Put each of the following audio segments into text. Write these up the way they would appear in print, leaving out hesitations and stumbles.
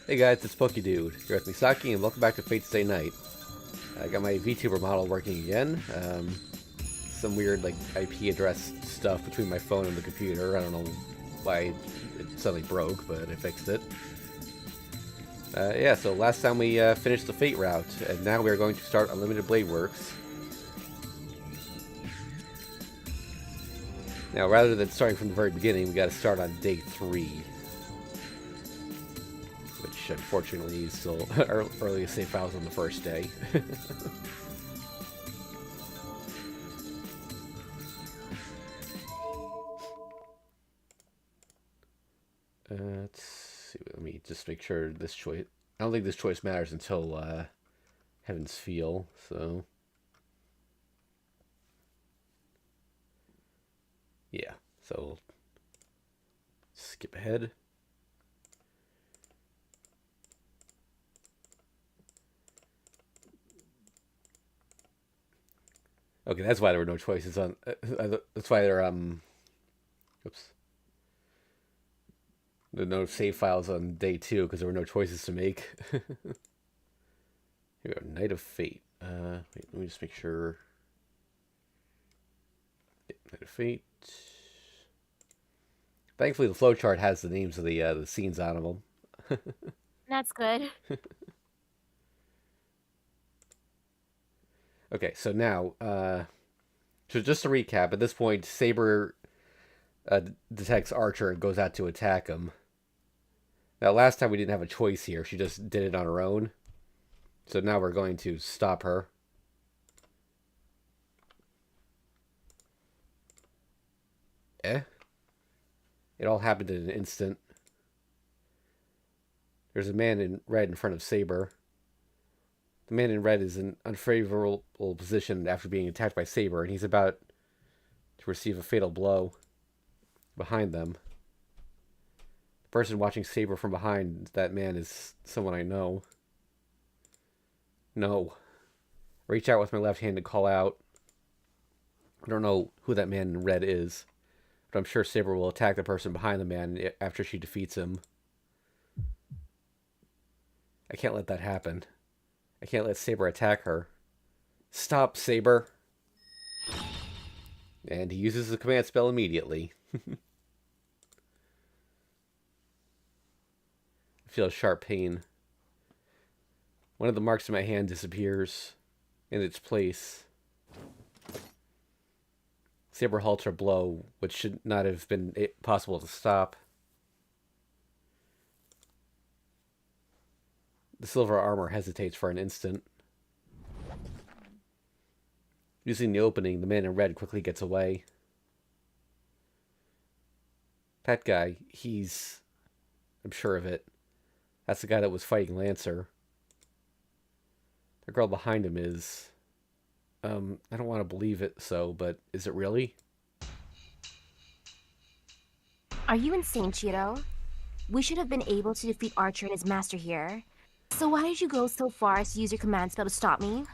Hey guys, it's Pokey Dude. You're with Misaki, and welcome back to Fate Stay Night. I got my VTuber model working again. Some weird IP address stuff between my phone and the computer. I don't know why it suddenly broke, but I fixed it. Yeah, so last time we finished the Fate route, and now we are going to start Unlimited Blade Works. Now, rather than starting from the very beginning, we got to start on day 3. Which, unfortunately, is still earliest save files on the first day. Let's see. Let me just make sure this choice... I don't think this choice matters until Heaven's Feel, so... Yeah, so... Skip ahead. Okay, that's why there were no choices on... that's why there, oops. There were no save files on day 2, because there were no choices to make. Here we go, Night of Fate. Wait, let me just make sure... Night of Fate... Thankfully, the flowchart has the names of the scenes on them. That's good. Okay, so now, so just to recap, at this point, Saber detects Archer and goes out to attack him. Now, last time we didn't have a choice here. She just did it on her own. So now we're going to stop her. It all happened in an instant. There's a man in red in front of Saber. The man in red is in an unfavorable position after being attacked by Saber, and he's about to receive a fatal blow behind them. The person watching Saber from behind that man is someone I know. No. Reach out with my left hand and call out. I don't know who that man in red is, but I'm sure Saber will attack the person behind the man after she defeats him. I can't let that happen. I can't let Saber attack her. Stop, Saber! And he uses the command spell immediately. I feel a sharp pain. One of the marks in my hand disappears in its place. Saber halts her blow, which should not have been possible to stop. The silver armor hesitates for an instant. Using the opening, the man in red quickly gets away. That guy, he's... I'm sure of it. That's the guy that was fighting Lancer. The girl behind him is... I don't want to believe it but is it really? Are you insane, Cheeto? We should have been able to defeat Archer and his master here. So why did you go so far as to use your command spell to stop me?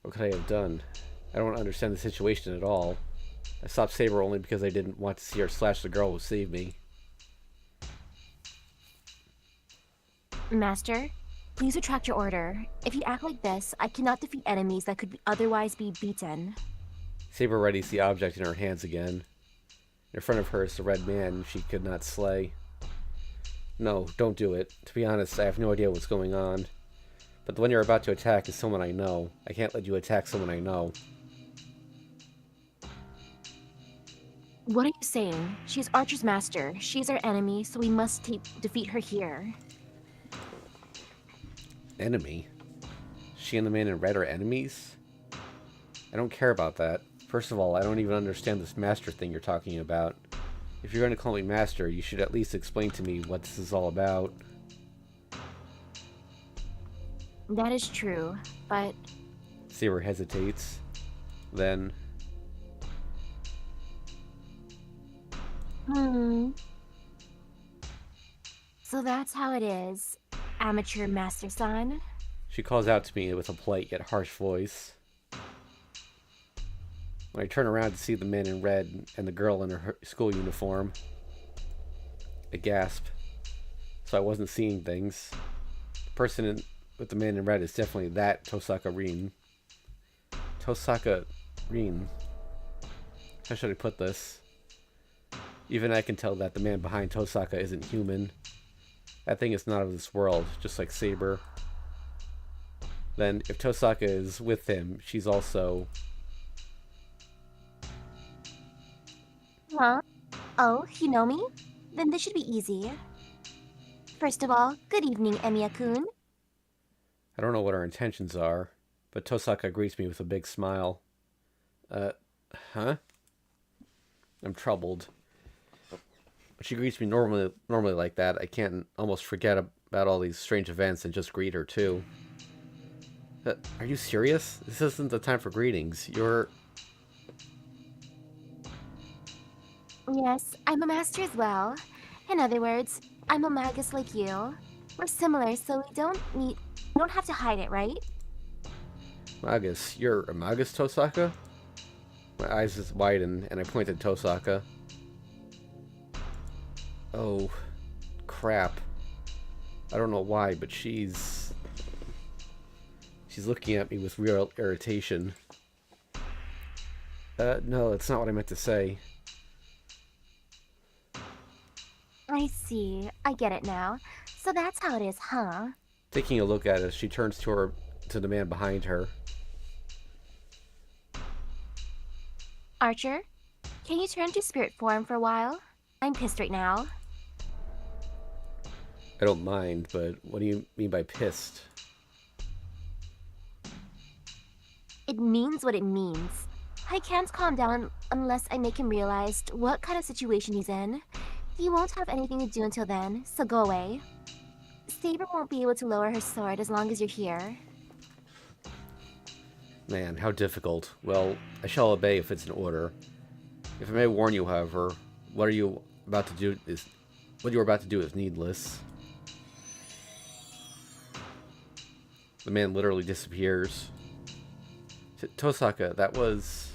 What could I have done? I don't understand the situation at all. I stopped Saber only because I didn't want to see her slash the girl who saved me. Master, please retract your order. If you act like this, I cannot defeat enemies that could otherwise be beaten. Saber readies the object in her hands again. In front of her is the red man she could not slay. No, don't do it. To be honest, I have no idea what's going on. But the one you're about to attack is someone I know. I can't let you attack someone I know. What are you saying? She is Archer's master. She is our enemy, so we must defeat her here. Enemy? She and the man in red are enemies? I don't care about that. First of all, I don't even understand this master thing you're talking about. If you're going to call me master, you should at least explain to me what this is all about. That is true, but... Saber hesitates. Then... So that's how it is, amateur master son. She calls out to me with a polite yet harsh voice. When I turn around to see the man in red and the girl in her school uniform, I gasp. so I wasn't seeing things. The person with the man in red is definitely that Tosaka Rin. Tosaka Rin. How should I put this? Even I can tell that the man behind Tosaka isn't human. That thing is not of this world, just like Saber. Then, if Tosaka is with him, she's also... Huh? Oh, you know me? Then this should be easy. First of all, good evening, Emiya-kun. I don't know what her intentions are, but Tosaka greets me with a big smile. Uh, huh? I'm troubled. When she greets me normally like that, I can't almost forget about all these strange events and just greet her too. Are you serious? This isn't the time for greetings. You're... Yes, I'm a master as well. In other words, I'm a magus like you. We're similar, so we don't have to hide it, right? Magus. You're a Magus, Tosaka? My eyes just widen, and I point at Tosaka. Oh, crap. I don't know why, but she's looking at me with real irritation. No, that's not what I meant to say. I see. I get it now. So that's how it is, huh? Taking a look at us, she turns to the man behind her. Archer, can you turn to spirit form for a while? I'm pissed right now. I don't mind, but what do you mean by pissed? It means what it means. I can't calm down unless I make him realize what kind of situation he's in. He won't have anything to do until then, so go away. Saber won't be able to lower her sword as long as you're here. Man, how difficult. Well, I shall obey if it's an order. If I may warn you, however, what you are about to do is needless. The man literally disappears. Tosaka, that was...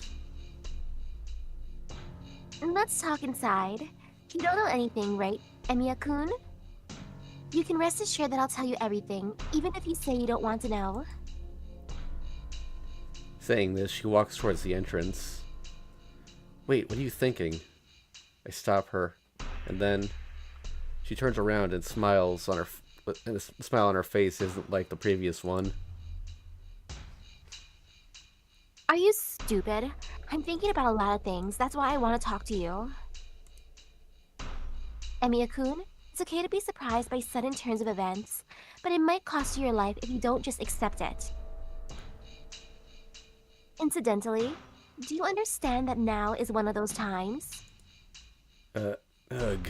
Let's talk inside. You don't know anything, right, Emiya-kun? You can rest assured that I'll tell you everything, even if you say you don't want to know. Saying this, she walks towards the entrance. Wait, what are you thinking? I stop her, and then she turns around and smiles on her... And the smile on her face isn't like the previous one. Are you stupid? I'm thinking about a lot of things. That's why I want to talk to you. Emiya-kun, it's okay to be surprised by sudden turns of events, but it might cost you your life if you don't just accept it. Incidentally, do you understand that now is one of those times? Ugh.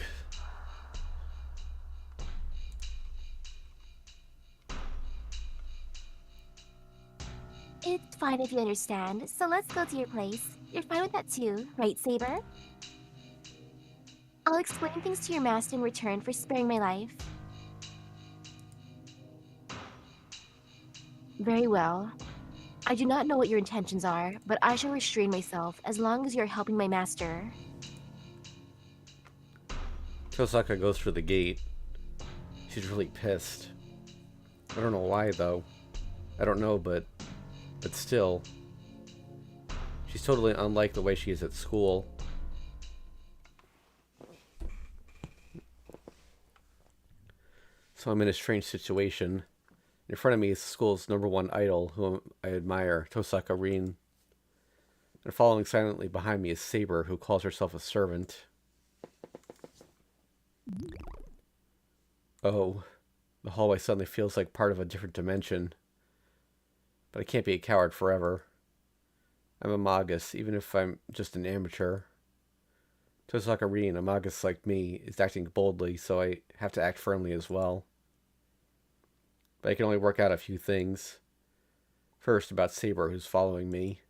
It's fine if you understand, so let's go to your place. You're fine with that too, right, Saber? I'll explain things to your master in return for sparing my life. Very well. I do not know what your intentions are, but I shall restrain myself as long as you are helping my master. Tosaka goes through the gate. She's really pissed. I don't know why, though. I don't know, but still. She's totally unlike the way she is at school. So I'm in a strange situation. In front of me is the school's #1 idol, whom I admire, Tosaka Rin. And following silently behind me is Saber, who calls herself a servant. Oh, the hallway suddenly feels like part of a different dimension. But I can't be a coward forever. I'm a magus, even if I'm just an amateur. Tosaka Rin, a magus like me, is acting boldly, so I have to act firmly as well. But I can only work out a few things. First, about Saber, who's following me.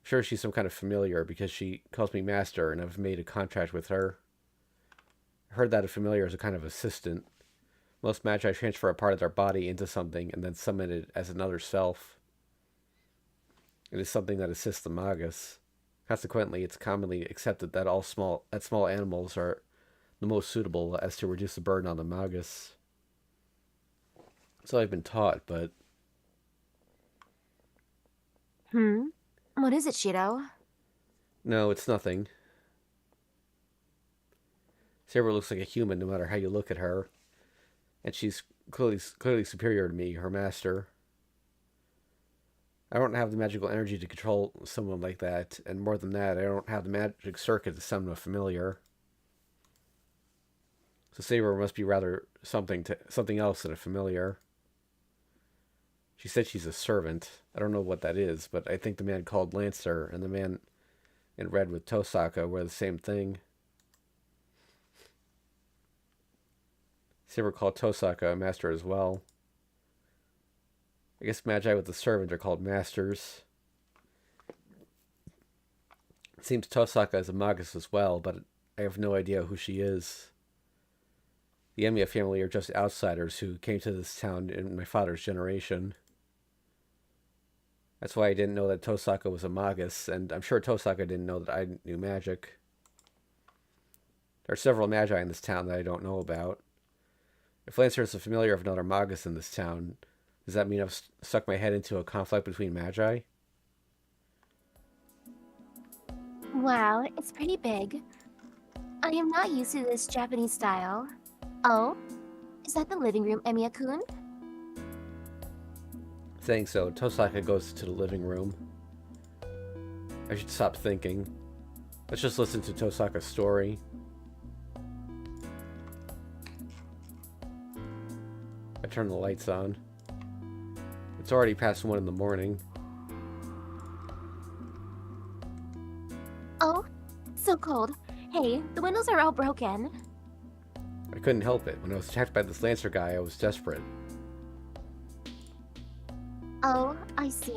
I'm sure she's some kind of familiar because she calls me master and I've made a contract with her. I heard that a familiar is a kind of assistant. Most magi transfer a part of their body into something and then summon it as another self. It is something that assists the magus. Consequently, it's commonly accepted that small animals are the most suitable as to reduce the burden on the Magus. So I've been taught, but Hmm? What is it, Shiro? no, it's nothing. Saber looks like a human no matter how you look at her, and she's clearly superior to me, her master. I don't have the magical energy to control someone like that, and more than that, I don't have the magic circuit to summon a familiar. So Saber must be rather something else than a familiar. She said she's a servant. I don't know what that is, but I think the man called Lancer and the man in red with Tosaka were the same thing. Saber called Tosaka a master as well. I guess Magi with the servant are called masters. It seems Tosaka is a Magus as well, but I have no idea who she is. The Emiya family are just outsiders who came to this town in my father's generation. That's why I didn't know that Tosaka was a Magus, and I'm sure Tosaka didn't know that I knew magic. There are several Magi in this town that I don't know about. If Lancer is a familiar of another Magus in this town, does that mean I've stuck my head into a conflict between Magi? Wow, it's pretty big. I am not used to this Japanese style. Oh, is that the living room, Emiya-kun? Saying so, Tosaka goes to the living room. I should stop thinking. Let's just listen to Tosaka's story. I turn the lights on. It's already past 1 in the morning. Oh, so cold. Hey, the windows are all broken. I couldn't help it. When I was attacked by this Lancer guy, I was desperate. Oh, I see.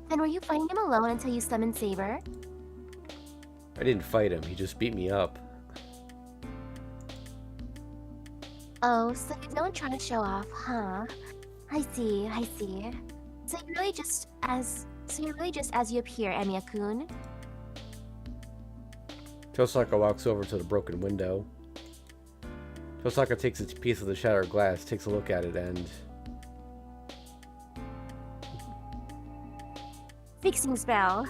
Then were you fighting him alone until you summoned Saber? I didn't fight him, he just beat me up. Oh, so you don't try to show off, huh? I see, I see. So you're really just as you appear, Emiya-kun. Tosaka walks over to the broken window. Tosaka takes a piece of the shattered glass, takes a look at it, and... Fixing spell.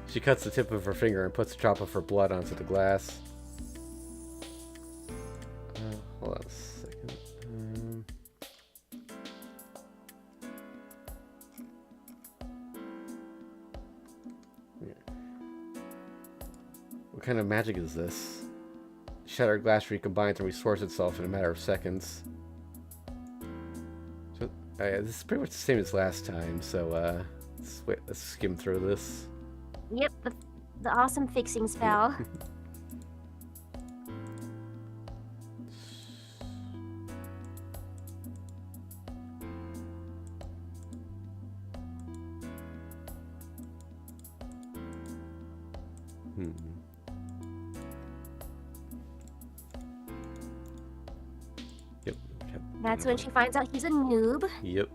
She cuts the tip of her finger and puts a drop of her blood onto the glass. Hold on a second. What kind of magic is this? Shattered glass recombines and restores itself in a matter of seconds. So, this is pretty much the same as last time, so let's skim through this. Yep, the awesome fixing spell. Yep. That's when she finds out he's a noob. Yep.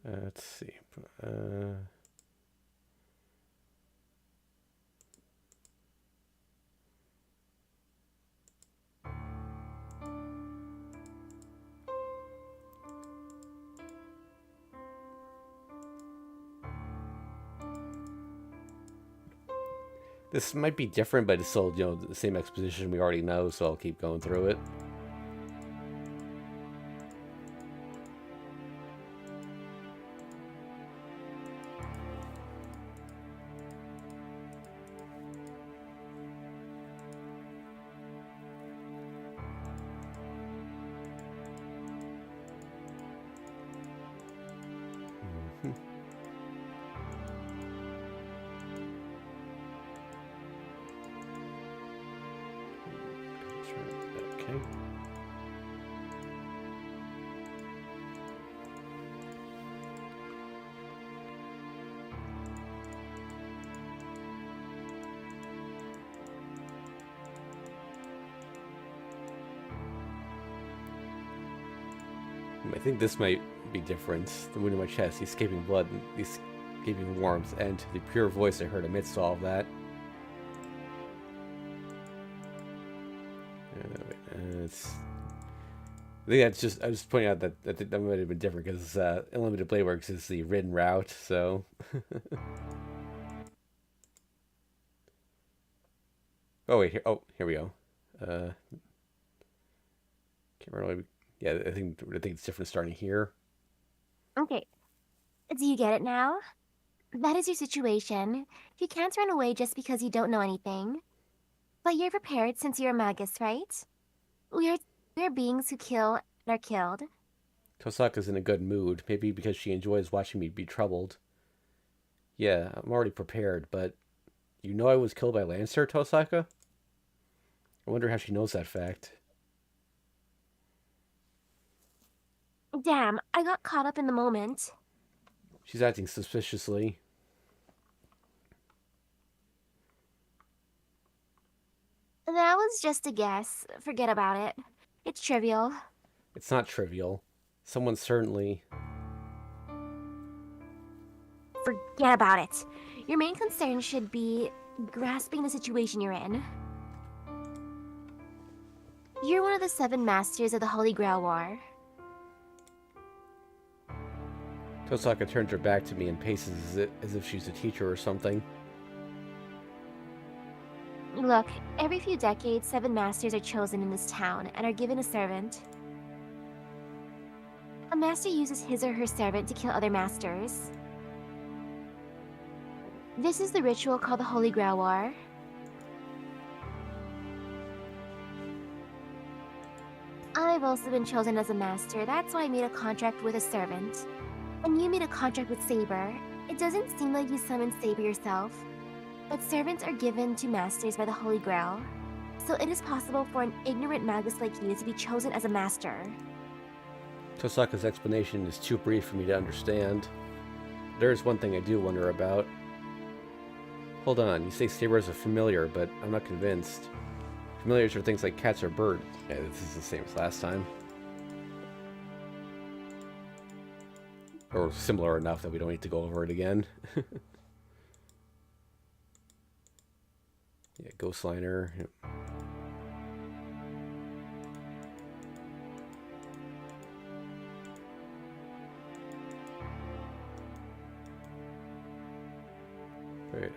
Let's see. This might be different, but it's still, the same exposition we already know, so I'll keep going through it. I think this might be different. The wound in my chest, the escaping blood, the escaping warmth, and the pure voice I heard amidst all of that. I think that's just, I was pointing out that might have been different because Unlimited Blade Works is the written route, so. Oh, wait, here we go. Can't remember. Yeah, I think it's different starting here. Okay, do you get it now? That is your situation. You can't run away just because you don't know anything. But you're prepared since you're a magus, right? We're beings who kill and are killed. Tosaka's in a good mood, maybe because she enjoys watching me be troubled. Yeah, I'm already prepared, but you know I was killed by Lancer, Tosaka? I wonder how she knows that fact. Damn, I got caught up in the moment. She's acting suspiciously. That was just a guess. Forget about it. It's trivial. It's not trivial. Someone certainly... Forget about it. Your main concern should be grasping the situation you're in. You're one of the 7 masters of the Holy Grail War. Tosaka turns her back to me and paces as if she's a teacher or something. Look, every few decades, 7 masters are chosen in this town and are given a servant. A master uses his or her servant to kill other masters. This is the ritual called the Holy Grail War. I've also been chosen as a master, that's why I made a contract with a servant. And you made a contract with Saber. It doesn't seem like you summoned Saber yourself, but servants are given to masters by the Holy Grail. So it is possible for an ignorant magus like you to be chosen as a master. Tosaka's explanation is too brief for me to understand. There is one thing I do wonder about. Hold on, you say Saber is a familiar, but I'm not convinced. Familiars are things like cats or birds. Yeah, this is the same as last time. Or similar enough that we don't need to go over it again. Yeah, Ghost Liner. Yep. Right,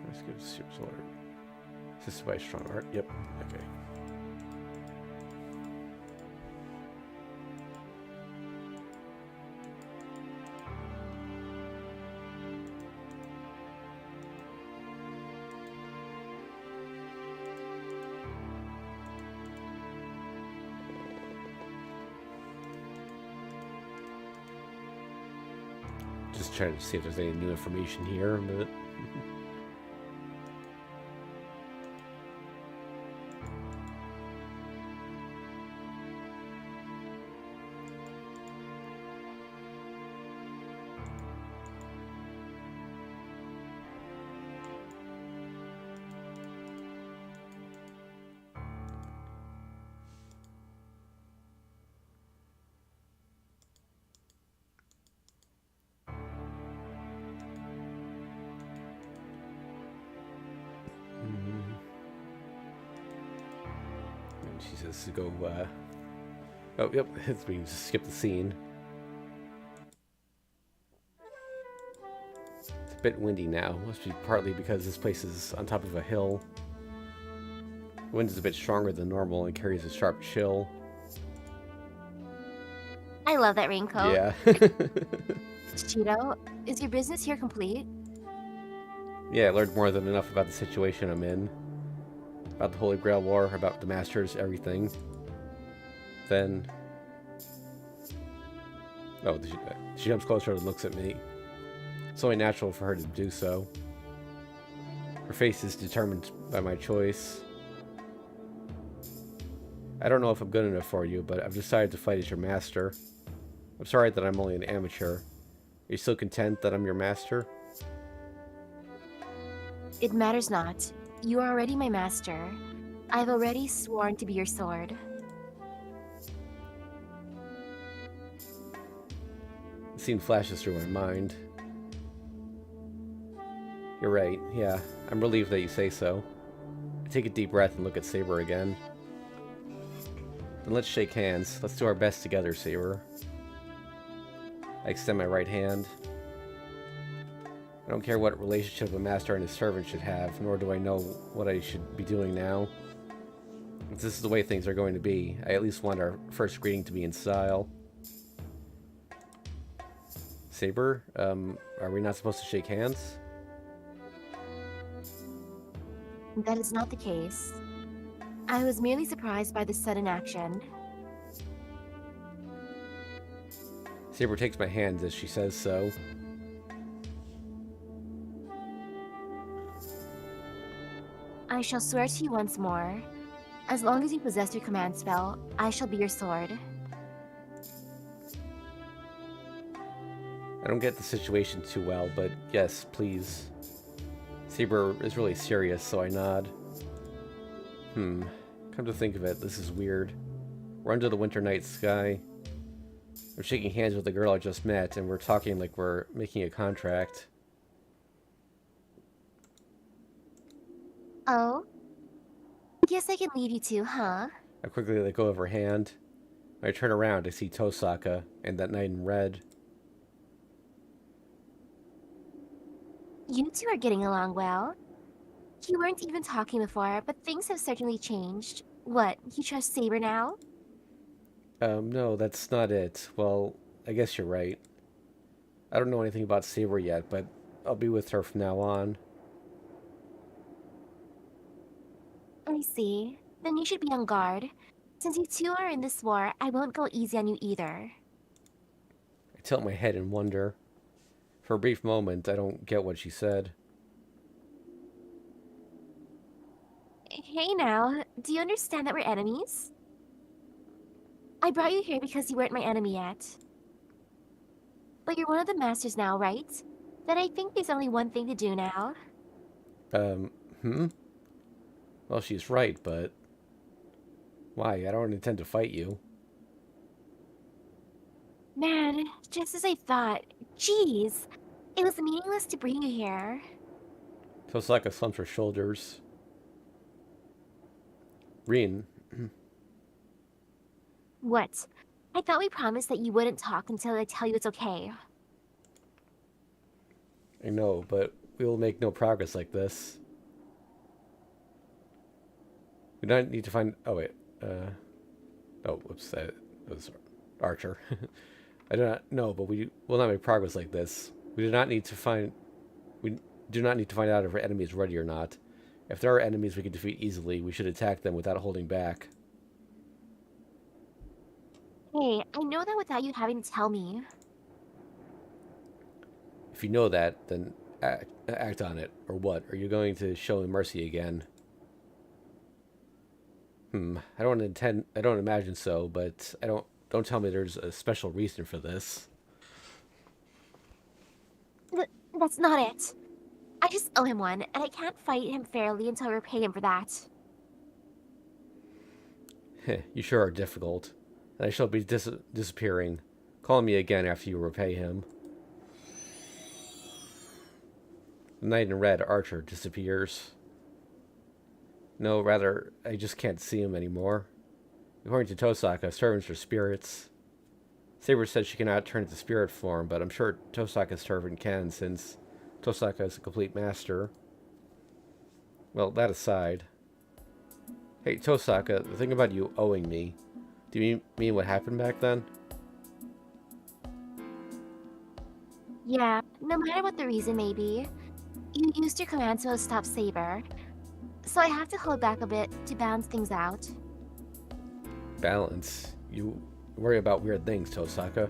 let's give Super Solar. Assisted by Strong Art. Yep, okay. Just trying to see if there's any new information here, but... She says to go, oh, yep, it's we can just skip the scene. It's a bit windy now. Must be partly because this place is on top of a hill. The wind is a bit stronger than normal and carries a sharp chill. I love that raincoat. Yeah. Cheeto, is your business here complete? Yeah, I learned more than enough about the situation I'm in. About the Holy Grail War, about the Masters, everything. Then... Oh, she jumps closer and looks at me. It's only natural for her to do so. Her face is determined by my choice. I don't know if I'm good enough for you, but I've decided to fight as your master. I'm sorry that I'm only an amateur. Are you still content that I'm your master? It matters not. You are already my master. I've already sworn to be your sword. scene flashes through my mind. You're right, yeah. I'm relieved that you say so. I take a deep breath and look at Saber again. Then let's shake hands. Let's do our best together, Saber. I extend my right hand. I don't care what relationship a master and his servant should have, nor do I know what I should be doing now. If this is the way things are going to be, I at least want our first greeting to be in style. Saber, are we not supposed to shake hands? That is not the case. I was merely surprised by the sudden action. Saber takes my hand as she says so. I shall swear to you once more. As long as you possess your command spell, I shall be your sword. I don't get the situation too well, but yes, please. Saber is really serious, so I nod. Come to think of it, this is weird. We're under the winter night sky. I'm shaking hands with the girl I just met, and we're talking like we're making a contract. Oh? Guess I can leave you too, huh? I quickly let go of her hand. When I turn around, I see Tosaka and that knight in red. You two are getting along well. You weren't even talking before, but things have certainly changed. What, you trust Saber now? No, that's not it. Well, I guess you're right. I don't know anything about Saber yet, but I'll be with her from now on. I see. Then you should be on guard. Since you two are in this war, I won't go easy on you either. I tilt my head in wonder. For a brief moment, I don't get what she said. Hey now, do you understand that we're enemies? I brought you here because you weren't my enemy yet. But you're one of the masters now, right? Then I think there's only one thing to do now. Well, she's right, but... Why? I don't intend to fight you. Man, just as I thought. Jeez, it was meaningless to bring you here. Tosaka slumps her shoulders. Rin, What? I thought we promised that you wouldn't talk until I tell you it's okay. I know, but we will make no progress like this. We don't need to find... Oh, wait. Oh, whoops. That was Archer. I do not know, but we will not make progress like this. We do not need to find... We do not need to find out if our enemy is ready or not. If there are enemies we can defeat easily, we should attack them without holding back. Hey, I know that without you having to tell me. If you know that, then act on it. Or what? Are you going to show him mercy again? I don't imagine so, but don't tell me there's a special reason for this. That's not it. I just owe him one, and I can't fight him fairly until I repay him for that. You sure are difficult. And I shall be disappearing. Call me again after you repay him. The knight in red, Archer, disappears. No, rather, I just can't see him anymore. According to Tosaka, servants are spirits. Saber said she cannot turn into spirit form, but I'm sure Tosaka's servant can, since Tosaka is a complete master. Well, that aside. Hey, Tosaka, the thing about you owing me, do you mean what happened back then? Yeah, no matter what the reason may be, you used your command to stop Saber. So I have to hold back a bit to balance things out. Balance? You worry about weird things, Tosaka.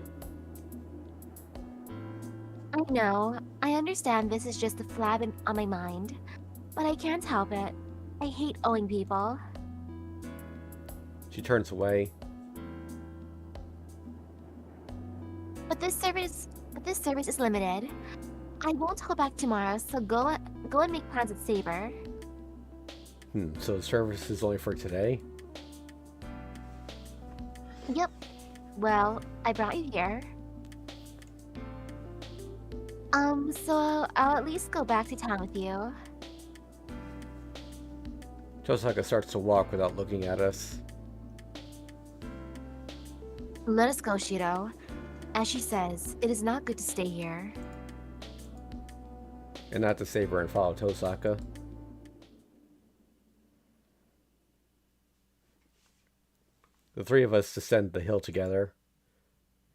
I know, I understand this is just a flab on my mind, but I can't help it. I hate owing people. She turns away. But this service is limited. I won't hold back tomorrow, so go and make plans with Saber. So the service is only for today? Yep. Well, I brought you here. So I'll at least go back to town with you. Tosaka starts to walk without looking at us. Let us go, Shiro. As she says, it is not good to stay here. And not to save her and follow Tosaka. The three of us descend the hill together.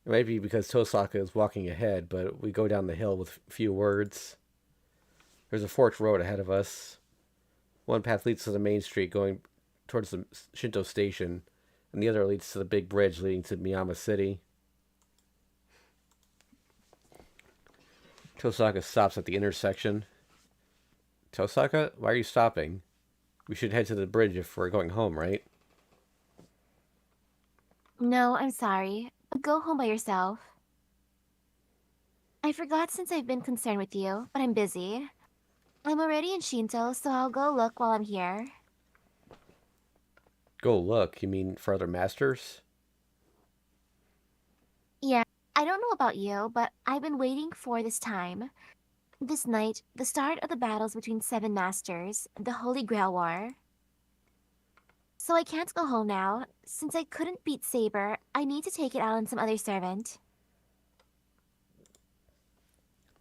It might be because Tosaka is walking ahead, but we go down the hill with few words. There's a forked road ahead of us. One path leads to the main street going towards the Shinto station, and the other leads to the big bridge leading to Miyama City. Tosaka stops at the intersection. Tosaka, why are you stopping? We should head to the bridge if we're going home, right? No, I'm sorry. Go home by yourself. I forgot since I've been concerned with you, but I'm busy. I'm already in Shinto, so I'll go look while I'm here. Go look, you mean for other masters? Yeah, I don't know about you, but I've been waiting for this time. This night, the start of the battles between seven masters, the Holy Grail War. So I can't go home now. Since I couldn't beat Saber, I need to take it out on some other servant.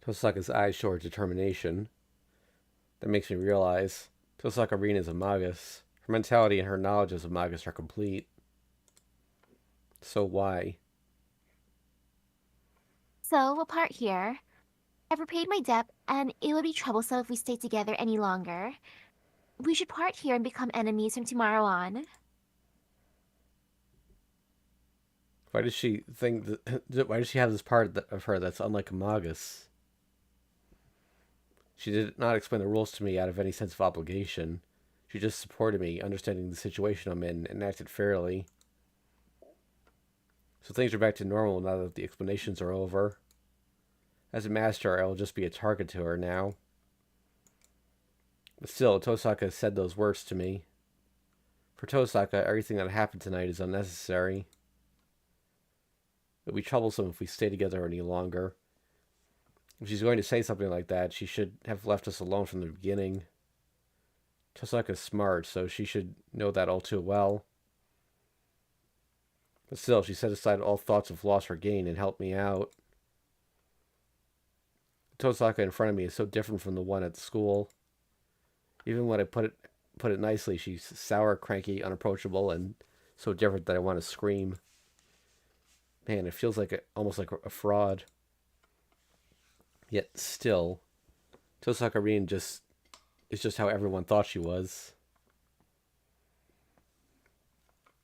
Tosaka's eyes show her determination. That makes me realize Tosaka Rin is a Magus. Her mentality and her knowledge as a Magus are complete. So why? So we'll part here. I've repaid my debt, and it would be troublesome if we stayed together any longer. We should part here and become enemies from tomorrow on. Why does she think that? Why does she have this part of her that's unlike a Magus? She did not explain the rules to me out of any sense of obligation. She just supported me, understanding the situation I'm in, and acted fairly. So things are back to normal now that the explanations are over. As a master, I will just be a target to her now. But still, Tosaka said those words to me. For Tosaka, everything that happened tonight is unnecessary. It would be troublesome if we stay together any longer. If she's going to say something like that, she should have left us alone from the beginning. Tosaka's smart, so she should know that all too well. But still, she set aside all thoughts of loss or gain and helped me out. The Tosaka in front of me is so different from the one at the school. Even when I put it nicely, she's sour, cranky, unapproachable, and so different that I want to scream. Man, it feels like almost like a fraud. Yet still, Tosaka Rin is just how everyone thought she was.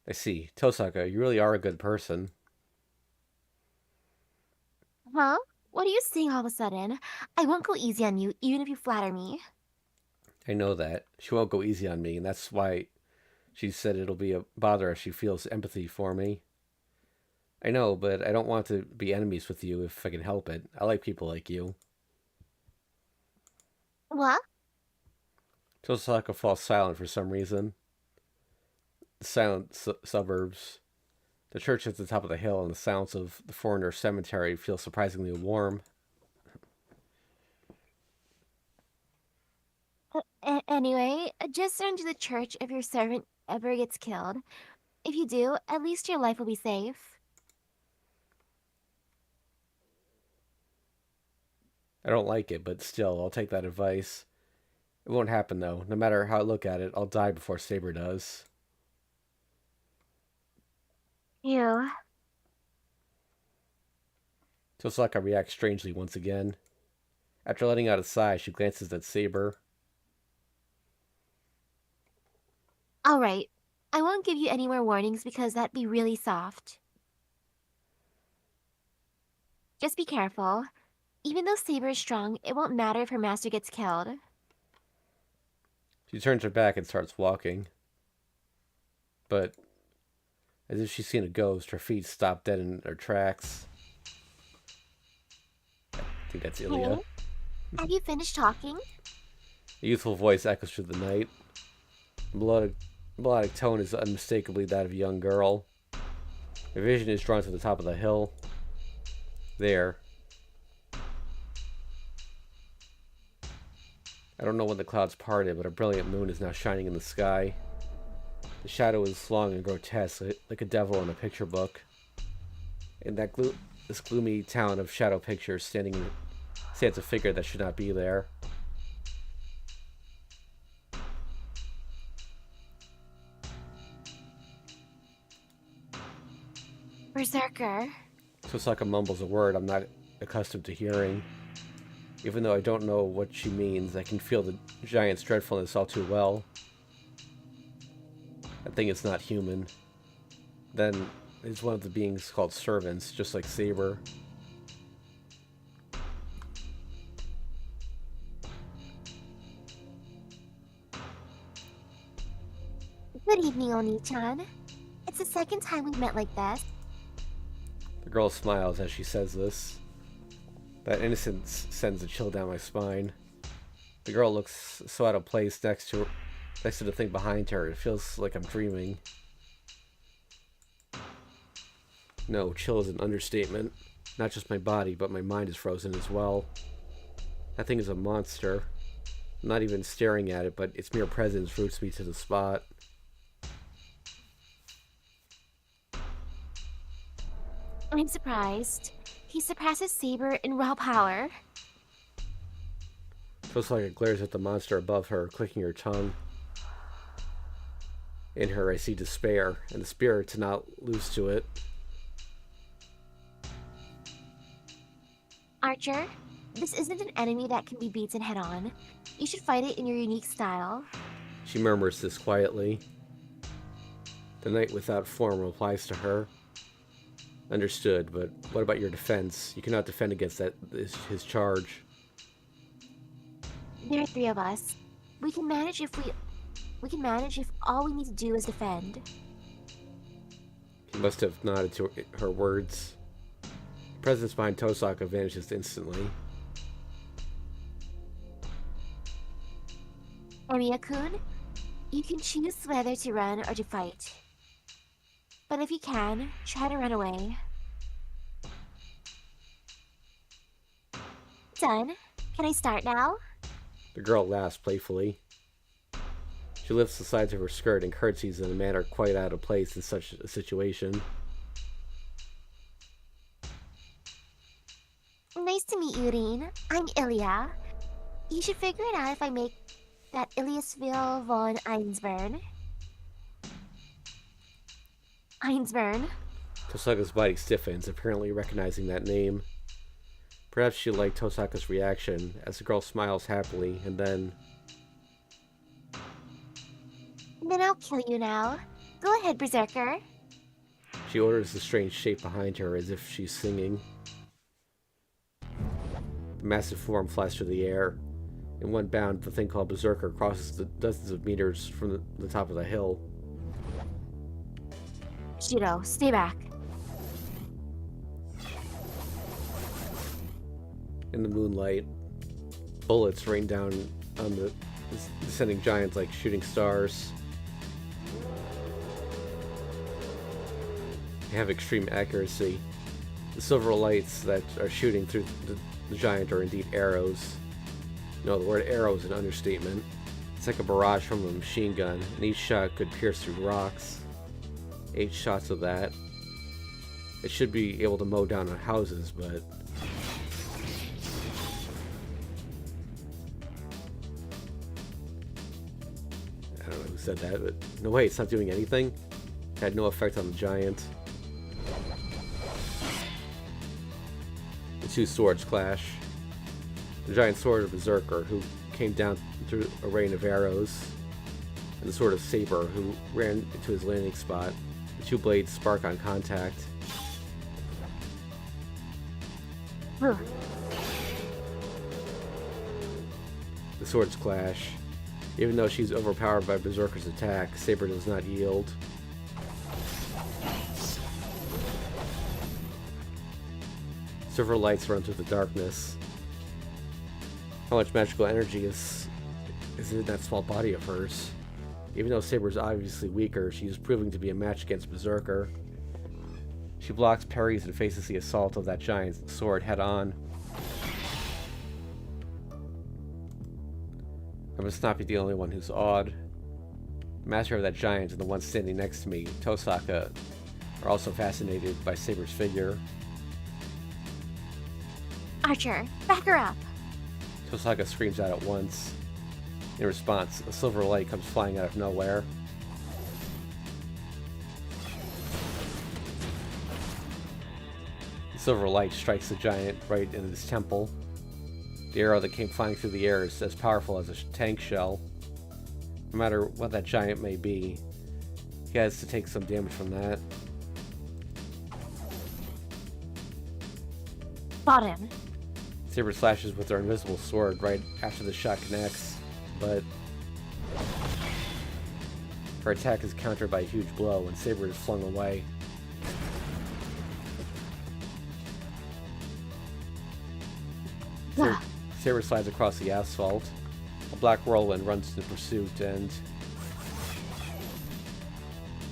I see. Tosaka, you really are a good person. Huh? What are you saying all of a sudden? I won't go easy on you, even if you flatter me. I know that. She won't go easy on me, and that's why she said it'll be a bother if she feels empathy for me. I know, but I don't want to be enemies with you if I can help it. I like people like you. What? Tosaka falls silent for some reason. The silent suburbs, the church at the top of the hill, and the sounds of the foreigner cemetery feel surprisingly warm. Anyway, just enter the church if your servant ever gets killed. If you do, at least your life will be safe. I don't like it, but still, I'll take that advice. It won't happen, though. No matter how I look at it, I'll die before Saber does. Ew. Tosaka reacts strangely once again. After letting out a sigh, she glances at Saber. Alright. I won't give you any more warnings because that'd be really soft. Just be careful. Even though Saber is strong, it won't matter if her master gets killed. She turns her back and starts walking. But, as if she's seen a ghost, her feet stop dead in their tracks. I think that's Ilya. Hey, have you finished talking? A youthful voice echoes through the night. The melodic tone is unmistakably that of a young girl. Her vision is drawn to the top of the hill. There. I don't know when the clouds parted, but a brilliant moon is now shining in the sky. The shadow is long and grotesque, like a devil in a picture book. In this gloomy town of shadow pictures, stands a figure that should not be there. Berserker. Tosaka mumbles a word I'm not accustomed to hearing. Even though I don't know what she means, I can feel the giant's dreadfulness all too well. That thing is not human. Then it's one of the beings called servants, just like Saber. Good evening, Oni-chan. It's the second time we've met like this. The girl smiles as she says this. That innocence sends a chill down my spine. The girl looks so out of place next to the thing behind her. It feels like I'm dreaming. No, chill is an understatement. Not just my body, but my mind is frozen as well. That thing is a monster. I'm not even staring at it, but its mere presence roots me to the spot. I'm surprised. He surpasses Saber in raw power. Tosaka glares at the monster above her, clicking her tongue. In her, I see despair, and the spirit to not lose to it. Archer, this isn't an enemy that can be beaten head-on. You should fight it in your unique style. She murmurs this quietly. The knight without form replies to her. Understood, but what about your defense? You cannot defend against his charge. There are three of us. We can manage if all we need to do is defend. He must have nodded to her words. The presence behind Tosaka vanishes instantly. Emiya-kun, you can choose whether to run or to fight. But if you can, try to run away. Done. Can I start now? The girl laughs playfully. She lifts the sides of her skirt and curtsies in a manner quite out of place in such a situation. Nice to meet you, Rin. I'm Ilya. You should figure it out if I make that Ilyasville von Einsburn. Einsburn. Tosaka's body stiffens, apparently recognizing that name. Perhaps she liked Tosaka's reaction, as the girl smiles happily, and then... Then I'll kill you now. Go ahead, Berserker. She orders the strange shape behind her as if she's singing. The massive form flies through the air. In one bound, the thing called Berserker crosses the dozens of meters from the top of the hill. Shiro, stay back. In the moonlight, bullets rain down on the descending giants like shooting stars. They have extreme accuracy. The silver lights that are shooting through the giant are indeed arrows. No, the word arrow is an understatement. It's like a barrage from a machine gun, and each shot could pierce through rocks. 8 shots of that. It should be able to mow down on houses, but... I don't know who said that, but... No way, it's not doing anything? It had no effect on the giant. The two swords clash. The giant sword of Berserker, who came down through a rain of arrows, and the sword of Saber, who ran into his landing spot. The two blades spark on contact. Ugh. The swords clash. Even though she's overpowered by Berserker's attack, Saber does not yield. Silver lights run through the darkness. How much magical energy is in that small body of hers? Even though Saber's obviously weaker, she is proving to be a match against Berserker. She blocks, parries, and faces the assault of that giant sword head on. I must not be the only one who's awed. The master of that giant and the one standing next to me, Tosaka, are also fascinated by Saber's figure. Archer, back her up. Tosaka screams out at once. In response, a silver light comes flying out of nowhere. The silver light strikes the giant right in his temple. The arrow that came flying through the air is as powerful as a tank shell. No matter what that giant may be, he has to take some damage from that. Got him. Saber slashes with her invisible sword right after the shot connects, but her attack is countered by a huge blow and Saber is flung away. Saber slides across the asphalt. A black whirlwind runs in pursuit, and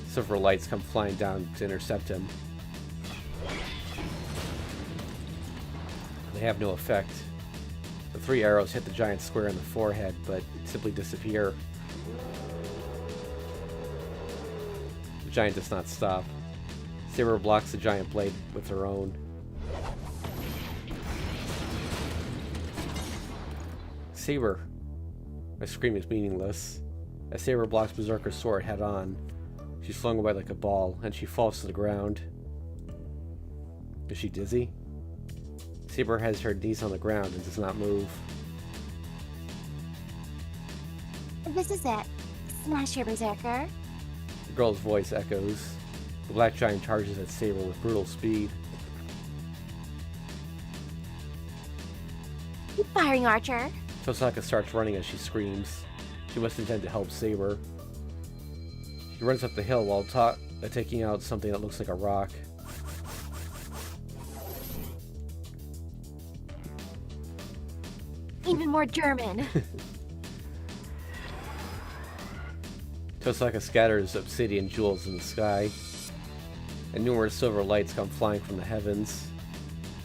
silver lights come flying down to intercept him. They have no effect. The 3 arrows hit the giant square in the forehead, but simply disappear. The giant does not stop. Saber blocks the giant blade with her own. Saber! My scream is meaningless. As Saber blocks Berserker's sword head on, she's flung away like a ball, and she falls to the ground. Is she dizzy? Saber has her knees on the ground and does not move. This is it. Smash your Berserker. The girl's voice echoes. The black giant charges at Saber with brutal speed. Keep firing, Archer. Tosaka starts running as she screams. She must intend to help Saber. She runs up the hill while taking out something that looks like a rock. Even more German. Tosaka scatters obsidian jewels in the sky, and numerous silver lights come flying from the heavens.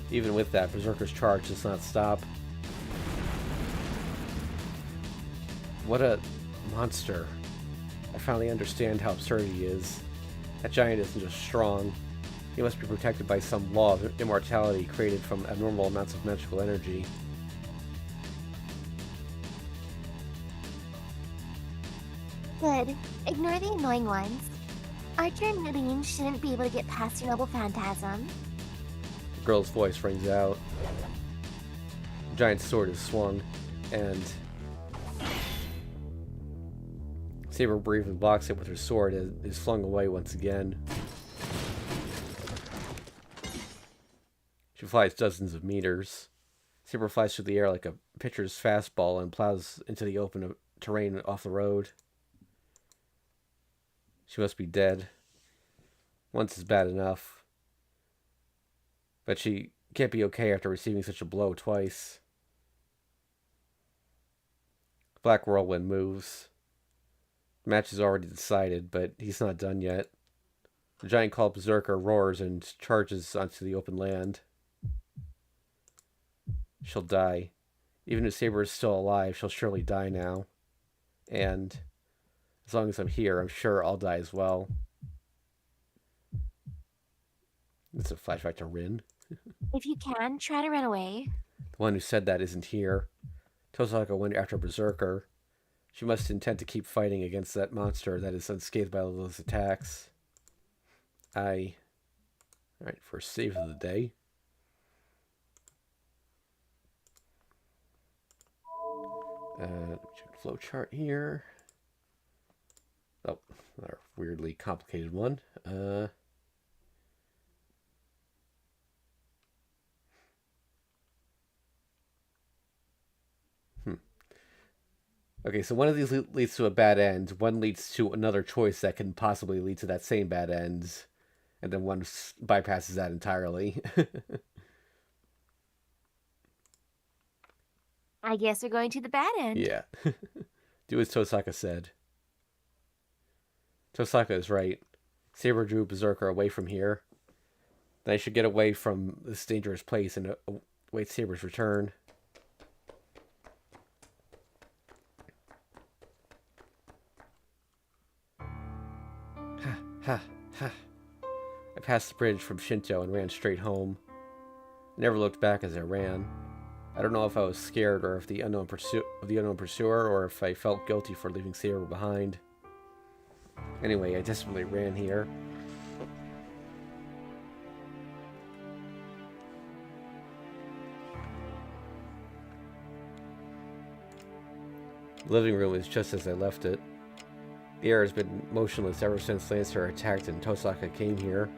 Even with that, Berserker's charge does not stop. What a monster. I finally understand how absurd he is. That giant isn't just strong. He must be protected by some law of immortality created from abnormal amounts of magical energy. Good. Ignore the annoying ones. Archer and Nadine shouldn't be able to get past your noble phantasm. The girl's voice rings out. The giant's sword is swung, and Saber briefly blocks it with her sword and is flung away once again. She flies dozens of meters. Saber flies through the air like a pitcher's fastball and plows into the open terrain off the road. She must be dead. Once is bad enough. But she can't be okay after receiving such a blow twice. Black Whirlwind moves. The match is already decided, but he's not done yet. The giant called Berserker roars and charges onto the open land. She'll die. Even if Saber is still alive, she'll surely die now. And as long as I'm here, I'm sure I'll die as well. It's a flashback to Rin. If you can, try to run away. The one who said that isn't here. Tosaka went after Berserker. She must intend to keep fighting against that monster that is unscathed by all those attacks. Alright, first save of the day. Check the flowchart here. Oh, another weirdly complicated one. Okay, so one of these leads to a bad end. One leads to another choice that can possibly lead to that same bad end. And then one bypasses that entirely. I guess we're going to the bad end. Yeah. Do as Tosaka said. Tosaka is right. Saber drew Berserker away from here. Then I should get away from this dangerous place and await Saber's return. I passed the bridge from Shinto and ran straight home. I never looked back as I ran. I don't know if I was scared or if the unknown pursuer, or if I felt guilty for leaving Saber behind. Anyway, I desperately ran here. The living room is just as I left it. The air has been motionless ever since Lancer attacked and Tosaka came here.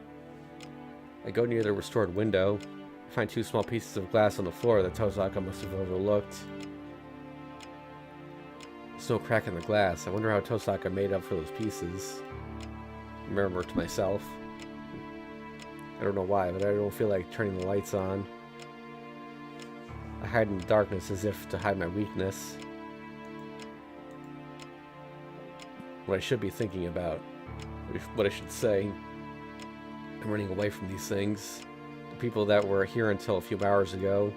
I go near the restored window. I find 2 small pieces of glass on the floor that Tosaka must have overlooked. There's no crack in the glass. I wonder how Tosaka made up for those pieces. I murmur to myself. I don't know why, but I don't feel like turning the lights on. I hide in the darkness as if to hide my weakness. What I should be thinking about. What I should say. I'm running away from these things. The people that were here until a few hours ago.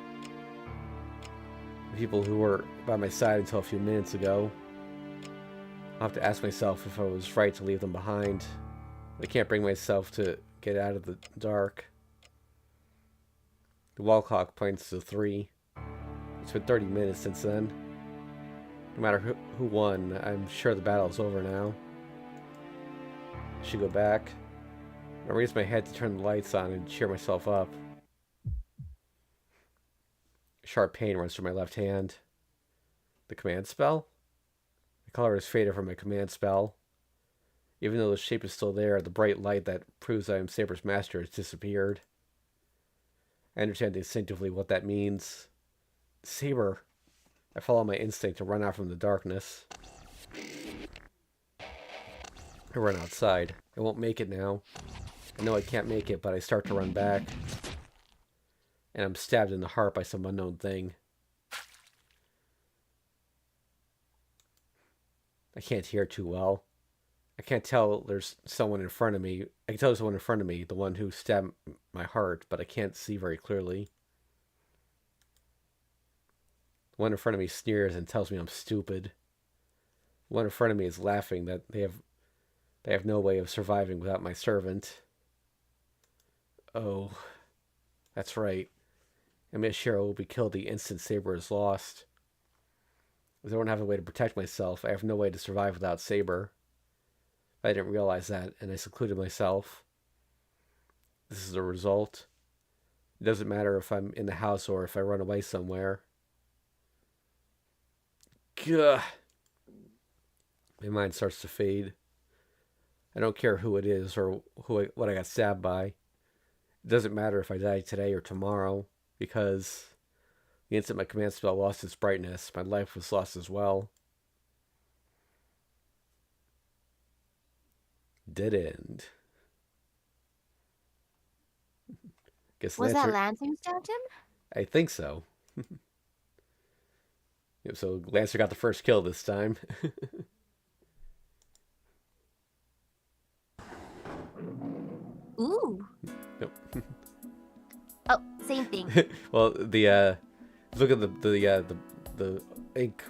The people who were by my side until a few minutes ago. I'll have to ask myself if I was right to leave them behind. I can't bring myself to get out of the dark. The wall clock points to 3. It's been 30 minutes since then. No matter who won, I'm sure the battle's over now. I should go back. I raise my head to turn the lights on and cheer myself up. A sharp pain runs through my left hand. The command spell? The color has faded from my command spell. Even though the shape is still there, the bright light that proves I am Saber's master has disappeared. I understand instinctively what that means. Saber! I follow my instinct to run out from the darkness. I run outside. I won't make it now. I know I can't make it, but I start to run back. And I'm stabbed in the heart by some unknown thing. I can't hear too well. I can't tell there's someone in front of me. I can tell there's someone in front of me, the one who stabbed my heart, but I can't see very clearly. The one in front of me sneers and tells me I'm stupid. The one in front of me is laughing that they have no way of surviving without my servant. Oh, that's right. Miss Shiro will be killed the instant Saber is lost. If I don't have a way to protect myself, I have no way to survive without Saber. I didn't realize that, and I secluded myself. This is the result. It doesn't matter if I'm in the house or if I run away somewhere. Gah. My mind starts to fade. I don't care who it is or what I got stabbed by. It doesn't matter if I die today or tomorrow, because the instant my command spell lost its brightness, my life was lost as well. Dead end. Guess Was Lancer... that Lancer who stabbed him? I think so. So Lancer got the first kill this time. Ooh. Nope. Oh, same thing. Well, look at the ink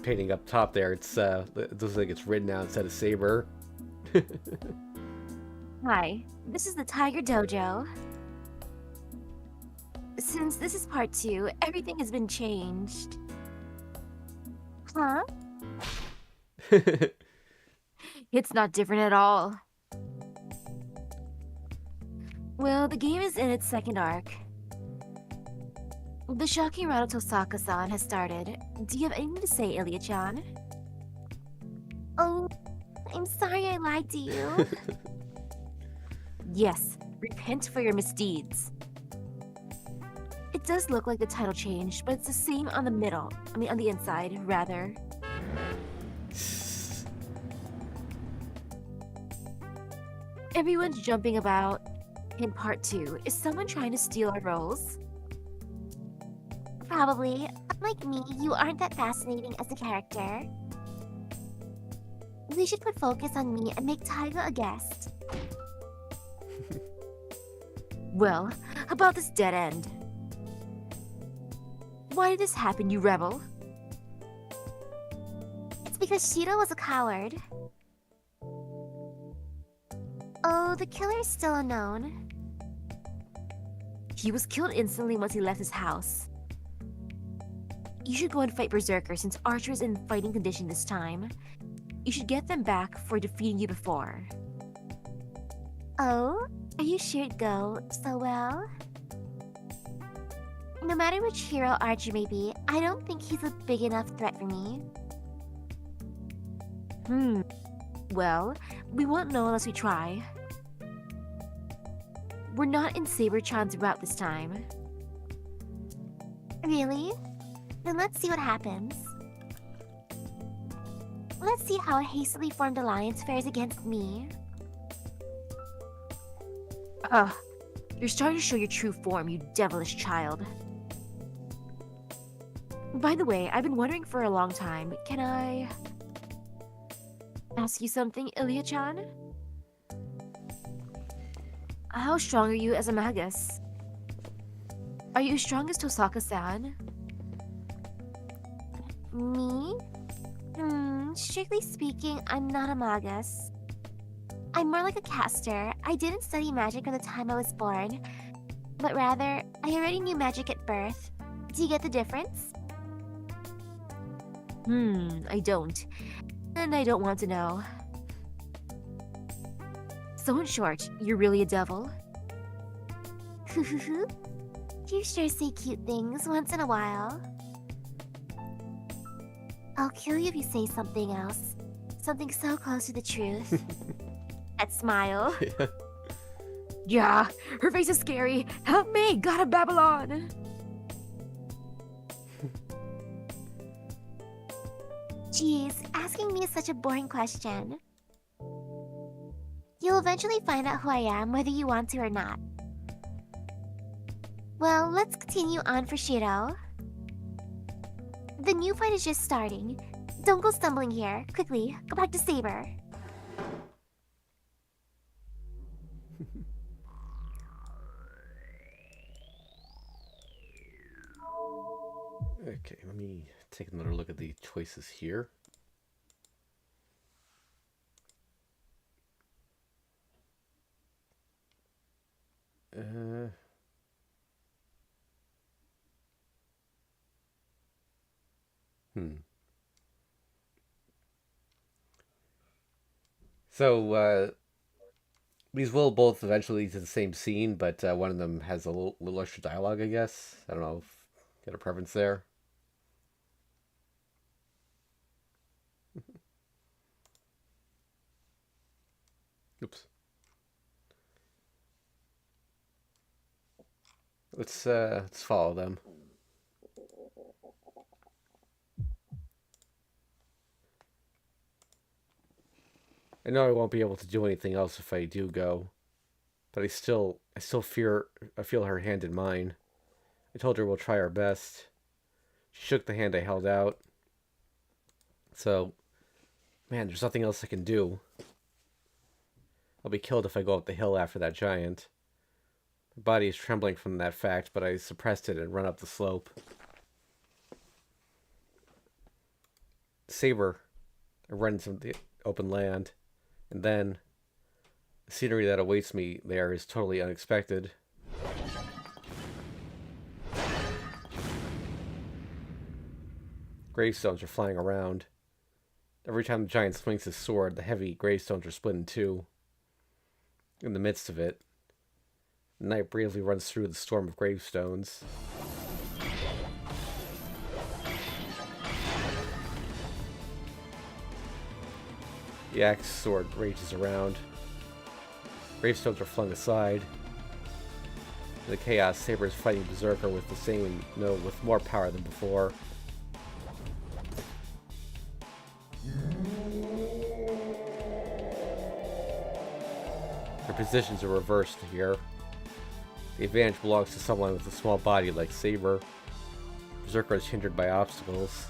painting up top there. It looks like it's written out instead of Saber. Hi, this is the Tiger Dojo. Since this is part 2, everything has been changed. Huh? It's not different at all. Well, the game is in its second arc. The shocking route of Tosaka-san has started. Do you have anything to say, Ilya-chan? Oh, I'm sorry I lied to you. Yes, repent for your misdeeds. It does look like the title changed, but it's the same on the middle. I mean, on the inside, rather. Everyone's jumping about. In part 2, is someone trying to steal our roles? Probably. Unlike me, you aren't that fascinating as a character. We should put focus on me and make Taiga a guest. Well, how about this dead end? Why did this happen, you rebel? It's because Shiro was a coward. So, the killer is still unknown. He was killed instantly once he left his house. You should go and fight Berserker since Archer is in fighting condition this time. You should get them back for defeating you before. Oh? Are you sure it'd go so well? No matter which hero Archer may be, I don't think he's a big enough threat for me. Well, we won't know unless we try. We're not in Saber-chan's route this time. Really? Then let's see what happens. Let's see how a hastily formed alliance fares against me. Ugh. You're starting to show your true form, you devilish child. By the way, I've been wondering for a long time, can I ask you something, Ilya-chan? How strong are you as a magus? Are you as strong as Tosaka-san? Me? Strictly speaking, I'm not a magus. I'm more like a caster. I didn't study magic from the time I was born, but rather, I already knew magic at birth. Do you get the difference? I don't. And I don't want to know. So in short, you're really a devil? You sure say cute things once in a while. I'll kill you if you say something else. Something so close to the truth. That smile. Yeah, her face is scary. Help me, God of Babylon! Jeez, asking me is such a boring question. You'll eventually find out who I am, whether you want to or not. Well, let's continue on for Shiro. The new fight is just starting. Don't go stumbling here. Quickly, go back to Saber. Okay, let me take another look at the choices here. So, these will both eventually lead to the same scene, but one of them has a little extra dialogue, I guess. I don't know if you got a preference there. Oops. Let's follow them. I know I won't be able to do anything else if I do go, but I still feel her hand in mine. I told her we'll try our best. She shook the hand I held out. So, man, there's nothing else I can do. I'll be killed if I go up the hill after that giant. My body is trembling from that fact, but I suppressed it and run up the slope. Saber, I run into the open land, and then the scenery that awaits me there is totally unexpected. Gravestones are flying around. Every time the giant swings his sword, the heavy gravestones are split in two. In the midst of it, the knight bravely runs through the storm of gravestones. The axe sword rages around. Gravestones are flung aside. In the chaos, Saber is fighting Berserker with with more power than before. Their positions are reversed here. The advantage belongs to someone with a small body like Saber. Berserker is hindered by obstacles,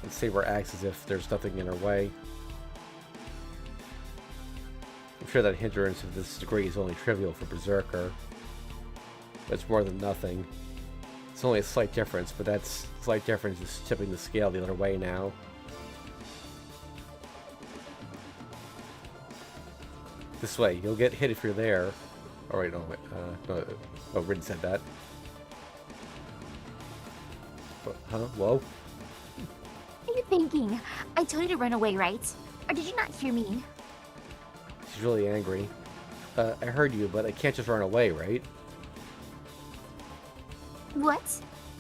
and Saber acts as if there's nothing in her way. I'm sure that hindrance of this degree is only trivial for Berserker, but it's more than nothing. It's only a slight difference, but that slight difference is tipping the scale the other way now. This way. You'll get hit if you're there. Oh, wait, no, wait. No, oh, Rin said that. Huh? Whoa? What are you thinking? I told you to run away, right? Or did you not hear me? She's really angry. I heard you, but I can't just run away, right? What?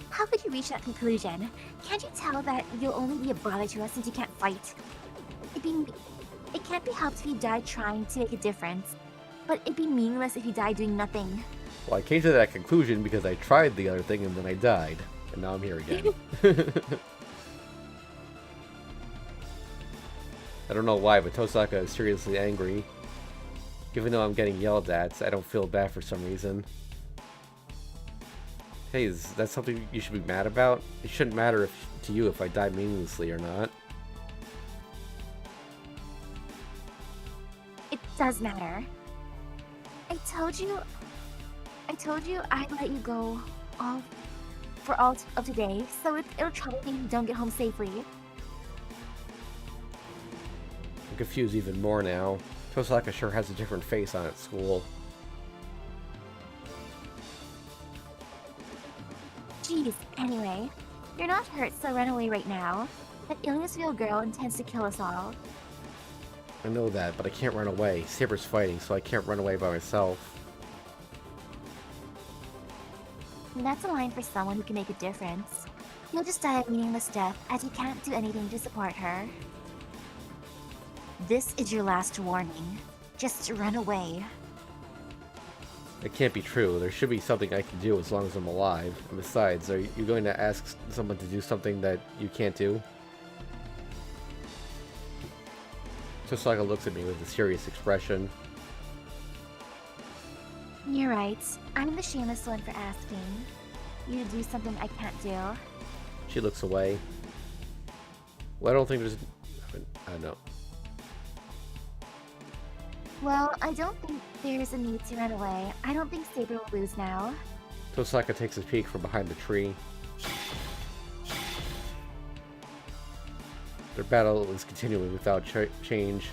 How could you reach that conclusion? Can't you tell that you'll only be a bother to us since you can't fight? It can't be helped if you die trying to make a difference, but it'd be meaningless if you die doing nothing. Well, I came to that conclusion because I tried the other thing and then I died. And now I'm here again. I don't know why, but Tosaka is seriously angry. Even though I'm getting yelled at, I don't feel bad for some reason. Hey, is that something you should be mad about? It shouldn't matter to you if I die meaninglessly or not. It does matter. I told you I'd let you go for all of today, so it'll trouble me if you don't get home safely. I'm confused even more now. Tosaka sure has a different face on at school. Jeez, anyway, you're not hurt, so run away right now. That illness little girl intends to kill us all. I know that, but I can't run away. Saber's fighting, so I can't run away by myself. And that's a line for someone who can make a difference. You'll just die a meaningless death, as you can't do anything to support her. This is your last warning. Just run away. It can't be true. There should be something I can do as long as I'm alive. And besides, are you going to ask someone to do something that you can't do? Tosaka looks at me with a serious expression. You're right. I'm the shameless one for asking you to do something I can't do. She looks away. Well, I don't think there's... I don't know. Well, I don't think there's a need to run away. I don't think Saber will lose now. Tosaka takes a peek from behind the tree. Their battle is continuing without change.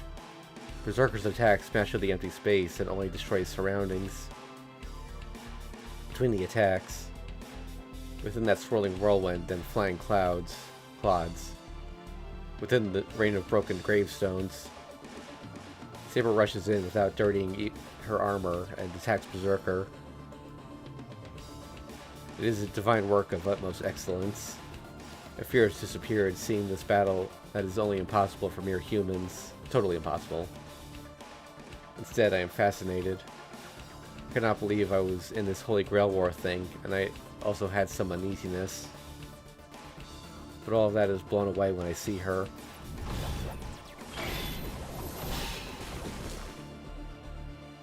Berserker's attack smash through the empty space and only destroys surroundings. Between the attacks, within that swirling whirlwind and flying clouds, within the rain of broken gravestones, Saber rushes in without dirtying her armor and attacks Berserker. It is a divine work of utmost excellence. My fear has disappeared seeing this battle that is only impossible for mere humans. Totally impossible. Instead, I am fascinated. I cannot believe I was in this Holy Grail War thing, and I also had some uneasiness. But all of that is blown away when I see her.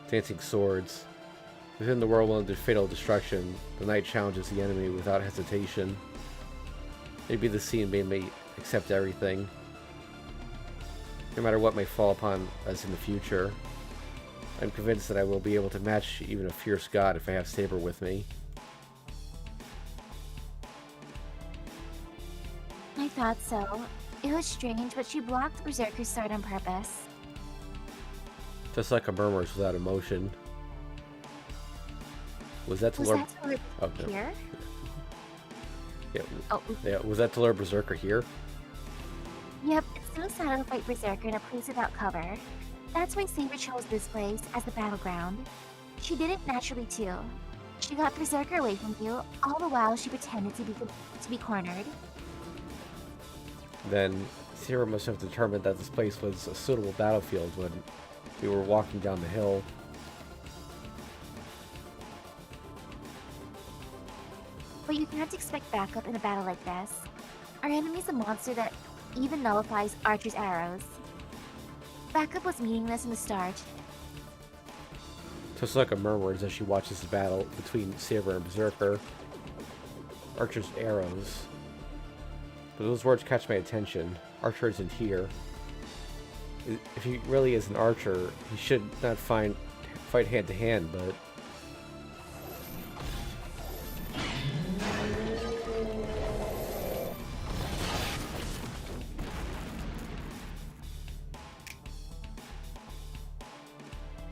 Dancing swords. Within the whirlwind of fatal destruction, the knight challenges the enemy without hesitation. Maybe the scene made me accept everything. No matter what may fall upon us in the future, I'm convinced that I will be able to match even a fierce god if I have Saber with me. I thought so. It was strange, but she blocked Berserker's sword on purpose. Tosaka murmurs without emotion. Was that to lure... Oh, no. Here? Yeah. Oh. Yeah, was that to lure Berserker here? Yep, it's so sad to fight Berserker in a place without cover. That's why Saber chose this place as the battleground. She did it naturally too. She got Berserker away from you, all the while she pretended to be cornered. Then Saber must have determined that this place was a suitable battlefield when we were walking down the hill. But you can't expect backup in a battle like this. Our enemy's a monster that even nullifies Archer's arrows. Backup was meaningless in the start. Tosaka murmurs as she watches the battle between Saber and Berserker. Archer's arrows. But those words catch my attention. Archer isn't here. If he really is an archer, he should not fight hand to hand, but...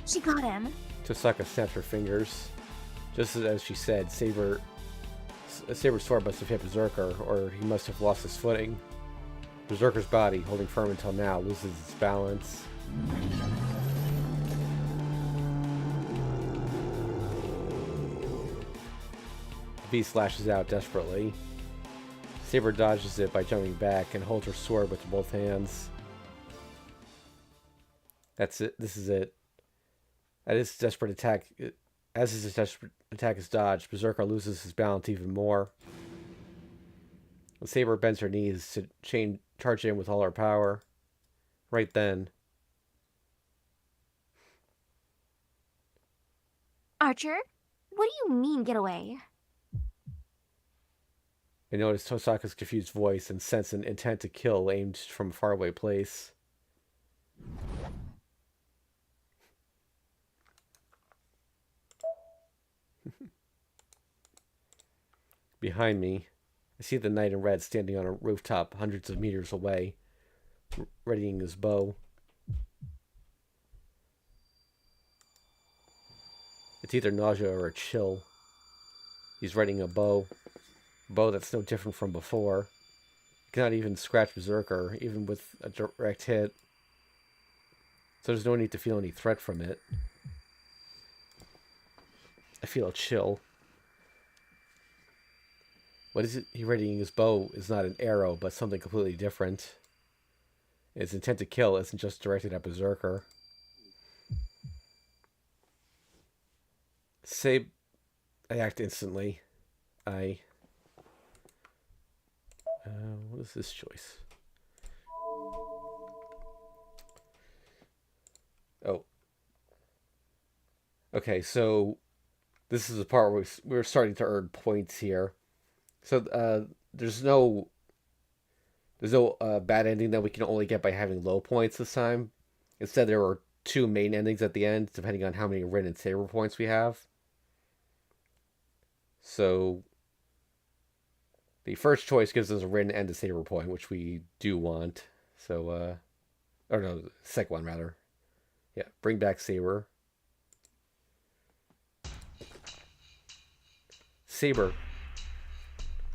She got him. Tosaka snapped her fingers. Just as she said, Saber's sword must have hit Berserker, or he must have lost his footing. Berserker's body, holding firm until now, loses its balance. The beast lashes out desperately. Saber dodges it by jumping back and holds her sword with both hands. That's it. This is it. As his desperate attack is dodged, Berserker loses his balance even more. Saber bends her knees to charge in with all her power. Right then, Archer? What do you mean, get away? I noticed Tosaka's confused voice and sense an intent to kill aimed from a faraway place. Behind me, I see the knight in red standing on a rooftop hundreds of meters away, readying his bow. It's either nausea or a chill. He's readying a bow that's no different from before. He cannot even scratch Berserker, even with a direct hit. So there's no need to feel any threat from it. I feel a chill. What is it? He readying his bow is not an arrow, but something completely different. Its intent to kill isn't just directed at Berserker. I act instantly. What is this choice? Oh. Okay, so this is the part where we're starting to earn points here. So there's no bad ending that we can only get by having low points this time. Instead, there are two main endings at the end, depending on how many Rin and Saber points we have. So the first choice gives us a Rin and a Saber point, which we do want. So, or no, second one rather. Yeah, bring back Saber. Saber.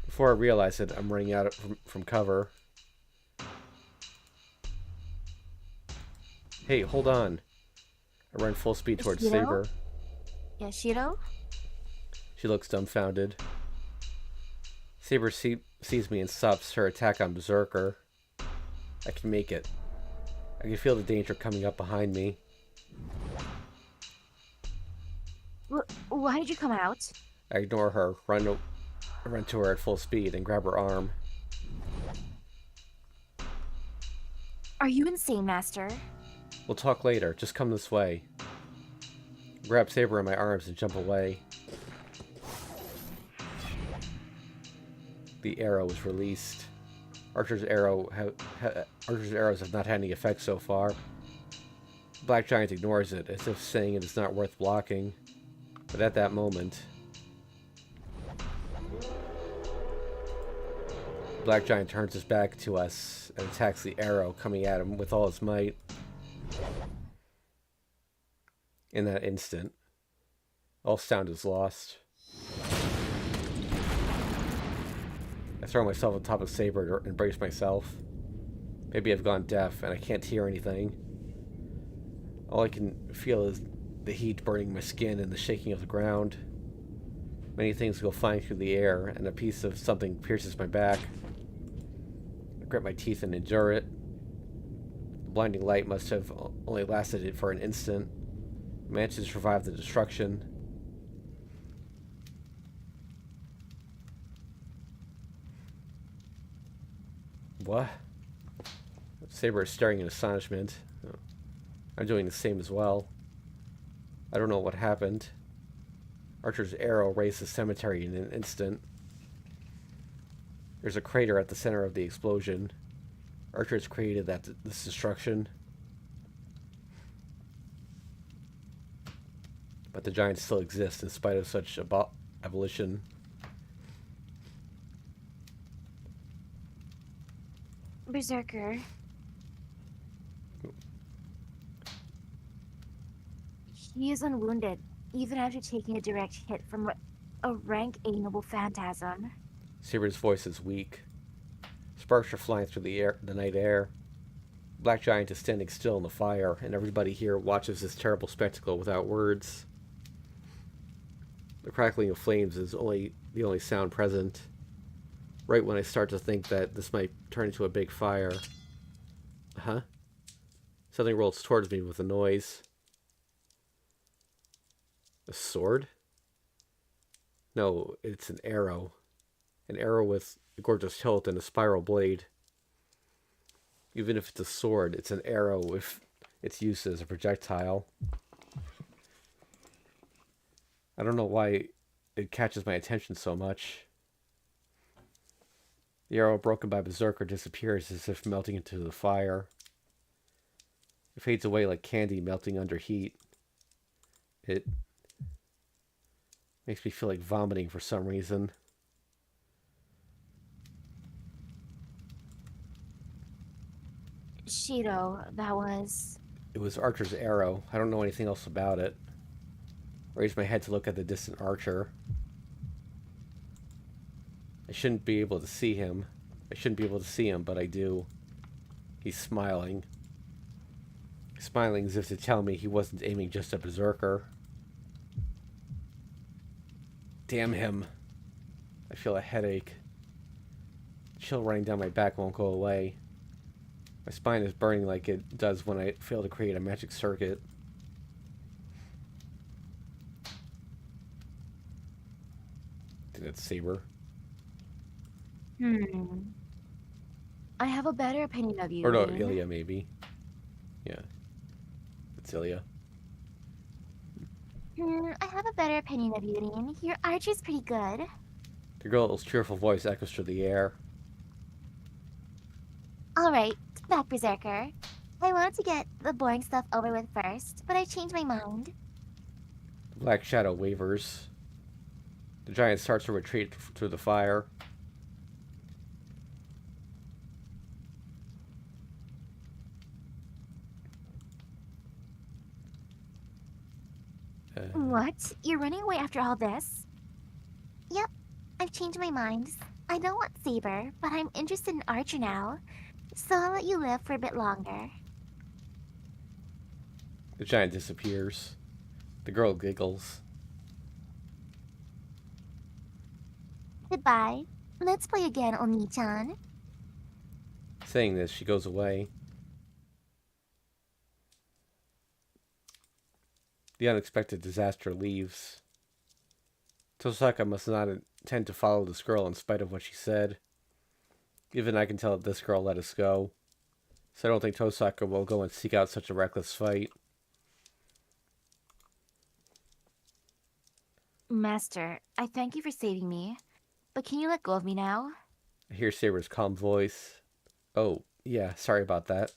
Before I realize it, I'm running out from cover. Hey, hold on. I run full speed towards Saber. Yashiro? She looks dumbfounded. Saber sees me and stops her attack on Berserker. I can make it. I can feel the danger coming up behind me. Why did you come out? I ignore her, run to her at full speed, and grab her arm. Are you insane, Master? We'll talk later. Just come this way. Grab Saber in my arms and jump away. The arrow was released. Archer's arrows have not had any effect so far. Black Giant ignores it, as if saying it is not worth blocking. But at that moment, Black Giant turns his back to us and attacks the arrow, coming at him with all his might. In that instant, all sound is lost. I throw myself on top of Saber and brace myself. Maybe I've gone deaf and I can't hear anything. All I can feel is the heat burning my skin and the shaking of the ground. Many things go flying through the air, and a piece of something pierces my back. I grit my teeth and endure it. The blinding light must have only lasted it for an instant. I managed to survive the destruction. What? Saber is staring in astonishment. I'm doing the same as well. I don't know what happened. Archer's arrow razed the cemetery in an instant. There's a crater at the center of the explosion. Archer has created this destruction. But the giants still exist in spite of such abolition. Berserker. He is unwounded, even after taking a direct hit from a rank A noble phantasm. Saber's voice is weak. Sparks are flying through the night air. Black Giant is standing still in the fire, and everybody here watches this terrible spectacle without words. The crackling of flames is the only sound present. Right when I start to think that this might turn into a big fire. Huh? Something rolls towards me with a noise. A sword? No, it's an arrow. An arrow with a gorgeous hilt and a spiral blade. Even if it's a sword, it's an arrow if it's used as a projectile. I don't know why it catches my attention so much. The arrow broken by Berserker disappears as if melting into the fire. It fades away like candy melting under heat. It makes me feel like vomiting for some reason. Shiro, that was. It was Archer's arrow. I don't know anything else about it. I raised my head to look at the distant archer. I shouldn't be able to see him. But I do. He's smiling. Smiling as if to tell me he wasn't aiming just at Berserker. Damn him. I feel a headache. The chill running down my back won't go away. My spine is burning like it does when I fail to create a magic circuit. I think that's Saber. I have a better opinion of you. Or no, Lane. Ilya maybe. Yeah. It's Ilya. I have a better opinion of you, Lane. Your archer's pretty good. The girl's cheerful voice echoes through the air. Alright, back Berserker. I wanted to get the boring stuff over with first, but I changed my mind. The black shadow wavers. The giant starts to retreat through the fire. What? You're running away after all this? Yep, I've changed my mind. I don't want Saber, but I'm interested in Archer now. So I'll let you live for a bit longer. The giant disappears. The girl giggles. Goodbye. Let's play again, Oni-chan. Saying this, she goes away. The unexpected disaster leaves. Tosaka must not intend to follow this girl in spite of what she said. Even I can tell that this girl let us go. So I don't think Tosaka will go and seek out such a reckless fight. Master, I thank you for saving me. But can you let go of me now? I hear Saber's calm voice. Oh, yeah, sorry about that.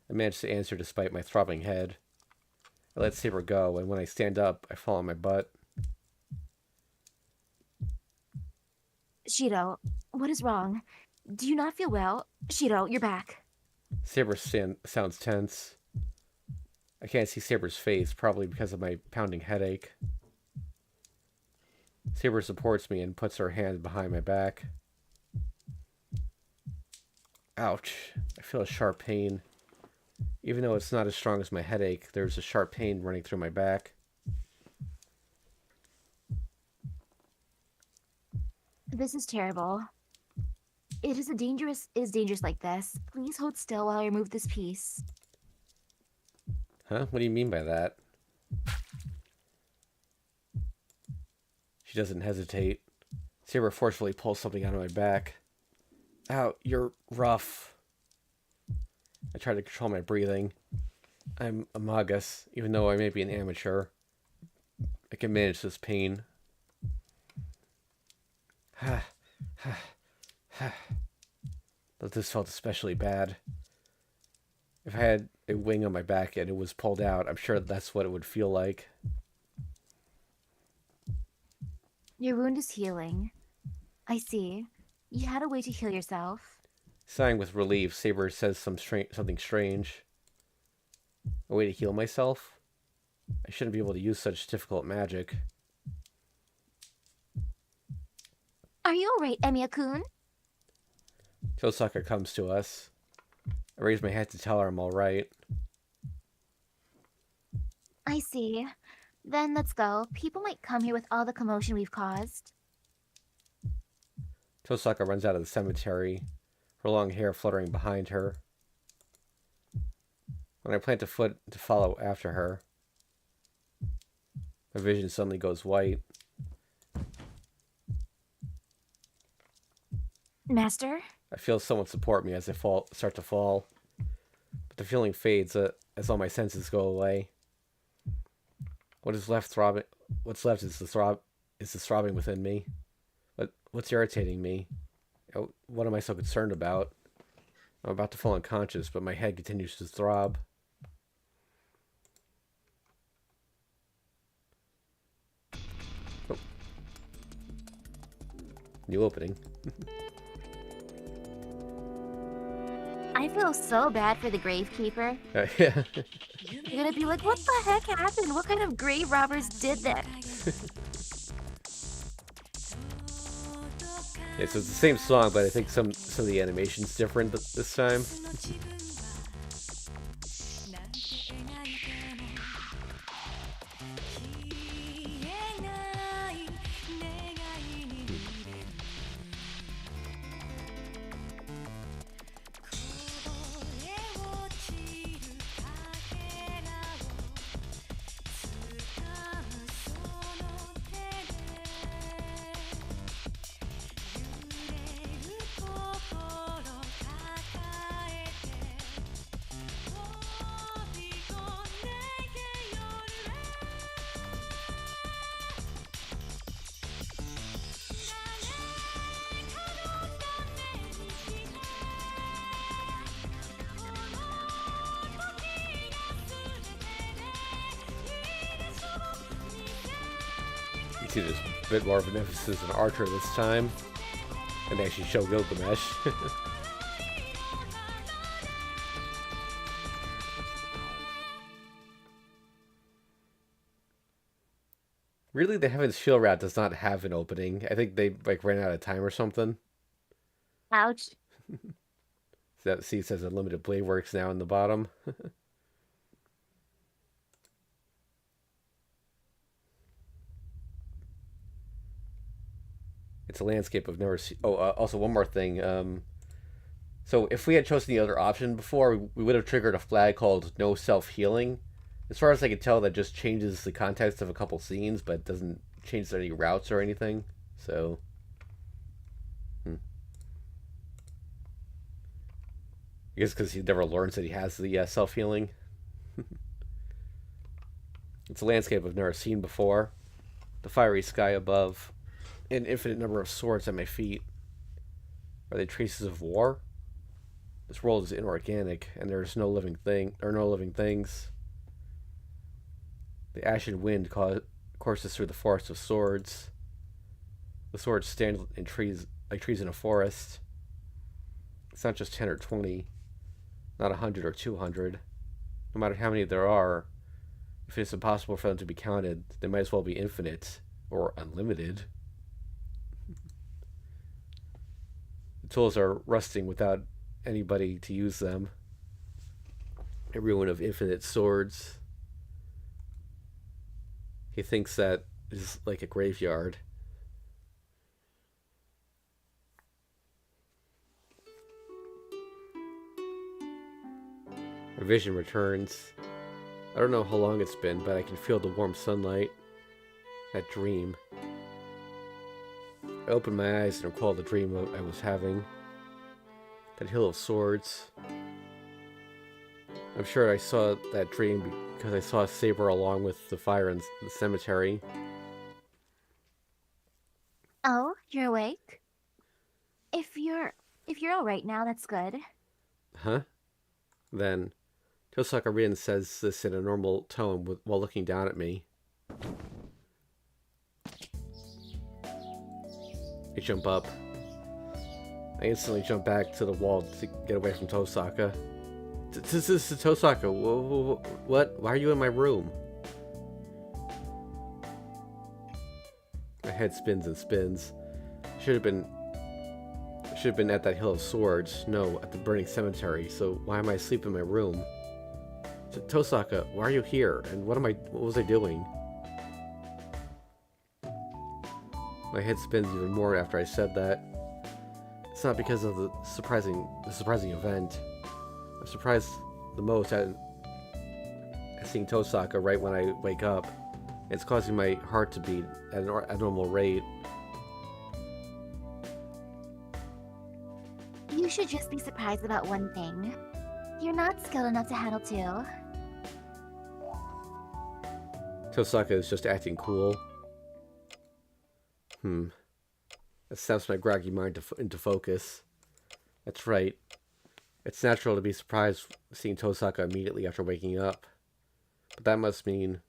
I managed to answer despite my throbbing head. I let Saber go, and when I stand up, I fall on my butt. Shiro, what is wrong? Do you not feel well? Shiro, you're back. Saber sounds tense. I can't see Saber's face, probably because of my pounding headache. Saber supports me and puts her hand behind my back. Ouch. I feel a sharp pain. Even though it's not as strong as my headache, there's a sharp pain running through my back. This is terrible. It is dangerous like this. Please hold still while I remove this piece. Huh? What do you mean by that? She doesn't hesitate. Saber forcefully pulls something out of my back. Ow, you're rough. I try to control my breathing. I'm a magus, even though I may be an amateur. I can manage this pain. But this felt especially bad. If I had a wing on my back and it was pulled out, I'm sure that's what it would feel like. Your wound is healing. I see. You had a way to heal yourself. Sighing with relief, Saber says something strange. A way to heal myself? I shouldn't be able to use such difficult magic. Are you alright, Emiya-kun? Tosaka comes to us. I raise my head to tell her I'm alright. I see. Then let's go. People might come here with all the commotion we've caused. Tosaka runs out of the cemetery, her long hair fluttering behind her. When I plant a foot to follow after her, my vision suddenly goes white. Master? I feel someone support me as I start to fall, but the feeling fades as all my senses go away. What's left is the throbbing within me. What's irritating me? What am I so concerned about? I'm about to fall unconscious, but my head continues to throb. Oh. New opening. I feel so bad for the gravekeeper. Yeah. You're gonna be like, what the heck happened? What kind of grave robbers did that? Yeah, so it's the same song, but I think some of the animation's different this time. You see there's a bit more of an emphasis on Archer this time, and they actually show Gilgamesh. Really, the Heaven's Shield Route does not have an opening. I think they ran out of time or something. Ouch. See, it says Unlimited Blade Works now in the bottom. It's a landscape I've never seen. Oh, also one more thing. So if we had chosen the other option before, we would have triggered a flag called No Self Healing. As far as I can tell, that just changes the context of a couple scenes, but doesn't change any routes or anything. So, I guess because he never learns that he has the self healing. It's a landscape I've never seen before. The fiery sky above, an infinite number of swords at my feet. Are they traces of war? This world is inorganic, and there is no living thing or no living things. The ashen wind courses through the forest of swords. The swords stand in trees like trees in a forest. It's not just 10 or 20, not 100 or 200. No matter how many there are, if it's impossible for them to be counted, they might as well be infinite or unlimited. The tools are rusting without anybody to use them. A ruin of infinite swords. He thinks that is like a graveyard. My vision returns. I don't know how long it's been, but I can feel the warm sunlight. That dream. I open my eyes and recall the dream I was having. That hill of swords. I'm sure I saw that dream because I saw a saber along with the fire in the cemetery. Oh, you're awake? If you're all right now, that's good. Huh? Then Tosaka Rin says this in a normal tone while looking down at me. I jump up. I instantly jump back to the wall to get away from Tosaka. This is Tosaka. What? Why are you in my room? head spins and spins. Should have been at that Hill of Swords. No, at the burning cemetery. So why am I asleep in my room? Tosaka, why are you here? And what was I doing? My head spins even more after I said that. It's not because of the surprising event. I'm surprised the most at seeing Tosaka right when I wake up. It's causing my heart to beat at an abnormal rate. You should just be surprised about one thing. You're not skilled enough to handle two. Tosaka is just acting cool. That snaps my groggy mind into focus. That's right. It's natural to be surprised seeing Tosaka immediately after waking up. But that must mean...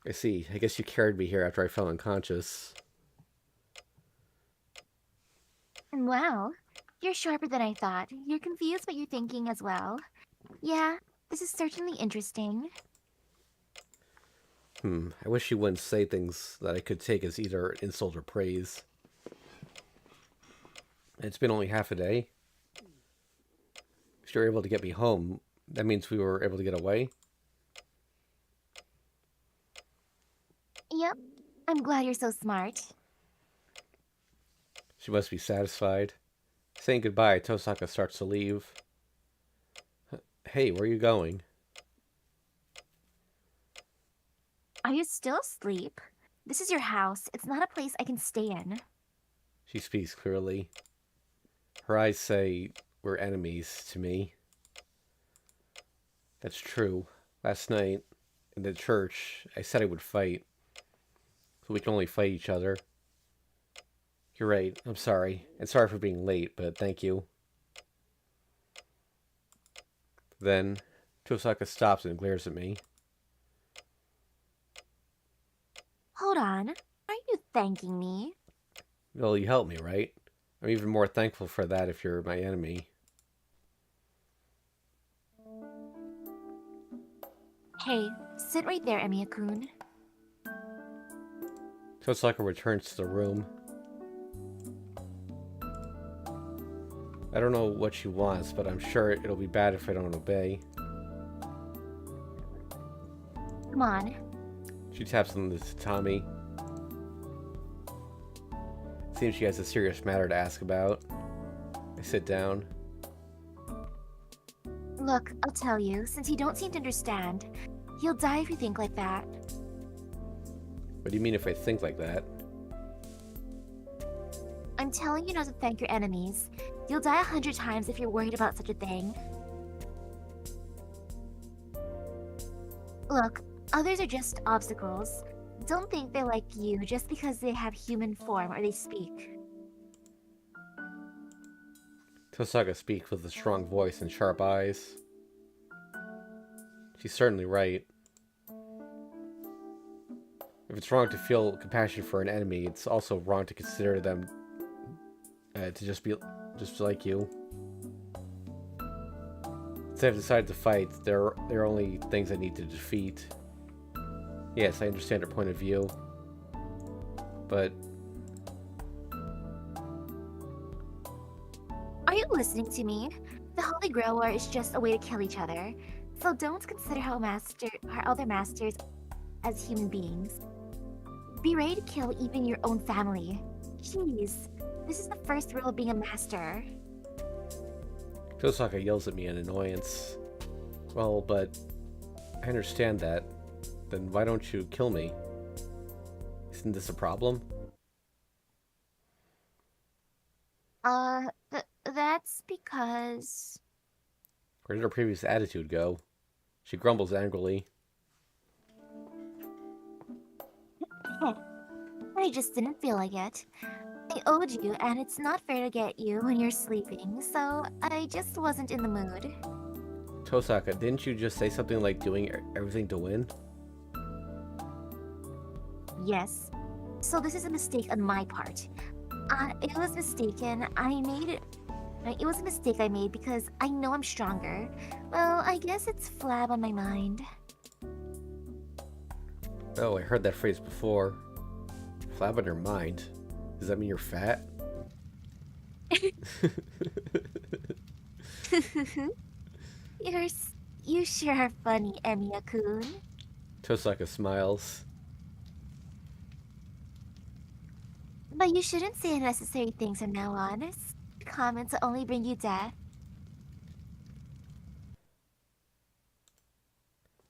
I see. I guess you carried me here after I fell unconscious. Wow, you're sharper than I thought. You're confused, but you're thinking as well. Yeah, this is certainly interesting. I wish you wouldn't say things that I could take as either insult or praise. It's been only half a day. If you're able to get me home, that means we were able to get away? Yep, I'm glad you're so smart. She must be satisfied. Saying goodbye, Tosaka starts to leave. Hey, where are you going? Are you still asleep? This is your house. It's not a place I can stay in. She speaks clearly. Her eyes say we're enemies to me. That's true. Last night, in the church, I said I would fight. So we can only fight each other. You're right. I'm sorry. And sorry for being late, but thank you. Then, Tosaka stops and glares at me. Hold on. Are you thanking me? Well, you helped me, right? I'm even more thankful for that if you're my enemy. Hey, sit right there, Emiya-kun. Tosaka returns to the room. I don't know what she wants, but I'm sure it'll be bad if I don't obey. Come on. She taps on the tatami. Seems she has a serious matter to ask about. I sit down. Look, I'll tell you, since you don't seem to understand, you'll die if you think like that. What do you mean if I think like that? I'm telling you not to thank your enemies. You'll die 100 times if you're worried about such a thing. Look, others are just obstacles. Don't think they're like you just because they have human form or they speak. Tosaka speaks with a strong voice and sharp eyes. She's certainly right. If it's wrong to feel compassion for an enemy, it's also wrong to consider them to just be just like you. Since I've decided to fight, there are only things I need to defeat. Yes, I understand her point of view, but... Are you listening to me? The Holy Grail War is just a way to kill each other, so don't consider our other masters as human beings. Be ready to kill even your own family. Jeez, this is the first rule of being a master. Tosaka yells at me in annoyance. Well, but I understand that. Then why don't you kill me? Isn't this a problem? That's because... Where did her previous attitude go? She grumbles angrily. I just didn't feel like it. I owed you, and it's not fair to get you when you're sleeping, so I just wasn't in the mood. Tosaka, didn't you just say something like doing everything to win? Yes. So this is a mistake on my part. It was mistaken. It was a mistake I made because I know I'm stronger. Well, I guess it's flab on my mind. Oh, I heard that phrase before. Flab on your mind? Does that mean you're fat? You're you sure are funny, Emiya-kun. Tosaka smiles. But you shouldn't say unnecessary things from now on. Comments will only bring you death.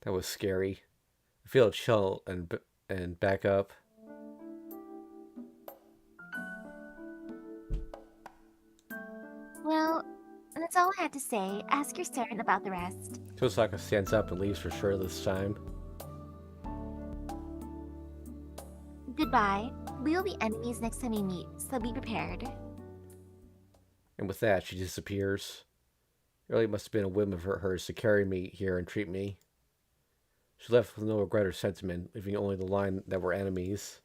That was scary. I feel a chill and back up. Well, that's all I had to say. Ask your servant about the rest. Tosaka stands up and leaves for sure this time. Goodbye. We will be enemies next time we meet, so be prepared. And with that, she disappears. It really must have been a whim of hers to carry me here and treat me. She left with no regret or sentiment, leaving only the line that we're enemies.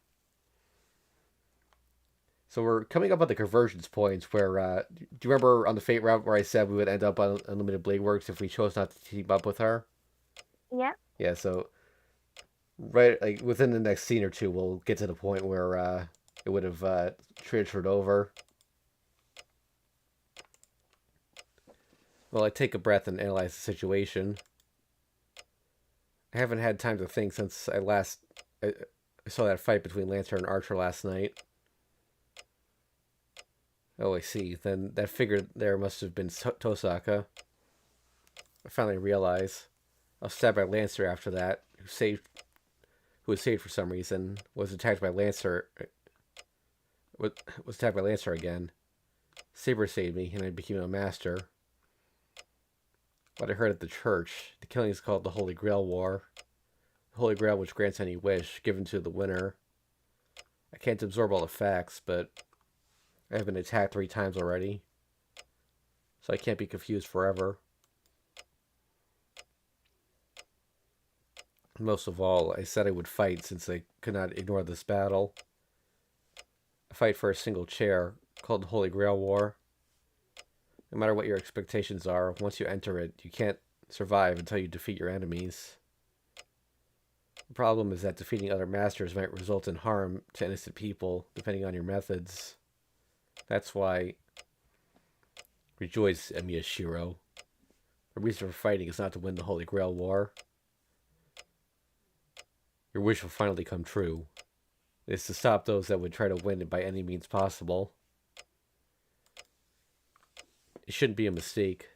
So we're coming up on the convergence points where, do you remember on the Fate route where I said we would end up on Unlimited Blade Works if we chose not to team up with her? Yeah. Yeah, so right, like within the next scene or two, we'll get to the point where it would have transferred over. Well, I take a breath and analyze the situation. I haven't had time to think since I saw that fight between Lancer and Archer last night. Oh, I see. Then that figure there must have been Tosaka. I finally realize. I was stabbed by Lancer after that, who was saved for some reason, was attacked by Lancer. Was attacked by Lancer again. Saber saved me, and I became a master. What I heard at the church, the killing is called the Holy Grail War. The Holy Grail which grants any wish, given to the winner. I can't absorb all the facts, but I have been attacked 3 times already, so I can't be confused forever. Most of all, I said I would fight since I could not ignore this battle. A fight for a single chair, called the Holy Grail War. No matter what your expectations are, once you enter it, you can't survive until you defeat your enemies. The problem is that defeating other masters might result in harm to innocent people, depending on your methods. That's why... Rejoice, Emiya Shiro. The reason for fighting is not to win the Holy Grail War. Your wish will finally come true. It is to stop those that would try to win it by any means possible. It shouldn't be a mistake.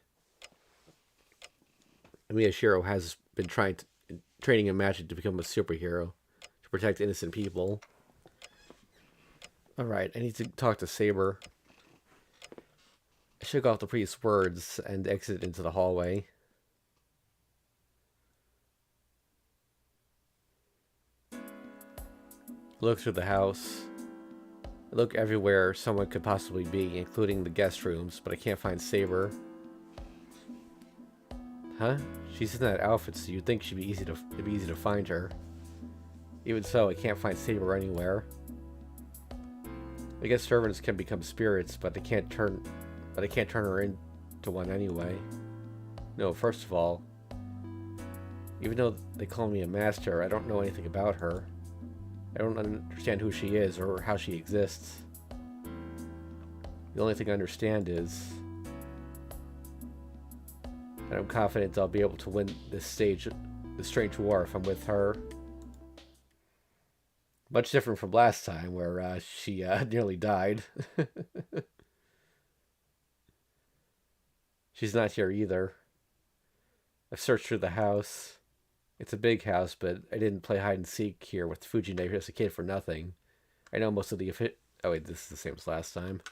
Emiya Shiro has been training in magic to become a superhero, to protect innocent people. Alright, I need to talk to Saber. I shook off the priest's words and exited into the hallway. Look through the house. I look everywhere someone could possibly be, including the guest rooms, but I can't find Saber. Huh? She's in that outfit, so you'd think it'd be easy to find her. Even so, I can't find Saber anywhere. I guess servants can become spirits, but I can't turn her into one anyway. No, first of all, even though they call me a master, I don't know anything about her. I don't understand who she is or how she exists. The only thing I understand is that I'm confident I'll be able to win this strange war if I'm with her. Much different from last time where she nearly died. She's not here either. I've searched through the house. It's a big house, but I didn't play hide and seek here with Fujine as a kid for nothing. I know most of the oh wait, this is the same as last time.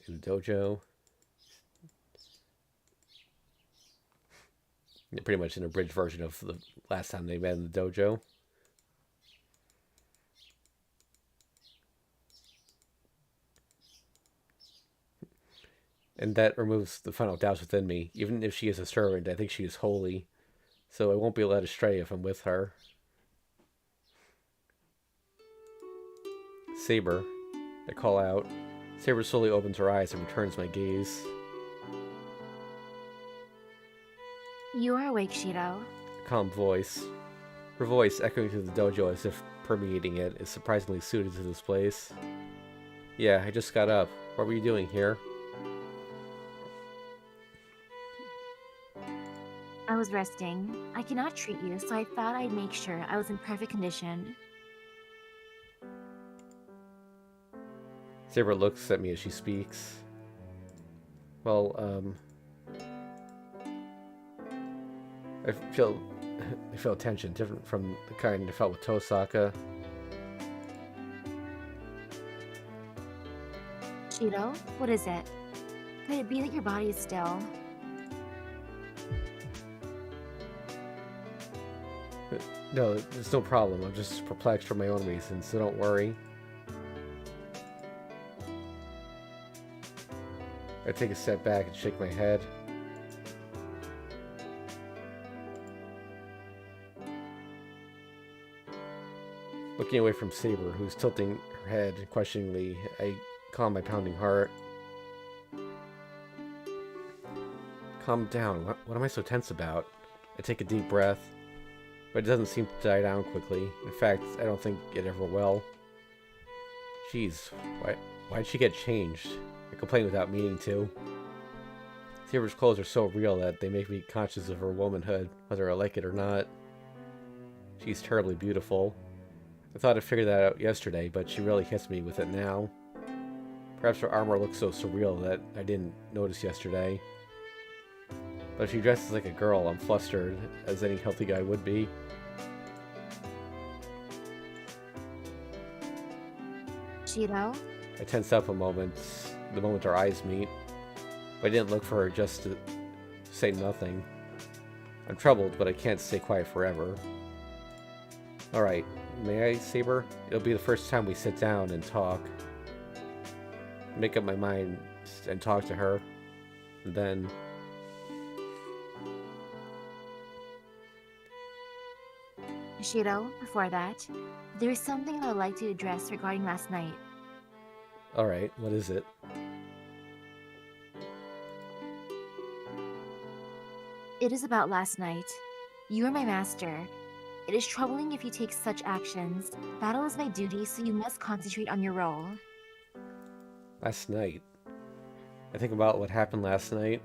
In the dojo. Pretty much an abridged version of the last time they met in the dojo. And that removes the final doubts within me. Even if she is a servant, I think she is holy. So I won't be led astray if I'm with her. Saber. I call out. Saber slowly opens her eyes and returns my gaze. You are awake, Shiro. calm voice. Her voice, echoing through the dojo as if permeating it, is surprisingly suited to this place. Yeah, I just got up. What were you doing here? I was resting. I cannot treat you, so I thought I'd make sure I was in perfect condition. Saber looks at me as she speaks. Well, I feel I feel tension different from the kind I felt with Tosaka. Shido, what is it? Could it be that your body is still? No, there's no problem. I'm just perplexed for my own reasons, so don't worry. I take a step back and shake my head. Looking away from Saber, who's tilting her head questioningly, I calm my pounding heart. Calm down. What am I so tense about? I take a deep breath, but it doesn't seem to die down quickly. In fact, I don't think it ever will. Jeez, why'd she get changed? I complain without meaning to. Saber's clothes are so real that they make me conscious of her womanhood, whether I like it or not. She's terribly beautiful. I thought I figured that out yesterday, but she really hits me with it now. Perhaps her armor looks so surreal that I didn't notice yesterday. But if she dresses like a girl, I'm flustered, as any healthy guy would be. Shido? I tense up a moment, the moment our eyes meet. But I didn't look for her just to say nothing. I'm troubled, but I can't stay quiet forever. Alright, may I, Saber? It'll be the first time we sit down and talk. Make up my mind and talk to her. And then... Shido, before that, there is something I would like to address regarding last night. Alright, what is it? It is about last night. You are my master. It is troubling if you take such actions. Battle is my duty, so you must concentrate on your role. Last night? I think about what happened last night.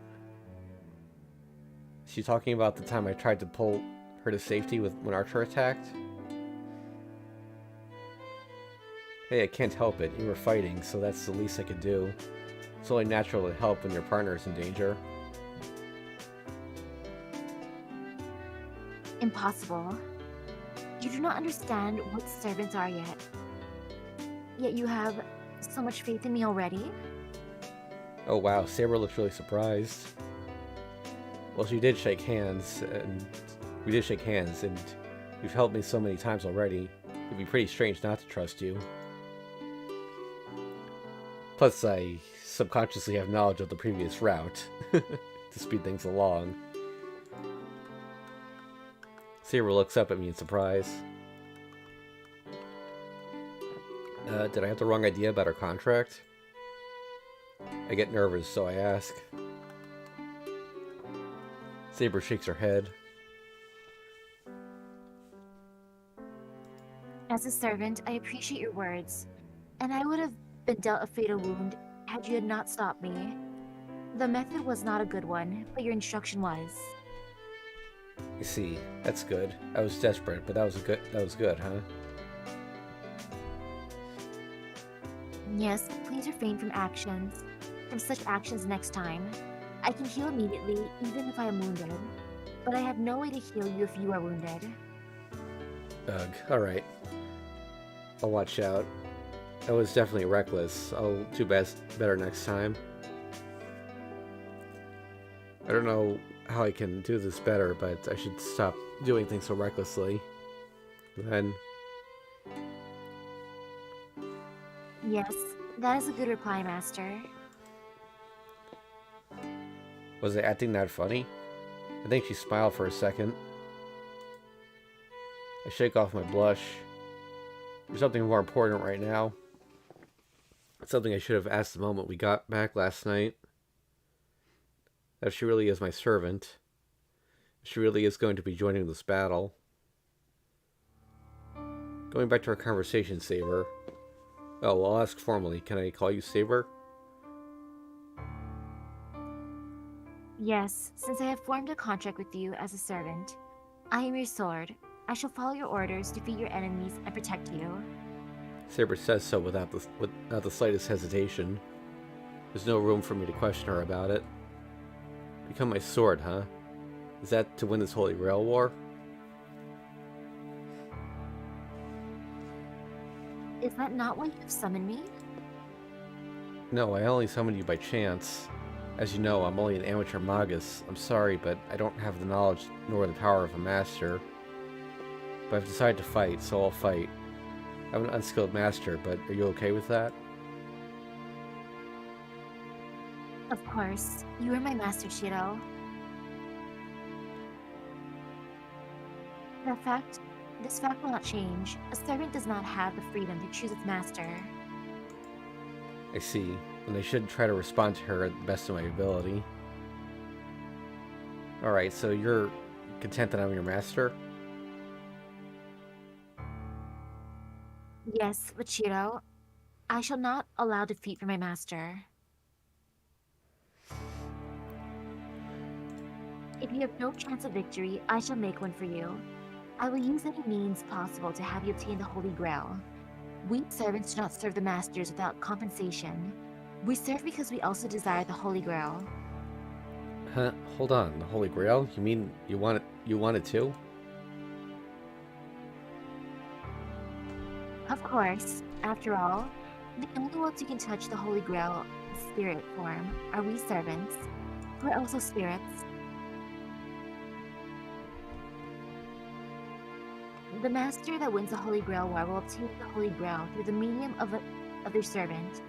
Is she talking about the time I tried to pull her to safety when Archer attacked? Hey, I can't help it. You were fighting, so that's the least I could do. It's only natural to help when your partner is in danger. Impossible. You do not understand what servants are yet. Yet you have so much faith in me already? Oh wow, Saber looks really surprised. Well, she did shake hands, and we did shake hands, and you've helped me so many times already. It'd be pretty strange not to trust you. Plus, I subconsciously have knowledge of the previous route to speed things along. Saber looks up at me in surprise. Did I have the wrong idea about our contract? I get nervous, so I ask. Saber shakes her head. As a servant, I appreciate your words, and I would have been dealt a fatal wound had you had not stopped me. The method was not a good one, but your instruction was. You see, that's good. I was desperate, but that was good, huh? Yes, please refrain from such actions next time. I can heal immediately, even if I am wounded. But I have no way to heal you if you are wounded. Ugh, alright. I'll watch out. I was definitely reckless. I'll do better next time. I don't know how I can do this better, but I should stop doing things so recklessly. Then... Yes, that is a good reply, Master. Was I acting that funny? I think she smiled for a second. I shake off my blush. There's something more important right now. Something I should have asked the moment we got back last night. If she really is my servant, She really is going to be joining this battle. Going back to our conversation, Saber. Oh, well, I'll ask formally. Can I call you Saber? Yes, since I have formed a contract with you as a servant. I am your sword. I shall follow your orders, defeat your enemies, and protect you. Saber says so without the slightest hesitation. There's no room for me to question her about it. Become my sword, huh? Is that to win this Holy Grail war? Is that not why you have summoned me? No, I only summoned you by chance. As you know, I'm only an amateur magus. I'm sorry, but I don't have the knowledge nor the power of a master. But I've decided to fight, so I'll fight. I'm an unskilled master, but are you okay with that? Of course. You are my master, Shiro. This fact will not change. A servant does not have the freedom to choose its master. I see, and I should try to respond to her at the best of my ability. Alright, so you're content that I'm your master? Yes, but Shiro, I shall not allow defeat for my master. If you have no chance of victory, I shall make one for you. I will use any means possible to have you obtain the Holy Grail. We servants do not serve the masters without compensation. We serve because we also desire the Holy Grail. Huh? Hold on, the Holy Grail? You mean you want it too? Of course, after all, the only ones who can touch the Holy Grail in spirit form are we servants, who are also spirits. The master that wins the Holy Grail war will obtain the Holy Grail through the medium of their servant.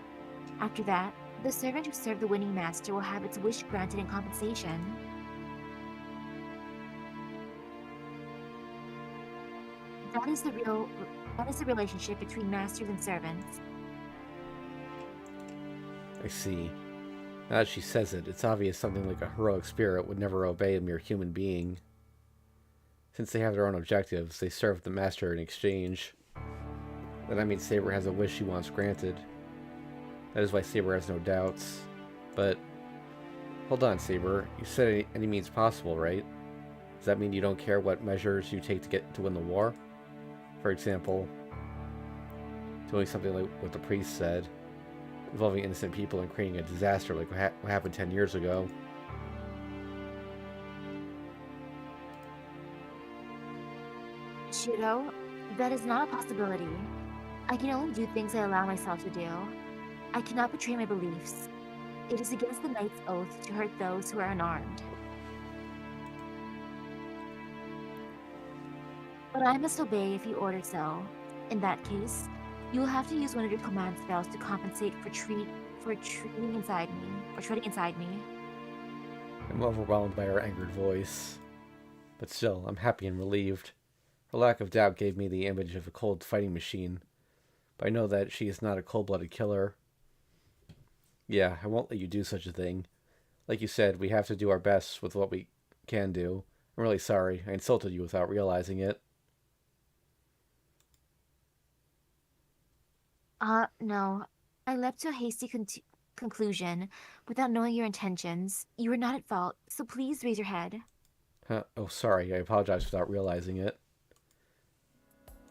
After that, the servant who served the winning master will have its wish granted in compensation. That is the relationship between masters and servants. I see. Now that she says it, it's obvious something like a heroic spirit would never obey a mere human being. Since they have their own objectives, they serve the master in exchange. Then I mean Saber has a wish she wants granted. That is why Saber has no doubts. But, hold on, Saber. You said any means possible, right? Does that mean you don't care what measures you take to win the war? For example, doing something like what the priest said, involving innocent people and creating a disaster like what happened 10 years ago. Shiro, that is not a possibility. I can only do things I allow myself to do. I cannot betray my beliefs. It is against the knight's oath to hurt those who are unarmed. But I must obey if you order so. In that case, you will have to use one of your command spells to compensate for treading inside me. I'm overwhelmed by her angered voice. But still, I'm happy and relieved. Her lack of doubt gave me the image of a cold fighting machine. But I know that she is not a cold-blooded killer. Yeah, I won't let you do such a thing. Like you said, we have to do our best with what we can do. I'm really sorry. I insulted you without realizing it. No. I leapt to a hasty conclusion without knowing your intentions. You were not at fault, so please raise your head. Huh? Oh, sorry. I apologize without realizing it.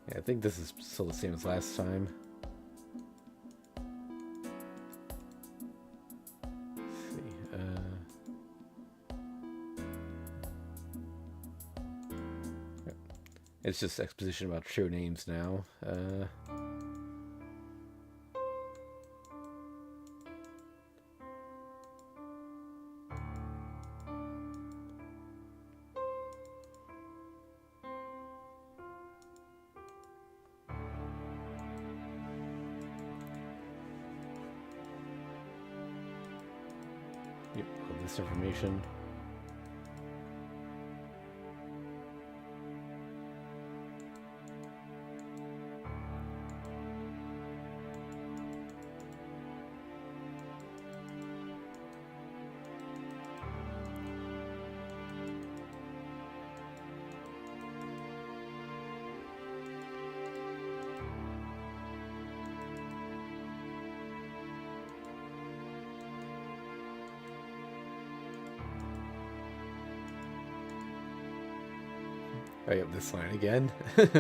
Yeah, I think this is still the same as last time. Let's see. It's just exposition about true names now. Yep, all this information. I have this line again. Let's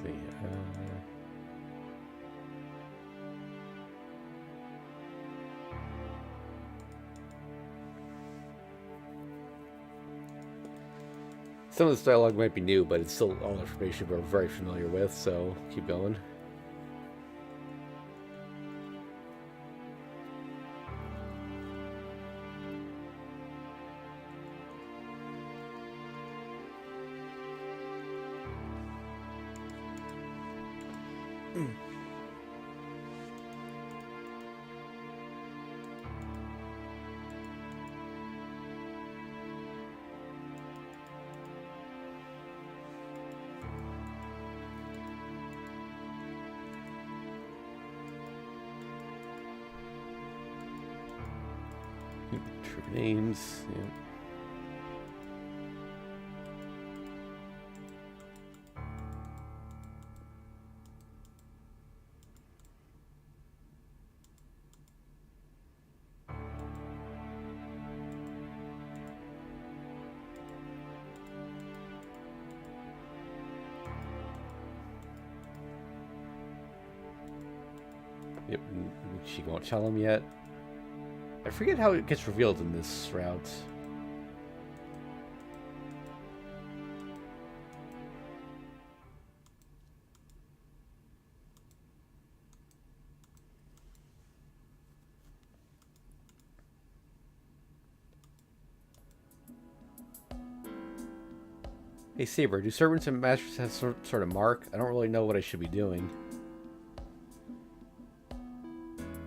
see. Some of this dialogue might be new, but it's still all information we're very familiar with, so keep going. True names. Yeah. Yep, she won't tell him yet. I forget how it gets revealed in this route. Hey Saber, do servants and masters have sort of mark? I don't really know what I should be doing.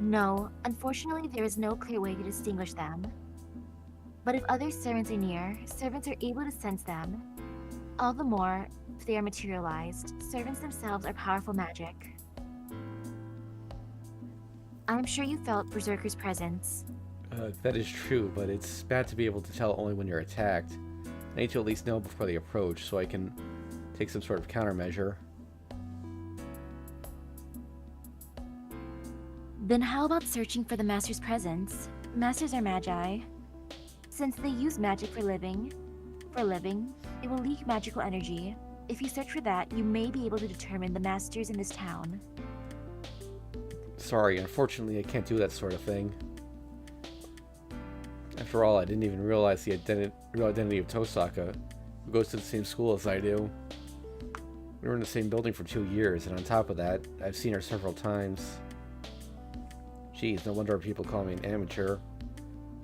No, unfortunately there is no clear way to distinguish them. But if other servants are near, servants are able to sense them. All the more, if they are materialized, servants themselves are powerful magic. I am sure you felt Berserker's presence. That is true, but it's bad to be able to tell only when you're attacked. I need to at least know before they approach, so I can take some sort of countermeasure. Then how about searching for the Master's presence? Masters are magi. Since they use magic for living, it will leak magical energy. If you search for that, you may be able to determine the Masters in this town. Sorry, unfortunately I can't do that sort of thing. After all, I didn't even realize the real identity of Tosaka, who goes to the same school as I do. We were in the same building for 2 years, and on top of that, I've seen her several times. Geez, no wonder people call me an amateur.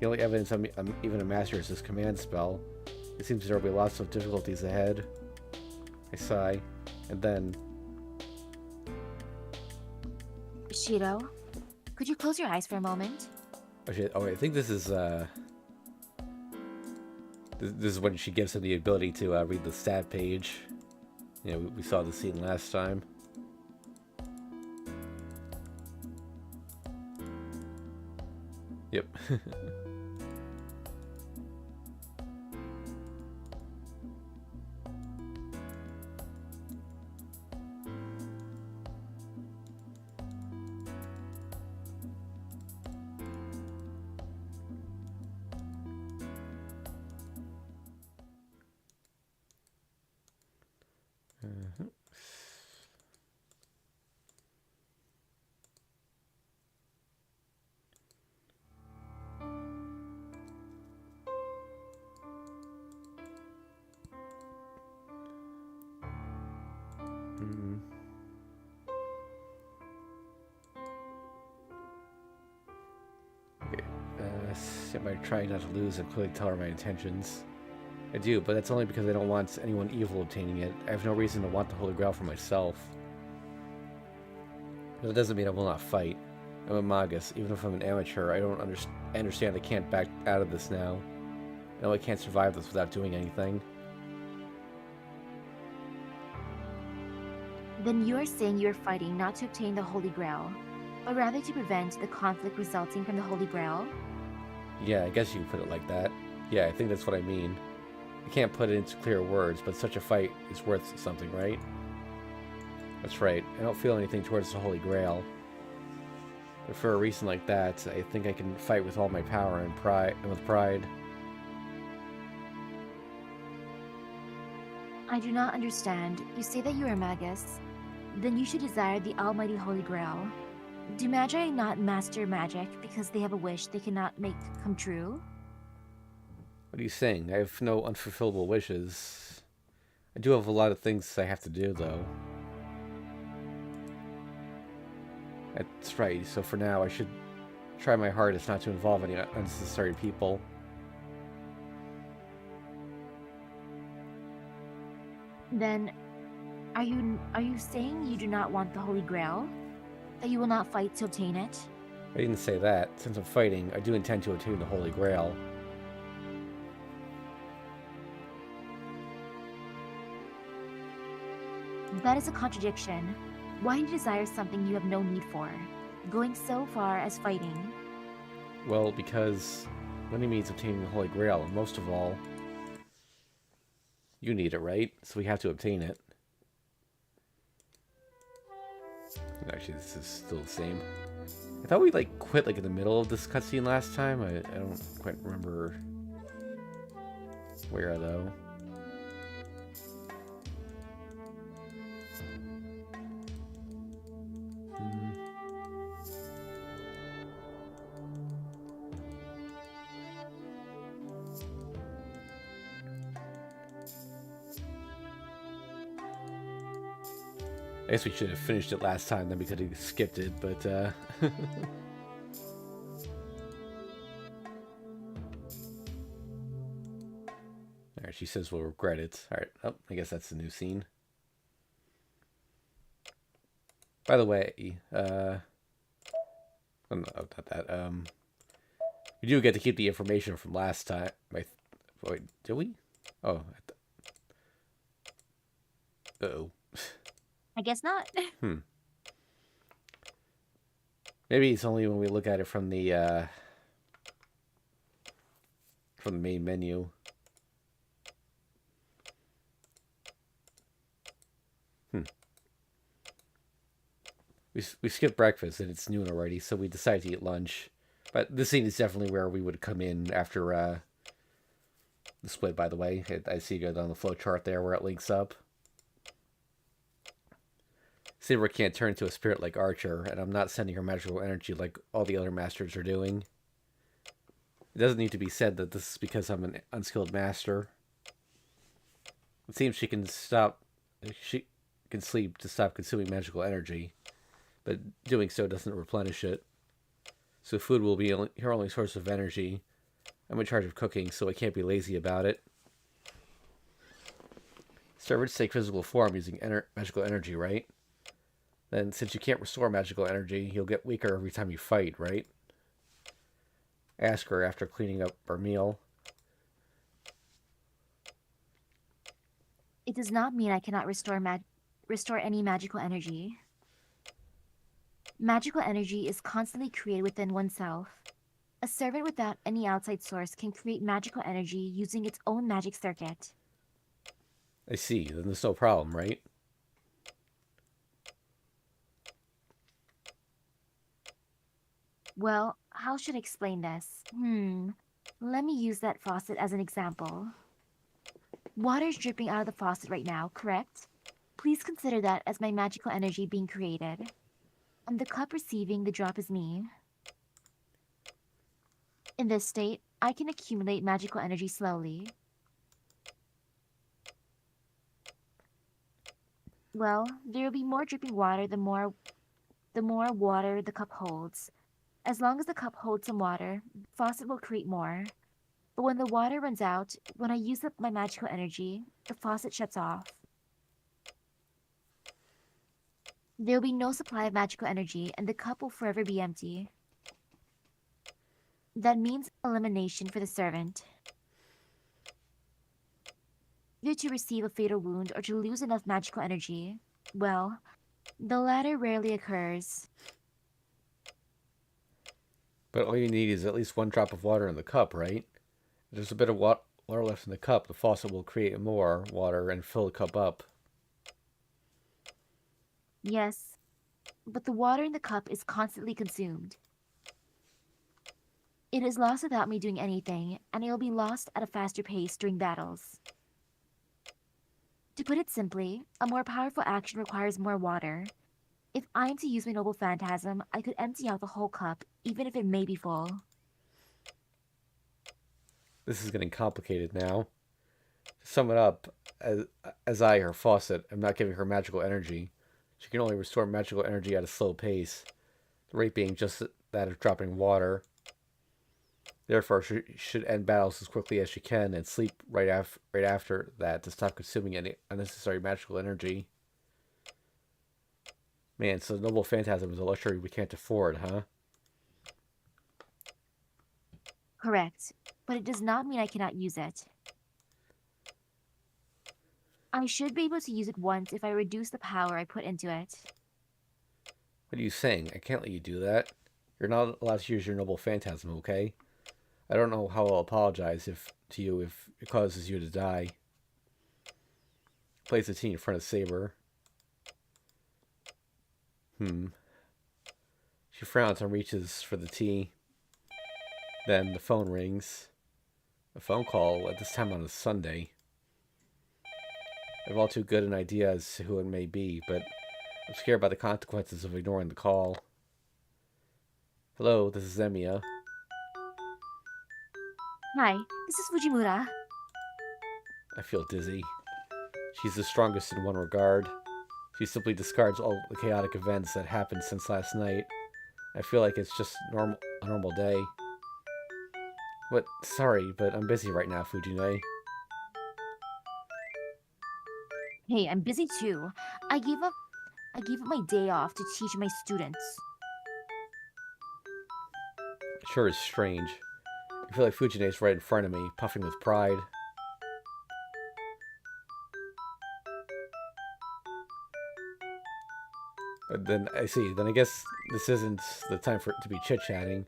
The only evidence I'm even a master is this command spell. It seems there will be lots of difficulties ahead. I sigh, and then... Shiro, could you close your eyes for a moment? Oh shit, oh wait, I think this is, This is when she gives him the ability to read the stat page. You know, we saw the scene last time. Yep. I might try not to lose and clearly tell her my intentions. I do, but that's only because I don't want anyone evil obtaining it. I have no reason to want the Holy Grail for myself. But that doesn't mean I will not fight. I'm a Magus. Even if I'm an amateur, I don't understand I can't back out of this now. I know I can't survive this without doing anything. Then you are saying you are fighting not to obtain the Holy Grail, but rather to prevent the conflict resulting from the Holy Grail? Yeah, I guess you can put it like that. Yeah, I think that's what I mean. I can't put it into clear words, but such a fight is worth something, right? That's right. I don't feel anything towards the Holy Grail. But for a reason like that, I think I can fight with all my power and pride and with pride. I do not understand. You say that you are a magus. Then you should desire the almighty Holy Grail. Do magi not master magic because they have a wish they cannot make come true? What are you saying? I have no unfulfillable wishes. I do have a lot of things I have to do, though. That's right, so for now I should try my hardest not to involve any unnecessary people. Then are you saying you do not want the Holy Grail? That you will not fight to obtain it? I didn't say that. Since I'm fighting, I do intend to obtain the Holy Grail. That is a contradiction. Why do you desire something you have no need for? Going so far as fighting. Well, because money means obtaining the Holy Grail, and most of all, you need it, right? So we have to obtain it. Actually, this is still the same. I thought we quit in the middle of this cutscene last time. I don't quite remember where though. I guess we should have finished it last time, then we could have skipped it, but Alright, she says we'll regret it. Alright, oh, I guess that's the new scene. By the way, oh, no, not that, we do get to keep the information from last time. Wait, do we? Oh, uh-oh. I guess not. Maybe it's only when we look at it from the main menu. We skipped breakfast and it's noon already, so we decided to eat lunch. But this scene is definitely where we would come in after the split, by the way. I see it on the flow chart there where it links up. Saber can't turn into a spirit like Archer, and I'm not sending her magical energy like all the other masters are doing. It doesn't need to be said that this is because I'm an unskilled master. It seems she can sleep to stop consuming magical energy, but doing so doesn't replenish it. So food will be her only source of energy. I'm in charge of cooking, so I can't be lazy about it. Servants take physical form using magical energy, right? Then, since you can't restore magical energy, you'll get weaker every time you fight, right? Ask her after cleaning up our meal. It does not mean I cannot restore any magical energy. Magical energy is constantly created within oneself. A servant without any outside source can create magical energy using its own magic circuit. I see, then there's no problem, right? Well, how should I explain this? Let me use that faucet as an example. Water is dripping out of the faucet right now, correct? Please consider that as my magical energy being created. And the cup receiving the drop is me. In this state, I can accumulate magical energy slowly. Well, there will be more dripping water the more water the cup holds. As long as the cup holds some water, the faucet will create more. But when the water runs out, when I use up my magical energy, the faucet shuts off. There will be no supply of magical energy, and the cup will forever be empty. That means elimination for the servant. Either to receive a fatal wound or to lose enough magical energy. Well, the latter rarely occurs. But all you need is at least one drop of water in the cup, right? If there's a bit of water left in the cup, the faucet will create more water and fill the cup up. Yes, but the water in the cup is constantly consumed. It is lost without me doing anything, and it will be lost at a faster pace during battles. To put it simply, a more powerful action requires more water. If I'm to use my noble phantasm, I could empty out the whole cup, even if it may be full. This is getting complicated now. To sum it up, as I, her faucet, am not giving her magical energy, she can only restore magical energy at a slow pace, the rate being just that of dropping water. Therefore, she should end battles as quickly as she can and sleep right after that to stop consuming any unnecessary magical energy. Man, so Noble Phantasm is a luxury we can't afford, huh? Correct, but it does not mean I cannot use it. I should be able to use it once if I reduce the power I put into it. What are you saying? I can't let you do that. You're not allowed to use your Noble Phantasm, okay? I don't know how I'll apologize to you if it causes you to die. Plays the tea in front of Saber. She frowns and reaches for the tea. Then the phone rings. A phone call at this time on a Sunday. I have all too good an idea as to who it may be, but I'm scared by the consequences of ignoring the call. Hello, this is Emiya. Hi, this is Fujimura. I feel dizzy. She's the strongest in one regard. She simply discards all the chaotic events that happened since last night. I feel like it's just a normal day. What? Sorry, but I'm busy right now, Fujine. Hey, I'm busy too. I gave up my day off to teach my students. It sure is strange. I feel like Fujine's right in front of me, puffing with pride. But then I see. Then I guess this isn't the time for it to be chit-chatting.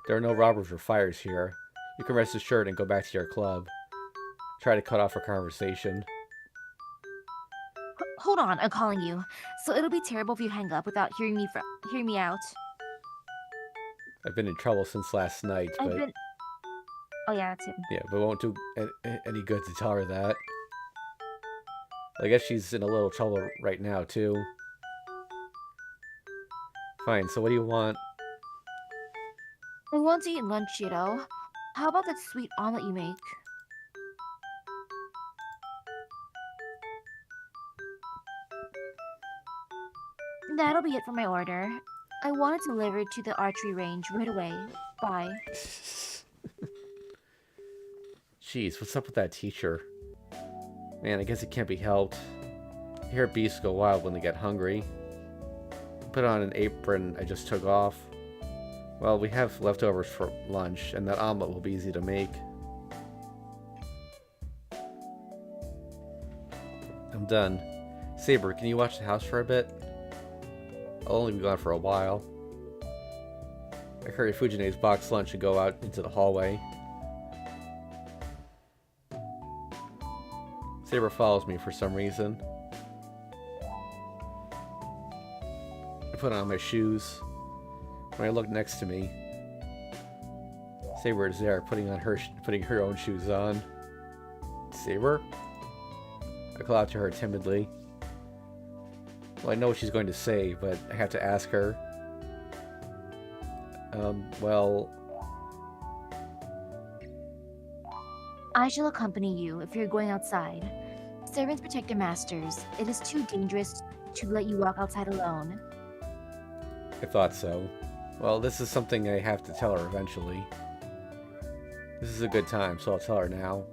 There are no robbers or fires here. You can rest assured and go back to your club. Try to cut off our conversation. Hold on, I'm calling you. So it'll be terrible if you hang up without hearing me out. I've been in trouble since last night, I've but been. Oh yeah, that's it. yeah, but it won't do any good to tell her that. I guess she's in a little trouble right now too. Fine. So what do you want? I want to eat lunch, Shiro. How about that sweet omelet you make? That'll be it for my order. I want it delivered to the archery range right away. Bye. Jeez, what's up with that teacher? Man, I guess it can't be helped. I hear beasts go wild when they get hungry. Put on an apron I just took off. Well, we have leftovers for lunch, and that omelet will be easy to make. I'm done. Saber, can you watch the house for a bit? I'll only be gone for a while. I carry Fujine's boxed lunch and go out into the hallway. Saber follows me for some reason. I put on my shoes. When I look next to me, Saber is there, putting her own shoes on. Saber? I call out to her timidly. Well, I know what she's going to say, but I have to ask her. Well... I shall accompany you if you're going outside. Servants protect their masters. It is too dangerous to let you walk outside alone. I thought so. Well, this is something I have to tell her eventually. This is a good time, so I'll tell her now.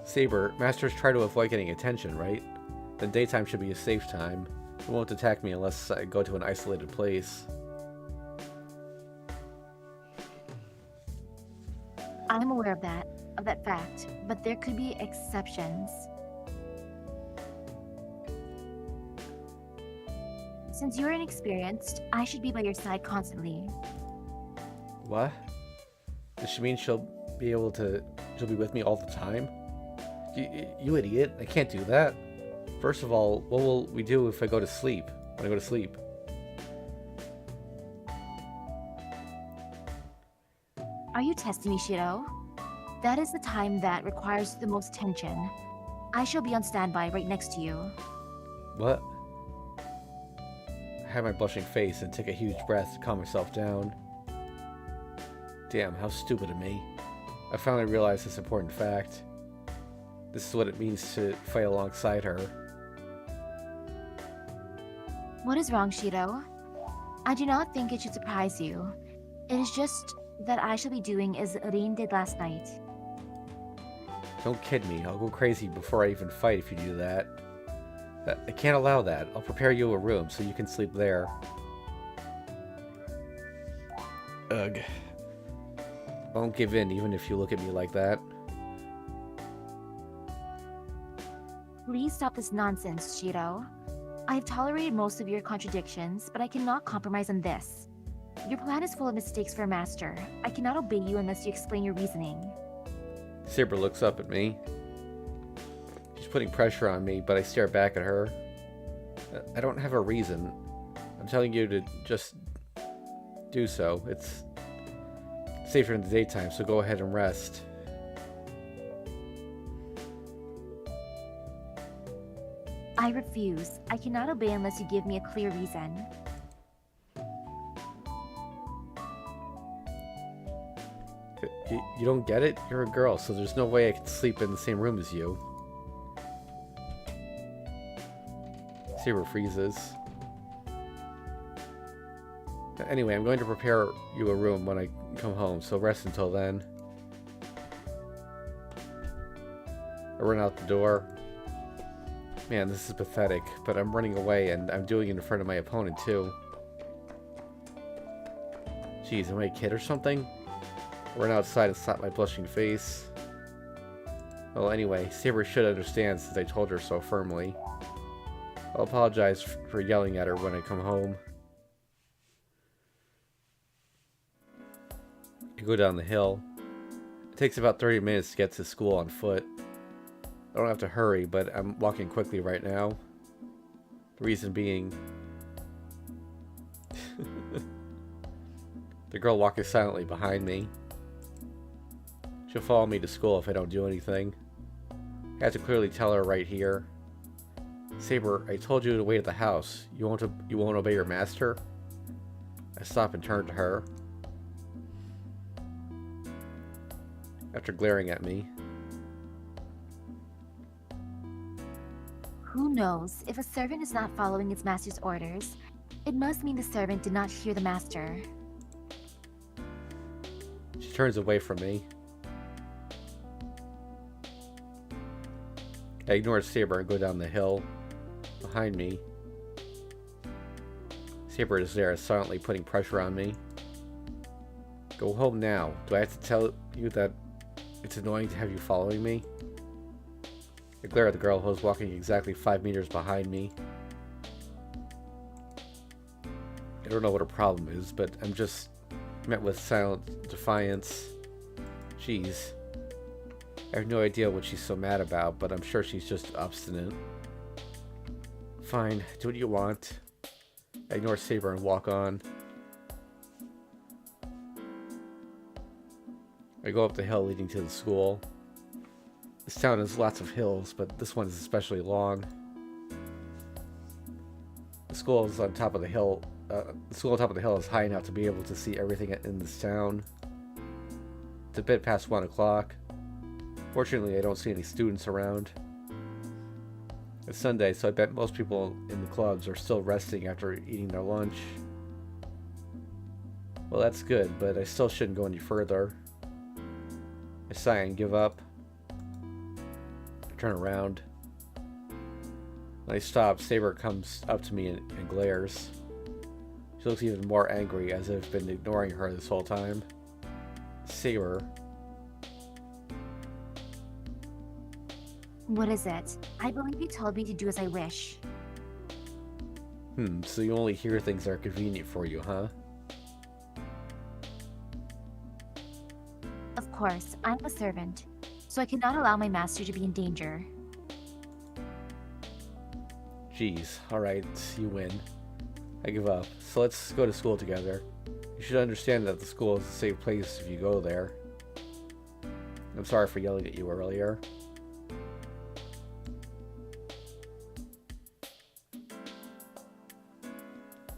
Saber, masters try to avoid getting attention, right? Then daytime should be a safe time. It won't attack me unless I go to an isolated place. I'm aware of that fact, but there could be exceptions. Since you're inexperienced, I should be by your side constantly. What? Does she mean she'll be with me all the time? You idiot. I can't do that. First of all, what will we do if I go to sleep? When I go to sleep? Are you testing me, Shiro? That is the time that requires the most attention. I shall be on standby right next to you. What? I had my blushing face and take a huge breath to calm myself down. Damn, how stupid of me. I finally realized this important fact. This is what it means to fight alongside her. What is wrong, Shiro? I do not think it should surprise you. It is just that I shall be doing as Rin did last night. Don't kid me. I'll go crazy before I even fight if you do that. I can't allow that. I'll prepare you a room so you can sleep there. Ugh. I won't give in even if you look at me like that. Please stop this nonsense, Shiro. I have tolerated most of your contradictions, but I cannot compromise on this. Your plan is full of mistakes for a master. I cannot obey you unless you explain your reasoning. Saber looks up at me. She's putting pressure on me, but I stare back at her. I don't have a reason. I'm telling you to just do so. It's safer in the daytime, so go ahead and rest. I refuse. I cannot obey unless you give me a clear reason. You don't get it? You're a girl, so there's no way I can sleep in the same room as you. Saber freezes. Anyway, I'm going to prepare you a room when I come home, so rest until then. I run out the door. Man, this is pathetic, but I'm running away and I'm doing it in front of my opponent too. Jeez, am I a kid or something? I run outside and slap my blushing face. Well, anyway, Saber should understand since I told her so firmly. I'll apologize for yelling at her when I come home. I go down the hill. It takes about 30 minutes to get to school on foot. I don't have to hurry, but I'm walking quickly right now. The reason being... the girl walking silently behind me. She'll follow me to school if I don't do anything. I have to clearly tell her right here. Saber, I told you to wait at the house. You won't obey your master? I stop and turn to her. After glaring at me. Who knows? If a servant is not following its master's orders, it must mean the servant did not hear the master. She turns away from me. I ignore Saber and go down the hill. Behind me. Saber is there, silently putting pressure on me. Go home now. Do I have to tell you that it's annoying to have you following me? I glare at the girl who is walking exactly 5 meters behind me. I don't know what her problem is, but I'm just met with silent defiance. Jeez. I have no idea what she's so mad about, but I'm sure she's just obstinate. Fine, do what you want. I ignore Saber and walk on. I go up the hill leading to the school. This town has lots of hills, but this one is especially long. The school is on top of the hill. The school on top of the hill is high enough to be able to see everything in this town. It's a bit past 1 o'clock. Fortunately, I don't see any students around. It's Sunday, so I bet most people in the clubs are still resting after eating their lunch. Well, that's good, but I still shouldn't go any further. I sigh and give up. I turn around. When I stop, Saber comes up to me and glares. She looks even more angry, as if I've been ignoring her this whole time. Saber. What is it? I believe you told me to do as I wish. So you only hear things that are convenient for you, huh? Of course, I'm a servant, so I cannot allow my master to be in danger. Jeez, alright, you win. I give up. So let's go to school together. You should understand that the school is a safe place if you go there. I'm sorry for yelling at you earlier.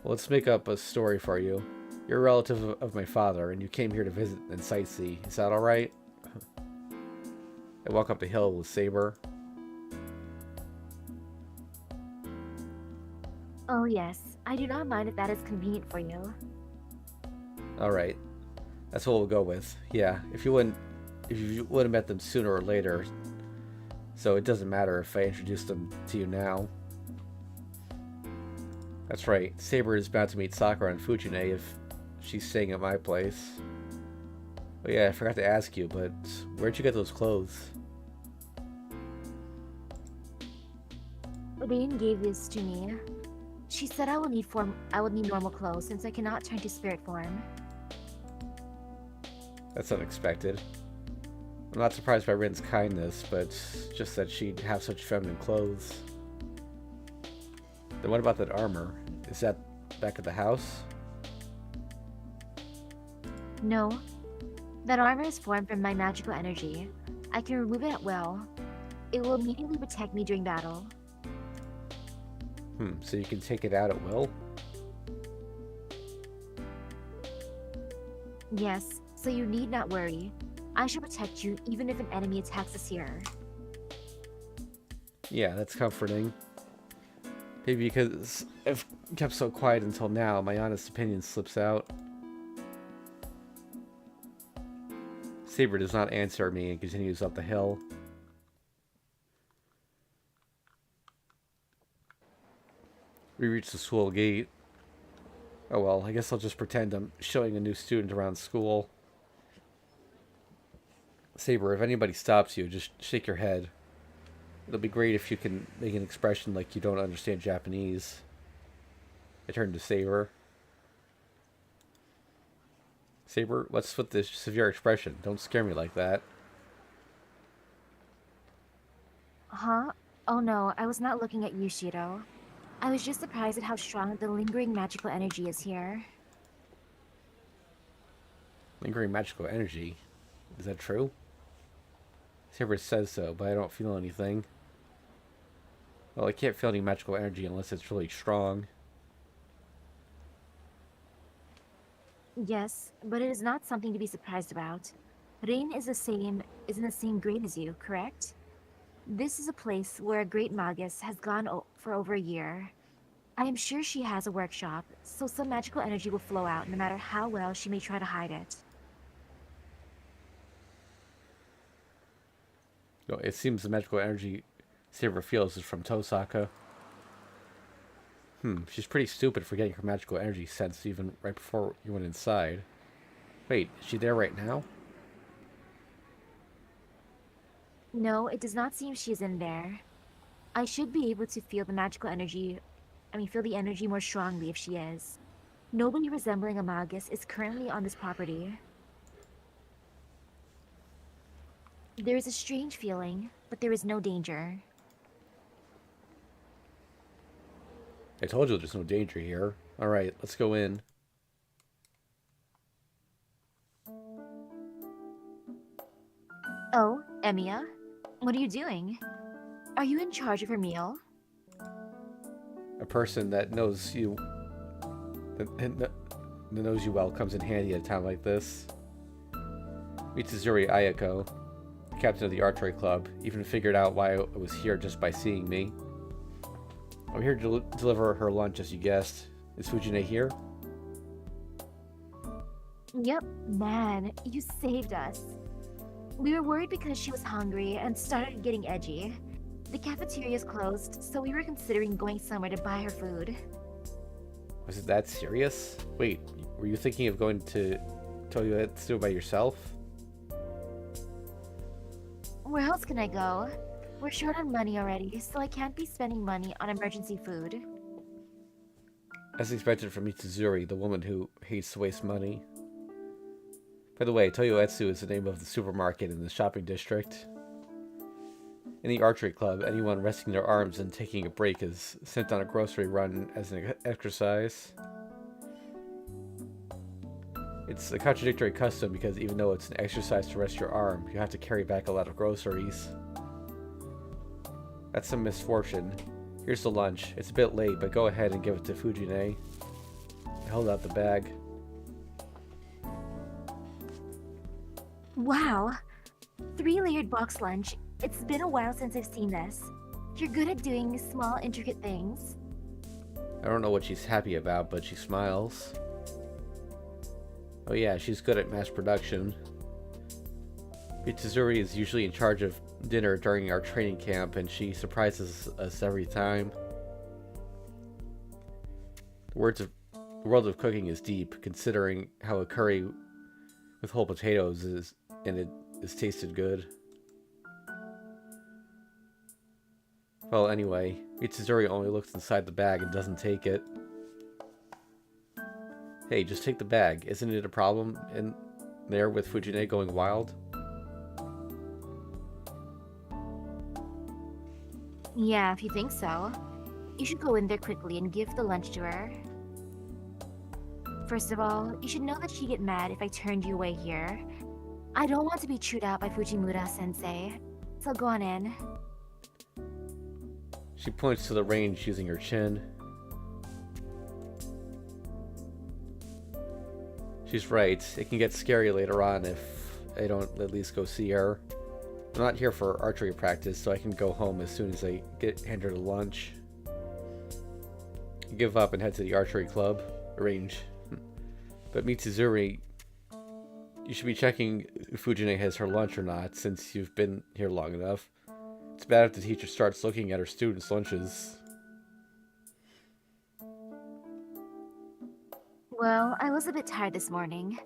Well, let's make up a story for you. You're a relative of my father, and you came here to visit and sightsee. Is that alright? I walk up the hill with Saber. Oh yes, I do not mind if that is convenient for you. Alright. That's what we'll go with. Yeah, if you would have met them sooner or later, so it doesn't matter if I introduce them to you now. That's right, Saber is bound to meet Sakura and Fujine if she's staying at my place. Oh yeah, I forgot to ask you, but where'd you get those clothes? Rain gave this to me. She said I will need normal clothes since I cannot turn to spirit form. That's unexpected. I'm not surprised by Rin's kindness, but just that she'd have such feminine clothes. Then what about that armor? Is that back at the house? No, that armor is formed from my magical energy. I can remove it at will. It will immediately protect me during battle. So you can take it out at will? Yes, so you need not worry. I shall protect you even if an enemy attacks us here. Yeah, that's comforting. Maybe because I've kept so quiet until now, my honest opinion slips out. Saber does not answer me and continues up the hill. We reach the school gate. Oh well, I guess I'll just pretend I'm showing a new student around school. Saber, if anybody stops you, just shake your head. It'll be great if you can make an expression like you don't understand Japanese. I turn to Saber. Saber, what's with this severe expression? Don't scare me like that. Huh? Oh no, I was not looking at you, Shiro. I was just surprised at how strong the lingering magical energy is here. Lingering magical energy? Is that true? Saber says so, but I don't feel anything. Well, I can't feel any magical energy unless it's really strong. Yes, but it is not something to be surprised about. Rain is in the same grade as you, correct? This is a place where a great magus has gone for over a year. I am sure she has a workshop, so some magical energy will flow out no matter how well she may try to hide it. No, it seems the magical energy Saber feels is from Tosaka. She's pretty stupid for getting her magical energy sensed even right before you went inside. Wait, is she there right now? No, it does not seem she is in there. I should be able to feel the feel the energy more strongly if she is. Nobody resembling a magus is currently on this property. There is a strange feeling, but there is no danger. I told you there's no danger here. Alright, let's go in. Oh, Emiya? What are you doing? Are you in charge of her meal? A person that knows you that knows you well comes in handy at a time like this. Mitsuzuri Ayako, captain of the archery club, even figured out why I was here just by seeing me. I'm here to deliver her lunch, as you guessed. Is Fujine here? Yep, man, you saved us. We were worried because she was hungry and started getting edgy. The cafeteria's closed, so we were considering going somewhere to buy her food. Was it that serious? Wait, were you thinking of going to Toyotsu by yourself? Where else can I go? We're short on money already, so I can't be spending money on emergency food. As expected from Mitsuzuri, the woman who hates to waste money. By the way, Toyoetsu is the name of the supermarket in the shopping district. In the archery club, anyone resting their arms and taking a break is sent on a grocery run as an exercise. It's a contradictory custom because even though it's an exercise to rest your arm, you have to carry back a lot of groceries. That's some misfortune. Here's the lunch. It's a bit late, but go ahead and give it to Fujine. I held out the bag. Wow! 3-layered box lunch. It's been a while since I've seen this. You're good at doing small, intricate things. I don't know what she's happy about, but she smiles. Oh yeah, she's good at mass production. Mitsuzuri is usually in charge of dinner during our training camp, and she surprises us every time. The world of cooking is deep, considering how a curry with whole potatoes is tasted good. Well, anyway, Mitsuzuri only looks inside the bag and doesn't take it. Hey, just take the bag. Isn't it a problem in there with Fujine going wild? Yeah, if you think so. You should go in there quickly and give the lunch to her. First of all, you should know that she'd get mad if I turned you away here. I don't want to be chewed out by Fujimura-sensei, so go on in. She points to the range using her chin. She's right. It can get scary later on if I don't at least go see her. I'm not here for archery practice, so I can go home as soon as I get handed a lunch. I give up and head to the archery club range. But Mitsuzuri, you should be checking if Fujine has her lunch or not, since you've been here long enough. It's bad if the teacher starts looking at her students' lunches. Well, I was a bit tired this morning.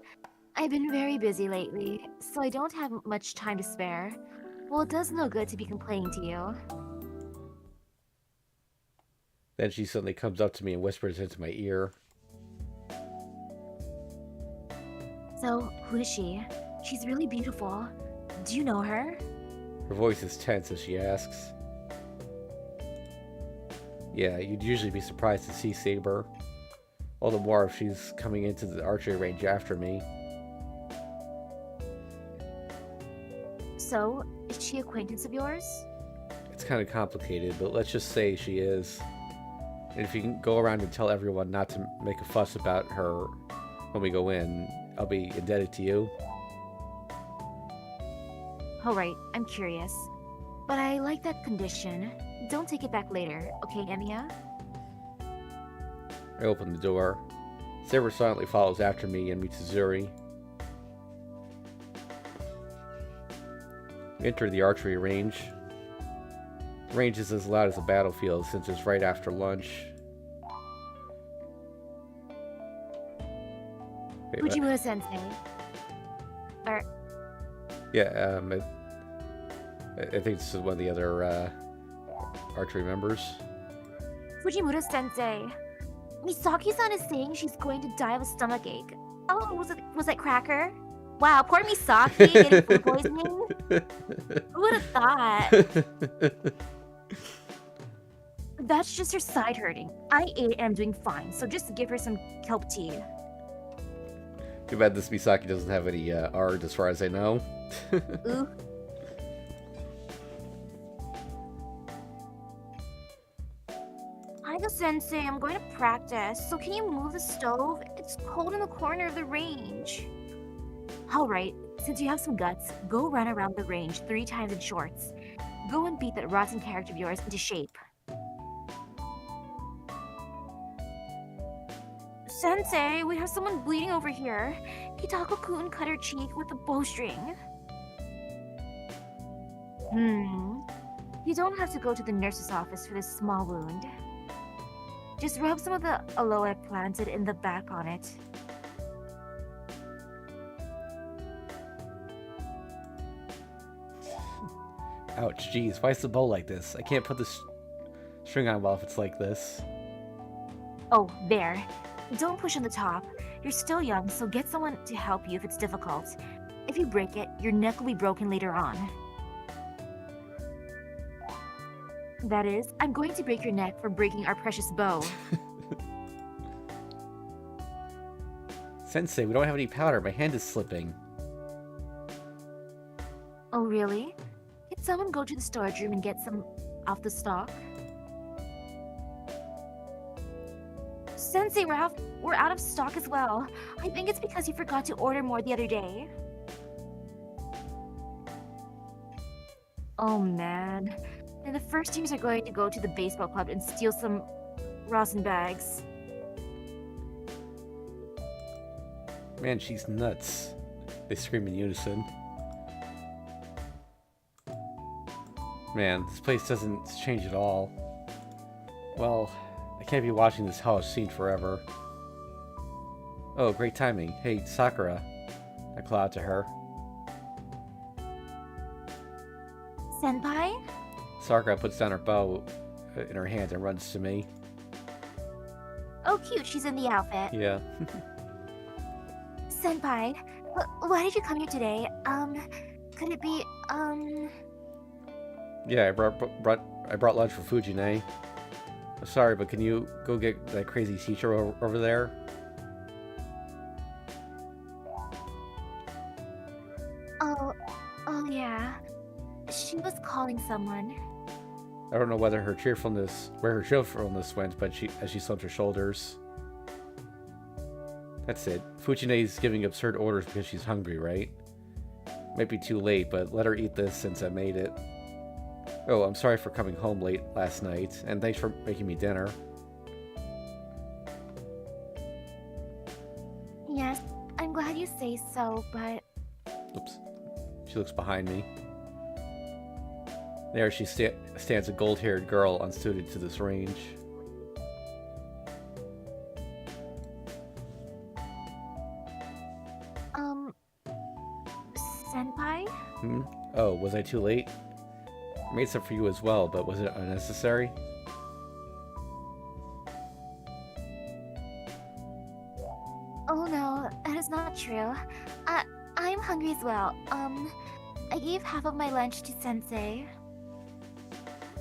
I've been very busy lately, so I don't have much time to spare. Well, it does no good to be complaining to you. Then she suddenly comes up to me and whispers into my ear. So, who is she? She's really beautiful. Do you know her? Her voice is tense as she asks. Yeah, you'd usually be surprised to see Saber. All the more if she's coming into the archery range after me. So, is she an acquaintance of yours? It's kind of complicated, but let's just say she is. And if you can go around and tell everyone not to make a fuss about her when we go in, I'll be indebted to you. Alright, I'm curious. But I like that condition. Don't take it back later, okay, Emiya? I open the door. Saber silently follows after me and Mitsuzuri. We enter the archery range. The range is as loud as a battlefield since it's right after lunch. Fujimura-sensei. Yeah, I think this is one of the other archery members. Fujimura-sensei. Misaki-san is saying she's going to die of a stomachache. Oh, was it Cracker? Wow, poor Misaki getting food poisoning. Who would have thought? That's just her side hurting. I ate and I'm doing fine, so just give her some kelp tea. Too bad this Misaki doesn't have any art as far as I know. Ooh. Sensei, I'm going to practice, so can you move the stove? It's cold in the corner of the range. Alright, since you have some guts, go run around the range 3 times in shorts. Go and beat that rotten character of yours into shape. Sensei, we have someone bleeding over here. Hitako-kun cut her cheek with a bowstring. You don't have to go to the nurse's office for this small wound. Just rub some of the aloe planted in the back on it. Ouch, geez, why is the bow like this? I can't put this string on well if it's like this. Oh, there. Don't push on the top. You're still young, so get someone to help you if it's difficult. If you break it, your neck will be broken later on. That is, I'm going to break your neck for breaking our precious bow. Sensei, we don't have any powder. My hand is slipping. Oh, really? Can someone go to the storage room and get some off the stock? Sensei, we're out of stock as well. I think it's because you forgot to order more the other day. Oh man. And the first teams are going to go to the baseball club and steal some rosin bags. Man, she's nuts. They scream in unison. Man, this place doesn't change at all. Well, I can't be watching this hellish scene forever. Oh, great timing. Hey, Sakura. I call out to her. Senpai? Sakura puts down her bow in her hand and runs to me. Oh, cute, she's in the outfit. Yeah. Senpai, why did you come here today? Could it be, Yeah, I brought lunch for Fujine. I'm sorry, but can you go get that crazy teacher over there? Oh yeah. She was calling someone. I don't know whether where her cheerfulness went, but as she slumped her shoulders. That's it. Fujine's giving absurd orders because she's hungry, right? Might be too late, but let her eat this since I made it. Oh, I'm sorry for coming home late last night, and thanks for making me dinner. Yes, I'm glad you say so, but... Oops. She looks behind me. There she stands, a gold-haired girl unsuited to this range. Senpai? Oh, was I too late? I made some for you as well, but was it unnecessary? Oh no, that is not true. I'm hungry as well. I gave half of my lunch to Sensei.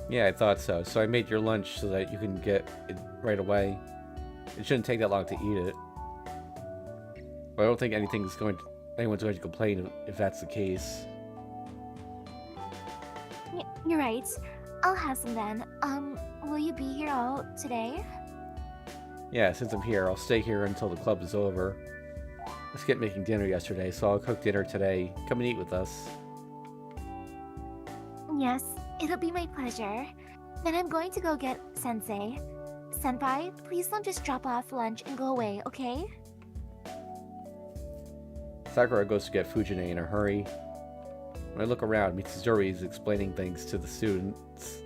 Yeah, I thought so. So I made your lunch so that you can get it right away. It shouldn't take that long to eat it. But I don't think anyone's going to complain if that's the case. You're right. I'll have some then. Will you be here all today? Yeah, since I'm here, I'll stay here until the club is over. I skipped making dinner yesterday, so I'll cook dinner today. Come and eat with us. Yes, it'll be my pleasure. Then I'm going to go get Sensei. Senpai, please don't just drop off lunch and go away, okay? Sakura goes to get Fujine in a hurry. When I look around, Mitsuzuri is explaining things to the students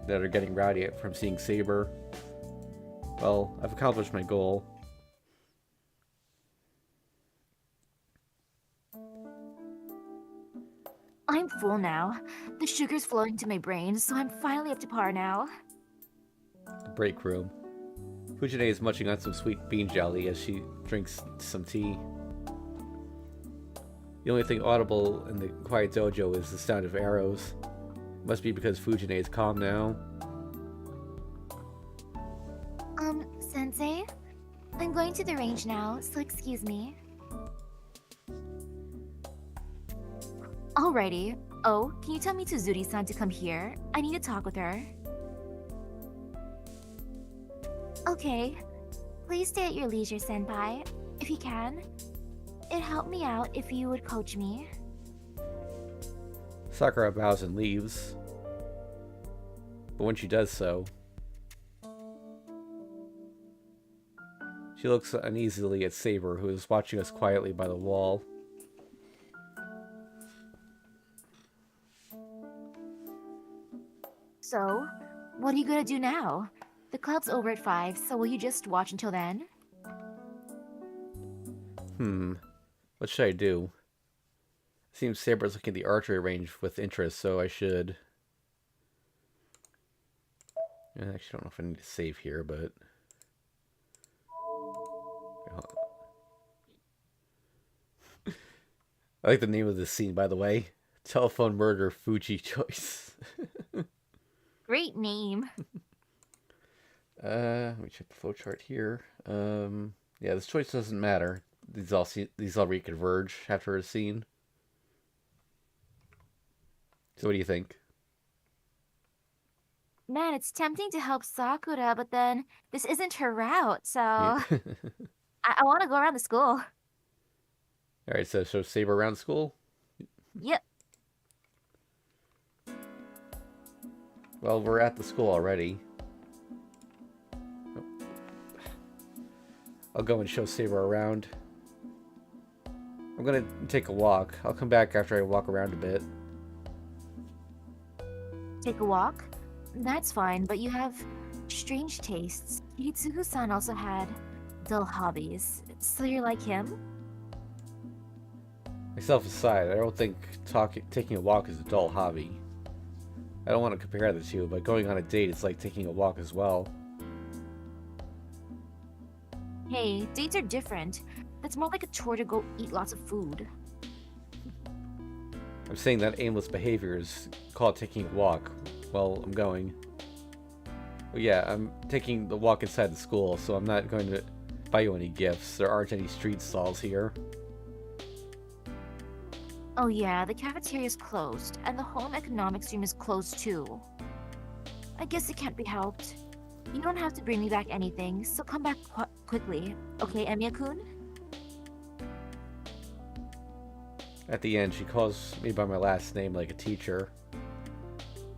that are getting rowdy from seeing Saber. Well, I've accomplished my goal. I'm full now. The sugar's flowing to my brain, so I'm finally up to par now. The break room. Fujine is munching on some sweet bean jelly as she drinks some tea. The only thing audible in the quiet dojo is the sound of arrows. Must be because Fujine is calm now. Sensei? I'm going to the range now, so excuse me. Alrighty. Oh, can you tell Mitsuzuri-san to come here? I need to talk with her. Okay. Please stay at your leisure, Senpai. If you can. It'd help me out if you would coach me. Sakura bows and leaves. But when she does so, she looks uneasily at Saber, who is watching us quietly by the wall. So, what are you gonna do now? The club's over at 5, so will you just watch until then? What should I do? Seems Saber's looking at the archery range with interest, so I should... I actually don't know if I need to save here, but... I like the name of this scene, by the way. Telephone murder Fuji choice. Great name. Let me check the flowchart here. Yeah, this choice doesn't matter. These all reconverge after a scene. So what do you think? Man, it's tempting to help Sakura, but then this isn't her route, so Yeah. I want to go around the school. All right, so show Saber around school. Yep. Well, we're at the school already. I'll go and show Saber around. I'm gonna take a walk. I'll come back after I walk around a bit. Take a walk? That's fine, but you have strange tastes. Hitsugu-san also had dull hobbies, so you're like him? Myself aside, I don't think taking a walk is a dull hobby. I don't want to compare the two, but going on a date is like taking a walk as well. Hey, dates are different. That's more like a chore to go eat lots of food. I'm saying that aimless behavior is called taking a walk. Well, I'm going. Well, yeah, I'm taking the walk inside the school, so I'm not going to buy you any gifts. There aren't any street stalls here. Oh yeah, the cafeteria's closed, and the home economics room is closed too. I guess it can't be helped. You don't have to bring me back anything, so come back quickly. Okay, Emiya-kun? At the end, she calls me by my last name like a teacher.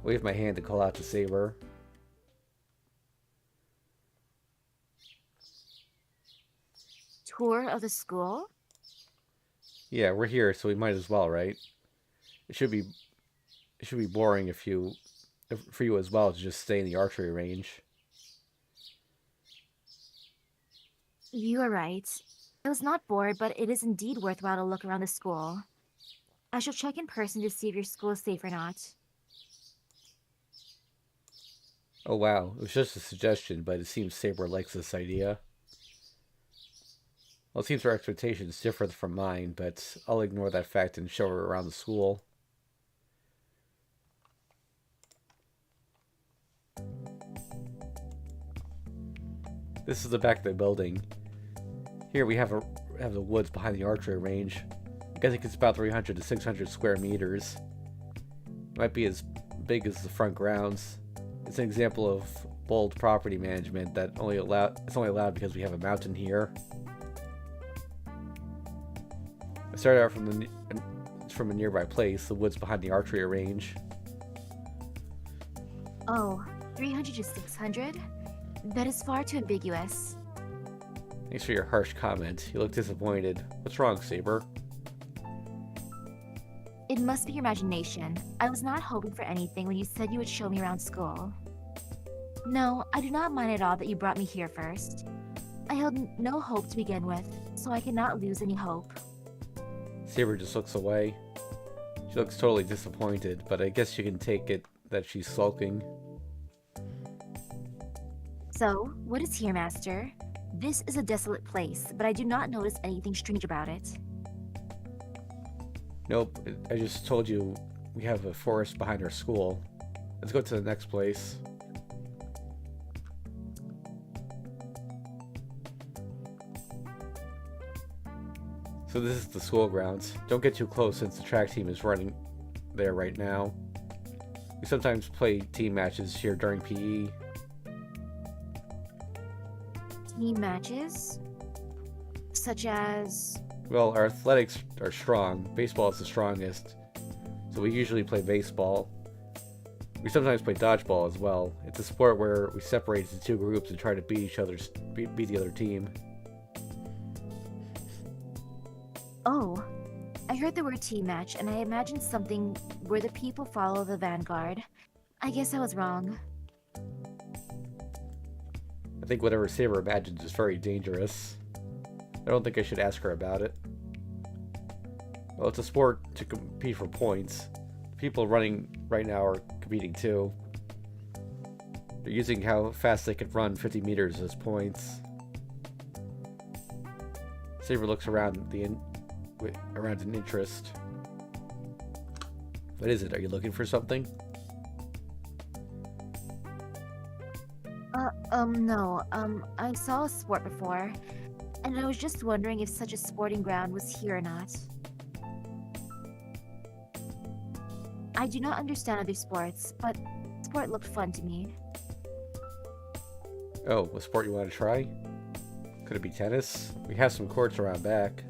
Wave my hand to call out to Saber. Tour of the school? Yeah, we're here, so we might as well, right? It should be boring for you as well to just stay in the archery range. You are right. I was not bored, but it is indeed worthwhile to look around the school. I shall check in person to see if your school is safe or not. Oh wow, it was just a suggestion, but it seems Saber likes this idea. Well, it seems her expectations differ from mine, but I'll ignore that fact and show her around the school. This is the back of the building. Here we have the woods behind the archery range. I think it's about 300 to 600 square meters. It might be as big as the front grounds. It's an example of bold property management that it's only allowed because we have a mountain here. I started out from a nearby place, the woods behind the archery range. Oh, 300 to 600? That is far too ambiguous. Thanks for your harsh comment. You look disappointed. What's wrong, Saber? It must be your imagination. I was not hoping for anything when you said you would show me around school. No, I do not mind at all that you brought me here first. I held no hope to begin with, so I cannot lose any hope. Saber just looks away. She looks totally disappointed, but I guess you can take it that she's sulking. So, what is here, Master? This is a desolate place, but I do not notice anything strange about it. Nope, I just told you we have a forest behind our school. Let's go to the next place. So this is the school grounds. Don't get too close since the track team is running there right now. We sometimes play team matches here during PE. Team matches? Such as... Well, our athletics are strong. Baseball is the strongest. So we usually play baseball. We sometimes play dodgeball as well. It's a sport where we separate into two groups and try to beat the other team. Oh, I heard the word team match, and I imagined something where the people follow the vanguard. I guess I was wrong. I think whatever Saber imagines is very dangerous. I don't think I should ask her about it. Well, it's a sport to compete for points. People running right now are competing too. They're using how fast they can run 50 meters as points. Saber looks around around an interest. What is it? Are you looking for something? No. I saw a sport before, and I was just wondering if such a sporting ground was here or not. I do not understand other sports, but sport looked fun to me. Oh, a sport you want to try? Could it be tennis? We have some courts around back.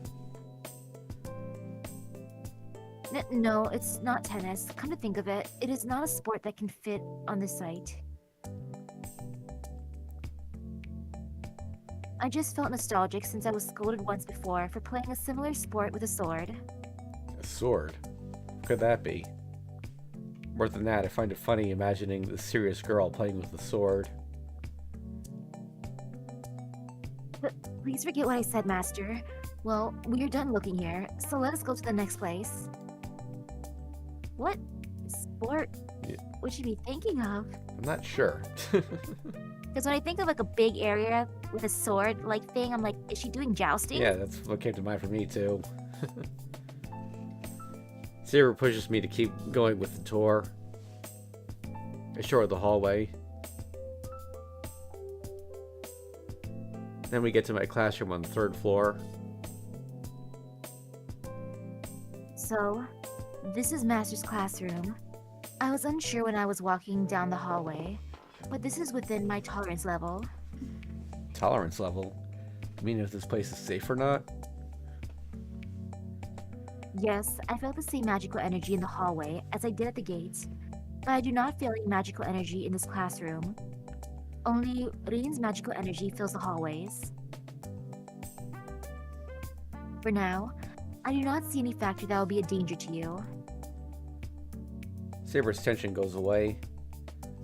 No, it's not tennis. Come to think of it, it is not a sport that can fit on this site. I just felt nostalgic since I was scolded once before for playing a similar sport with a sword. A sword? What could that be? More than that, I find it funny imagining the serious girl playing with a sword. Please forget what I said, Master. Well, we're done looking here, so let us go to the next place. What sport would she be thinking of? I'm not sure. Because when I think of like a big area with a sword like thing, I'm like, is she doing jousting? Yeah, that's what came to mind for me too. Saber pushes me to keep going with the tour. I show her the hallway. Then we get to my classroom on the 3rd floor. So, this is Master's classroom. I was unsure when I was walking down the hallway, but this is within my tolerance level. Tolerance level? You mean if this place is safe or not? Yes, I felt the same magical energy in the hallway as I did at the gate, but I do not feel any magical energy in this classroom. Only Rin's magical energy fills the hallways. For now, I do not see any factor that will be a danger to you. Saber's tension goes away.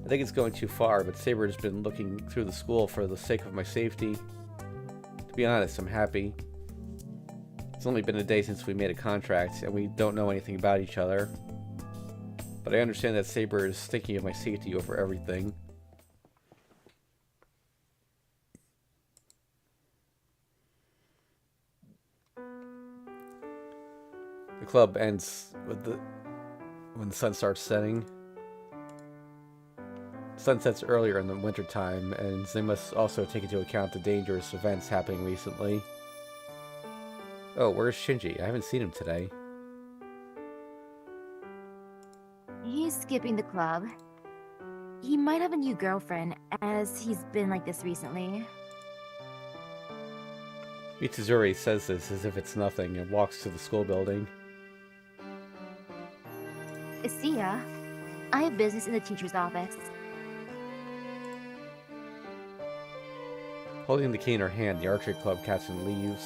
I think it's going too far, but Saber's been looking through the school for the sake of my safety. To be honest, I'm happy. It's only been a day since we made a contract, and we don't know anything about each other. But I understand that Saber is thinking of my safety over everything. The club ends with when the sun starts setting. Sun sets earlier in the wintertime, and they must also take into account the dangerous events happening recently. Oh, where's Shinji? I haven't seen him today. He's skipping the club. He might have a new girlfriend, as he's been like this recently. Mitsuzuri says this as if it's nothing and walks to the school building. See ya. I have business in the teacher's office. Holding the key in her hand, the archery club captain leaves.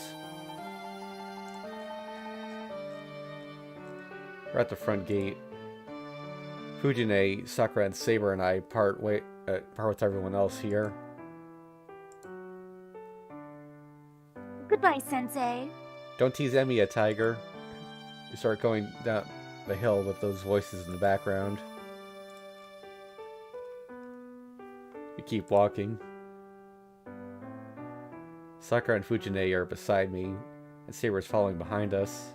We're at the front gate. Fujine, Sakura, and Saber and I part with everyone else here. Goodbye, Sensei. Don't tease Emiya, Tiger. You start going down the hill with those voices in the background. We keep walking. Sakura and Fujine are beside me, and Saber's following behind us.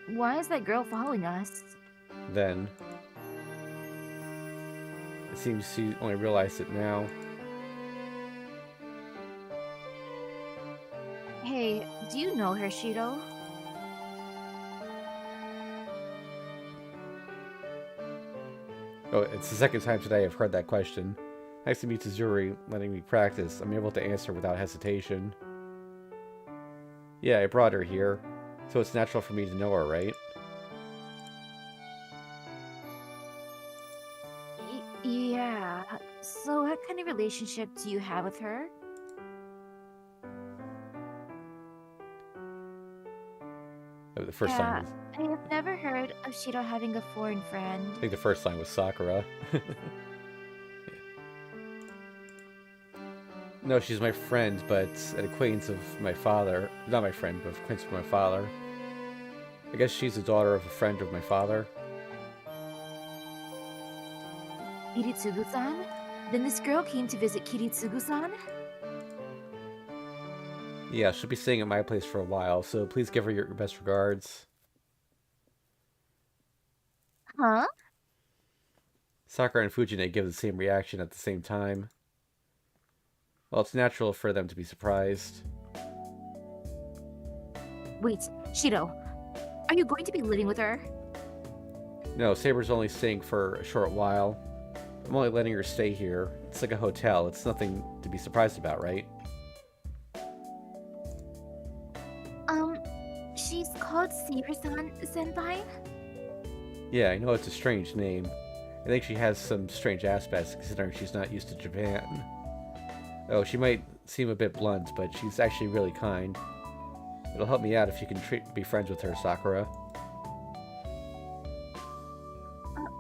Why is that girl following us? Then, it seems she only realized it now. Hey, do you know her, Shido? Oh, it's the second time today I've heard that question. Thanks to Mitsuzuri letting me practice, I'm able to answer without hesitation. Yeah, I brought her here, so it's natural for me to know her, right? Yeah. So what kind of relationship do you have with her? The first line was, I have never heard of Shido having a foreign friend. I think the first line was Sakura. Yeah. No, she's my friend, but an acquaintance of my father. Not my friend, but acquaintance of my father. I guess she's the daughter of a friend of my father. Kiritsugu-san? Then this girl came to visit Kiritsugu-san? Yeah, she'll be staying at my place for a while, so please give her your best regards. Huh? Sakura and Fujine give the same reaction at the same time. Well, it's natural for them to be surprised. Wait, Shiro, are you going to be living with her? No, Saber's only staying for a short while. I'm only letting her stay here. It's like a hotel. It's nothing to be surprised about, right? Um, she's called Saber-san, Senpai? Yeah, I know it's a strange name. I think she has some strange aspects considering she's not used to Japan. Oh, she might seem a bit blunt, but she's actually really kind. It'll help me out if you can be friends with her, Sakura.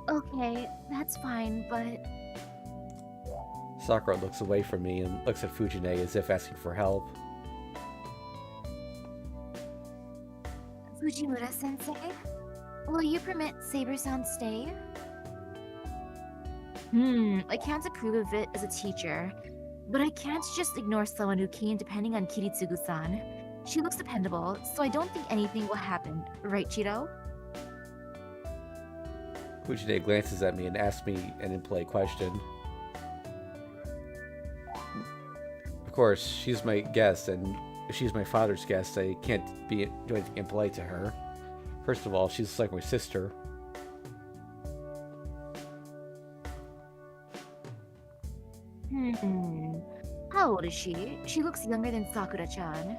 Okay, that's fine, but... Sakura looks away from me and looks at Fujine as if asking for help. Fujimura-sensei? Will you permit Saber-san stay? I can't approve of it as a teacher, but I can't just ignore someone who came depending on Kiritsugu-san. She looks dependable, so I don't think anything will happen, right, Chiro? Fujine glances at me and asks me an impolite question. Of course, she's my guest, and if she's my father's guest, I can't do anything impolite to her. First of all, she's like my sister. How old is she? She looks younger than Sakura-chan.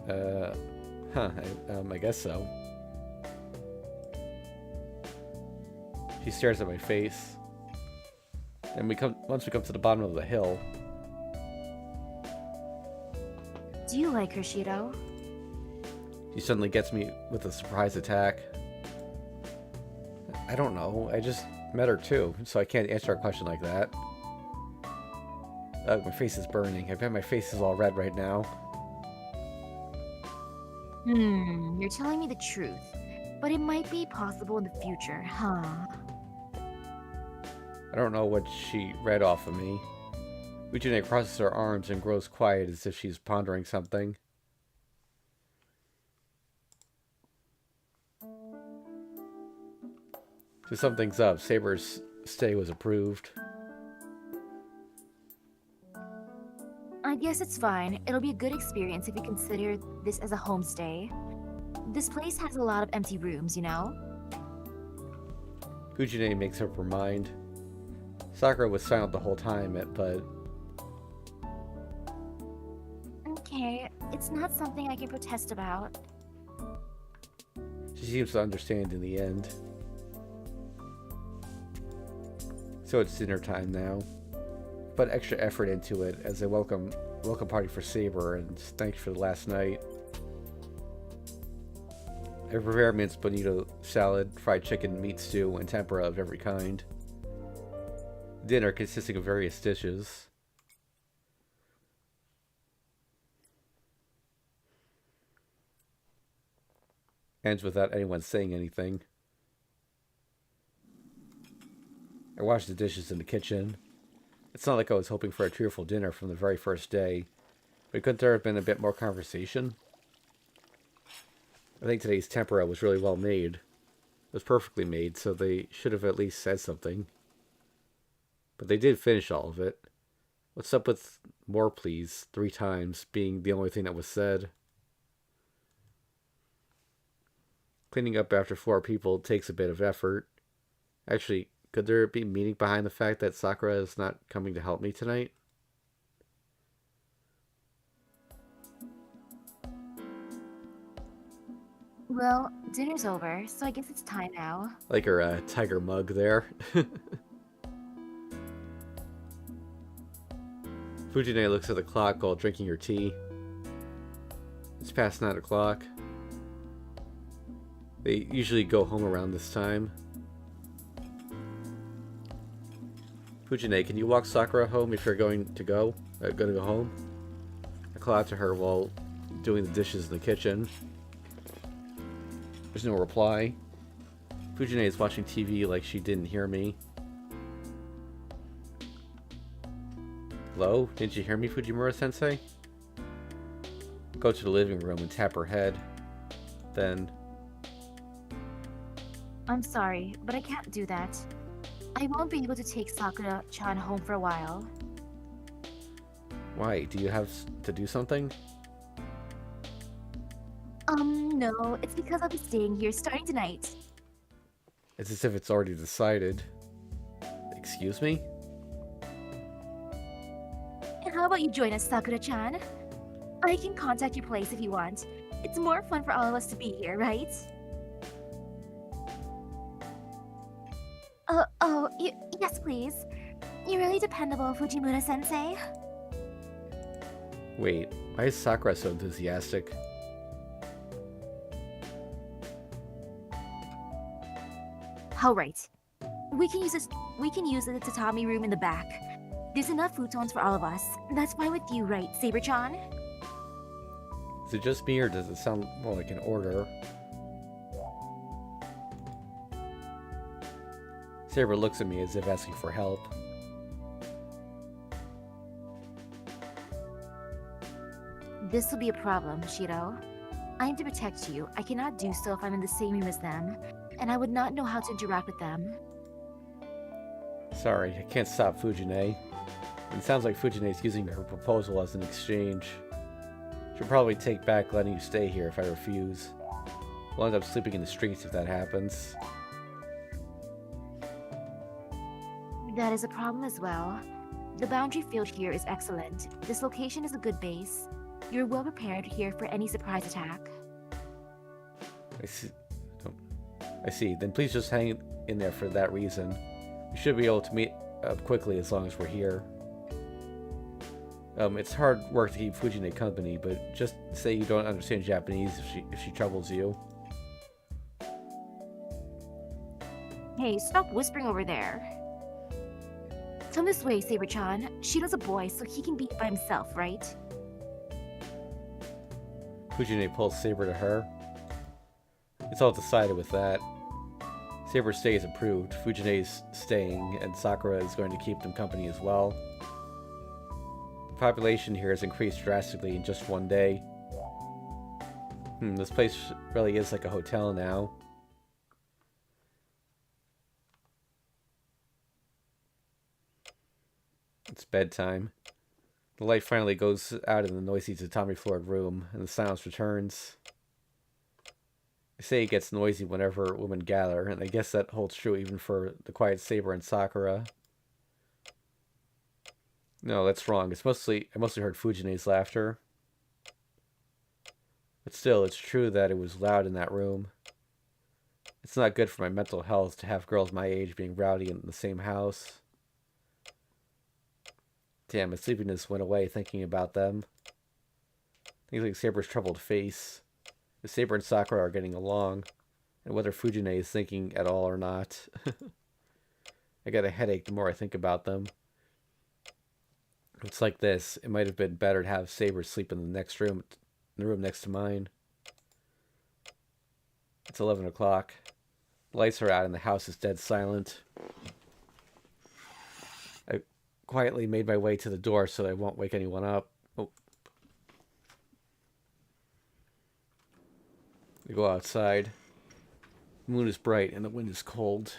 I guess so. She stares at my face. And once we come to the bottom of the hill. Do you like her, Shiro? She suddenly gets me with a surprise attack. I don't know. I just met her too, so I can't answer a question like that. Ugh, my face is burning. I bet my face is all red right now. You're telling me the truth, but it might be possible in the future, huh? I don't know what she read off of me. Fujine crosses her arms and grows quiet as if she's pondering something. To sum things up, Saber's stay was approved. I guess it's fine. It'll be a good experience if you consider this as a homestay. This place has a lot of empty rooms, you know? Fujine makes up her mind. Sakura was silent the whole time, but... Okay, it's not something I can protest about. She seems to understand in the end. So it's dinner time now. Put extra effort into it as a welcome party for Saber and thanks for the last night. I prepare minced bonito salad, fried chicken, meat stew, and tempura of every kind. Dinner consisting of various dishes. Ends without anyone saying anything. I wash the dishes in the kitchen. It's not like I was hoping for a cheerful dinner from the very first day, but couldn't there have been a bit more conversation? I think today's tempura was really well made. It was perfectly made, so they should have at least said something. But they did finish all of it. What's up with more please 3 times being the only thing that was said? Cleaning up after 4 people takes a bit of effort. Actually, could there be meaning behind the fact that Sakura is not coming to help me tonight? Well, dinner's over, so I guess it's time now. Like her tiger mug there. Fujine looks at the clock while drinking her tea. It's past 9 o'clock. They usually go home around this time. Fujine, can you walk Sakura home if you're going to go home? I call out to her while doing the dishes in the kitchen. There's no reply. Fujine is watching TV like she didn't hear me. Hello? Didn't you hear me, Fujimura-sensei? go to the living room and tap her head. Then, I'm sorry, but I can't do that. I won't be able to take Sakura-chan home for a while. why? Do you have to do something? No, it's because I'll be staying here starting tonight. It's as if it's already decided. Excuse me? And how about you join us, Sakura-chan? I can contact your place if you want. It's more fun for all of us to be here, right? Yes, please. You're really dependable, Fujimura-sensei. Wait, why is Sakura so enthusiastic? How right. We can use this. We can use the tatami room in the back. There's enough futons for all of us. That's fine with you, right, Saber-chan? Is it just me, or does it sound more like an order? Saber looks at me as if asking for help. This will be a problem, Shiro. I am to protect you. I cannot do so if I'm in the same room as them, and I would not know how to interact with them. Sorry, I can't stop Fujine. It sounds like Fujine's using her proposal as an exchange. She'll probably take back letting you stay here if I refuse. We'll end up sleeping in the streets if that happens. That is a problem as well. The boundary field here is excellent. This location is a good base. You're well prepared here for any surprise attack. I see. Oh, I see. Then please just hang in there for that reason. We should be able to meet up quickly as long as we're here. It's hard work to keep Fujine company, but just say you don't understand Japanese if she troubles you. Hey, stop whispering over there. Come this way, Saber-chan. Shiro's a boy, so he can be by himself, right? Fujine pulls Saber to her. It's all decided with that. Saber's stay is approved, Fujine's staying, and Sakura is going to keep them company as well. The population here has increased drastically in just one day. This place really is like a hotel now. It's bedtime. The light finally goes out in the noisy tatami-floored room, and the silence returns. They say it gets noisy whenever women gather, and I guess that holds true even for the quiet Saber and Sakura. No, that's wrong. I mostly heard Fujine's laughter. But still, it's true that it was loud in that room. It's not good for my mental health to have girls my age being rowdy in the same house. Damn, my sleepiness went away thinking about them. Things like Saber's troubled face. If Saber and Sakura are getting along, and whether Fujine is thinking at all or not. I get a headache the more I think about them. It's like this. It might have been better to have Saber sleep in the room next to mine. It's 11 o'clock. The lights are out and the house is dead silent. I quietly made my way to the door so that I won't wake anyone up. Oh. I go outside. The moon is bright and the wind is cold.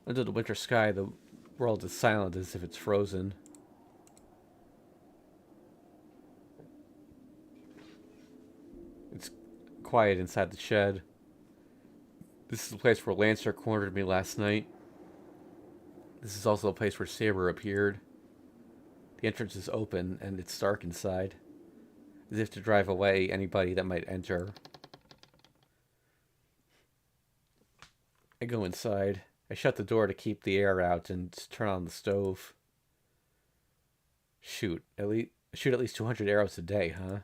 Under the winter sky, the world is silent as if it's frozen. It's quiet inside the shed. This is the place where Lancer cornered me last night. This is also the place where Saber appeared. The entrance is open and it's dark inside, as if to drive away anybody that might enter. I go inside. I shut the door to keep the air out and turn on the stove. Shoot at least 200 arrows a day, huh?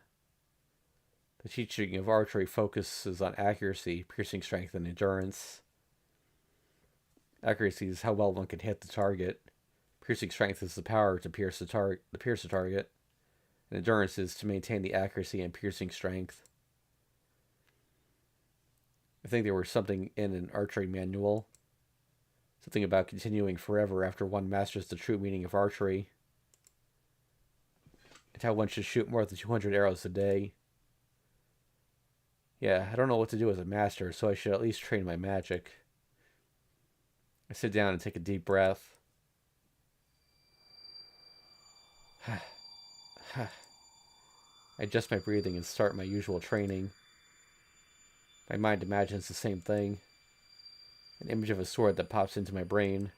The teaching of archery focuses on accuracy, piercing strength, and endurance. Accuracy is how well one can hit the target. Piercing strength is the power to pierce the target. And endurance is to maintain the accuracy and piercing strength. I think there was something in an archery manual. Something about continuing forever after one masters the true meaning of archery. And how one should shoot more than 200 arrows a day. Yeah, I don't know what to do as a master, so I should at least train my magic. I sit down and take a deep breath. I adjust my breathing and start my usual training. My mind imagines the same thing, an image of a sword that pops into my brain.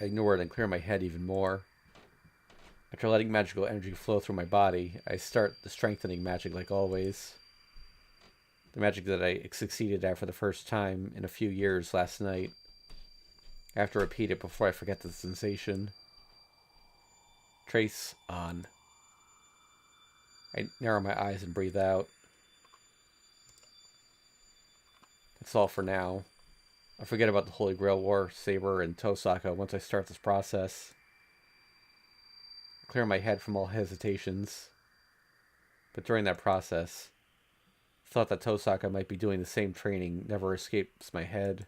I ignore it and clear my head even more. After letting magical energy flow through my body, I start the strengthening magic like always. The magic that I succeeded at for the first time in a few years last night. I have to repeat it before I forget the sensation. Trace on. I narrow my eyes and breathe out. That's all for now. I forget about the Holy Grail War, Saber, and Tosaka once I start this process. I clear my head from all hesitations. But during that process, the thought that Tosaka might be doing the same training never escapes my head.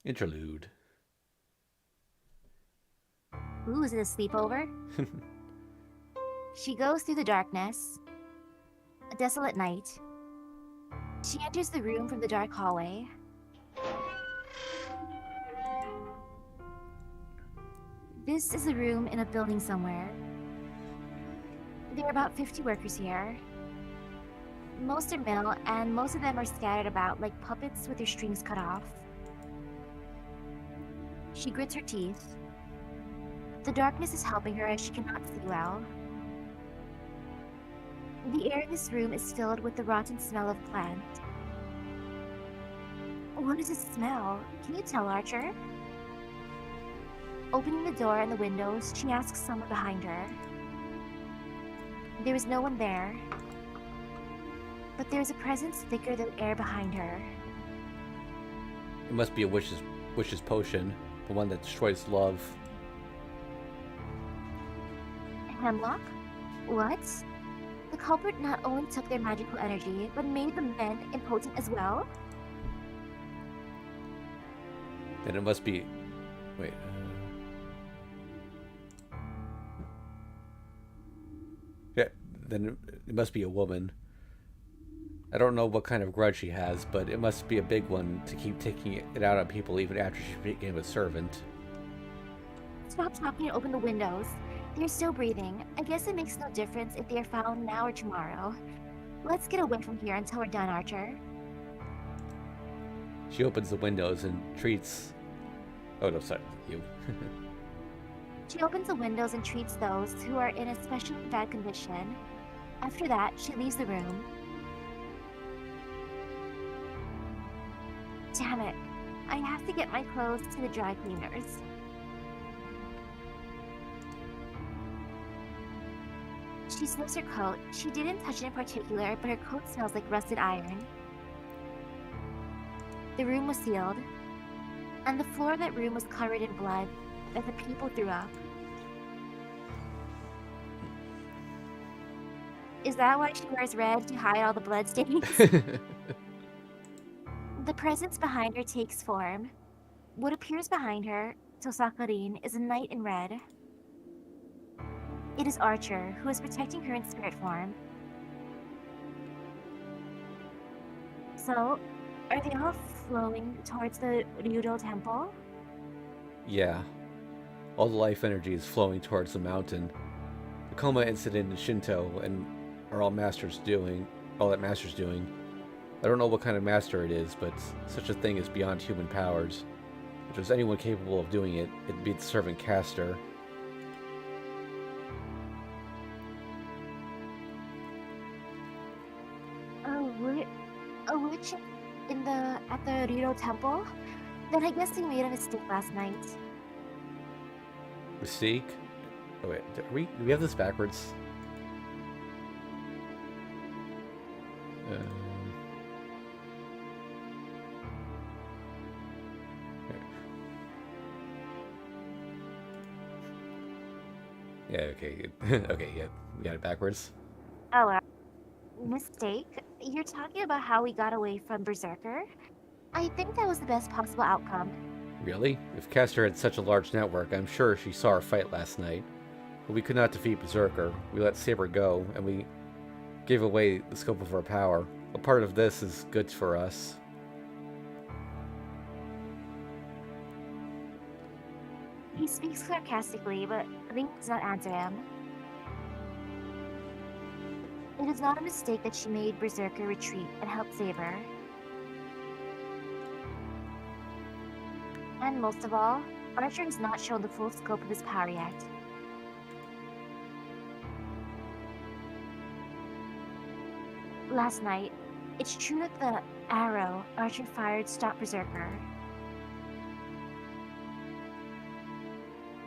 Interlude. Ooh, is it a sleepover? She goes through the darkness. A desolate night. She enters the room from the dark hallway. This is a room in a building somewhere. There are about 50 workers here. Most are male, and most of them are scattered about like puppets with their strings cut off. She grits her teeth. The darkness is helping her as she cannot see well. The air in this room is filled with the rotten smell of plant. What is this smell? Can you tell, Archer? Opening the door and the windows, she asks someone behind her. There is no one there, but there is a presence thicker than air behind her. It must be a wish's potion, the one that destroys love. Hemlock? What? The culprit not only took their magical energy, but made the men impotent as well? Then it must be... Wait. Yeah, then it must be a woman. I don't know what kind of grudge she has, but it must be a big one to keep taking it out on people even after she became a servant. Stop talking and open the windows. They're still breathing. I guess it makes no difference if they are found now or tomorrow. Let's get away from here until we're done, Archer. She opens the windows and treats... Oh, no, sorry, you. She opens the windows and treats those who are in especially bad condition. After that, she leaves the room. Damn it. I have to get my clothes to the dry cleaners. She sniffs her coat. She didn't touch it in particular, but her coat smells like rusted iron. The room was sealed, and the floor of that room was covered in blood that the people threw up. Is that why she wears red, to hide all the blood stains? The presence behind her takes form. What appears behind her, Tosaka-rin, is a knight in red. It is Archer, who is protecting her in spirit form. So, are they all flowing towards the Ryudo temple? Yeah. All the life energy is flowing towards the mountain. The coma incident in Shinto and are all that master's doing. I don't know what kind of master it is, but such a thing is beyond human powers. If there's anyone capable of doing it, it'd be the servant caster. A witch at the Ryudo temple? Then I guess they made a mistake last night. Mistake? Oh wait, do we have this backwards? Yeah, okay. Okay, yeah, we got it backwards. Oh, mistake? You're talking about how we got away from Berserker? I think that was the best possible outcome. Really? If Castor had such a large network, I'm sure she saw our fight last night. But we could not defeat Berserker. We let Saber go, and we gave away the scope of our power. A part of this is good for us. He speaks sarcastically, but Ring does not answer him. It is not a mistake that she made Berserker retreat and help Saber. And most of all, Archer has not shown the full scope of his power yet. Last night, it's true that the arrow Archer fired stopped Berserker.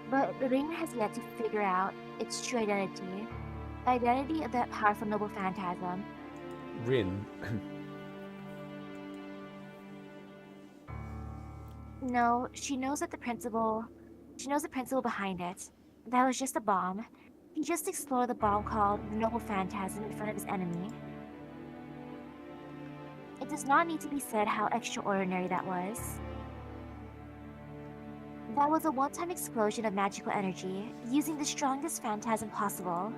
But the Ring has yet to figure out its true identity. The identity of that powerful noble phantasm. Rin. No, she knows the principle behind it. That was just a bomb. He just explored the bomb called the Noble Phantasm in front of his enemy. It does not need to be said how extraordinary that was. That was a one-time explosion of magical energy, using the strongest phantasm possible.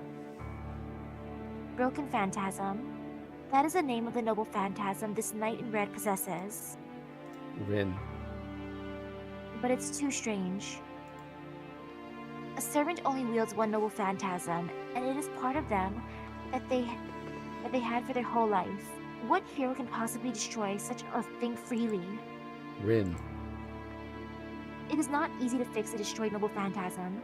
Broken Phantasm. That is the name of the noble phantasm this knight in red possesses. Rin. But it's too strange. A servant only wields one noble phantasm, and it is part of them that they had for their whole life. What hero can possibly destroy such a thing freely? Rin. It is not easy to fix a destroyed noble phantasm.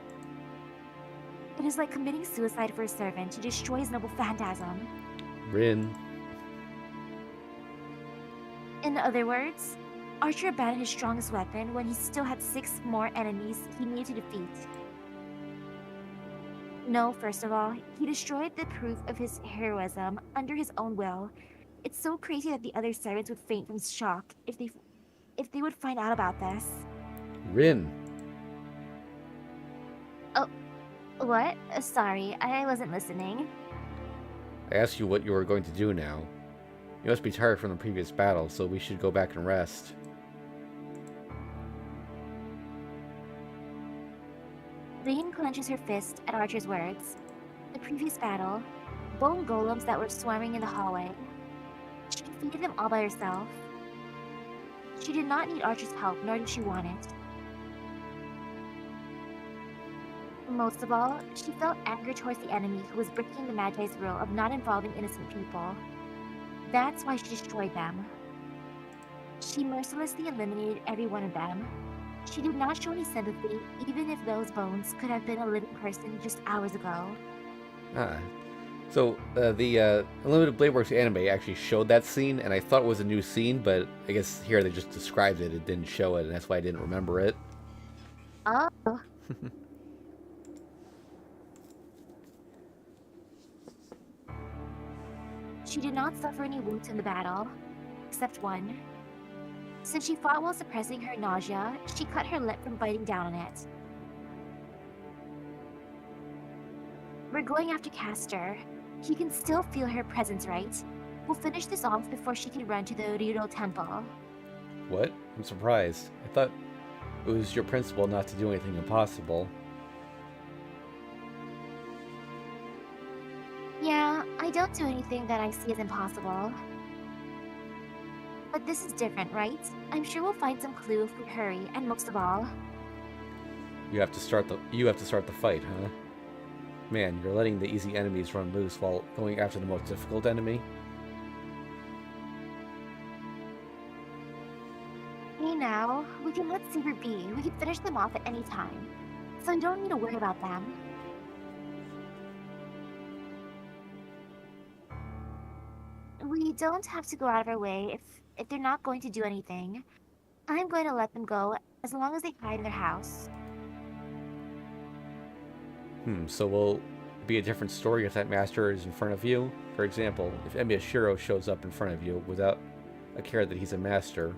It is like committing suicide for a servant to destroy his noble phantasm. Rin. In other words, Archer abandoned his strongest weapon when he still had 6 more enemies he needed to defeat. No, first of all, he destroyed the proof of his heroism under his own will. It's so crazy that the other servants would faint from shock if they would find out about this. Rin. Oh, what? Sorry, I wasn't listening. I asked you what you were going to do now. You must be tired from the previous battle, so we should go back and rest. Rain clenches her fist at Archer's words. The previous battle, bone golems that were swarming in the hallway. She defeated them all by herself. She did not need Archer's help, nor did she want it. Most of all, she felt anger towards the enemy who was breaking the Magi's rule of not involving innocent people. That's why she destroyed them. She mercilessly eliminated every one of them. She did not show any sympathy, even if those bones could have been a living person just hours ago. So the Unlimited Blade Works anime actually showed that scene, and I thought it was a new scene, but I guess here they just described it. It didn't show it, and that's why I didn't remember it. Oh. She did not suffer any wounds in the battle, except one. Since she fought while suppressing her nausea, she cut her lip from biting down on it. We're going after Castor. He can still feel her presence, right? We'll finish this off before she can run to the Ryudo Temple. What? I'm surprised. I thought it was your principle not to do anything impossible. Yeah, I don't do anything that I see as impossible. But this is different, right? I'm sure we'll find some clue if we hurry, and most of all... You have to start the fight, huh? Man, you're letting the easy enemies run loose while going after the most difficult enemy? Hey now, we can let Saber be. We can finish them off at any time. So you don't need to worry about them. We don't have to go out of our way if they're not going to do anything. I'm going to let them go as long as they hide in their house. So will it be a different story if that master is in front of you? For example, if Emiyashiro shows up in front of you without a care that he's a master.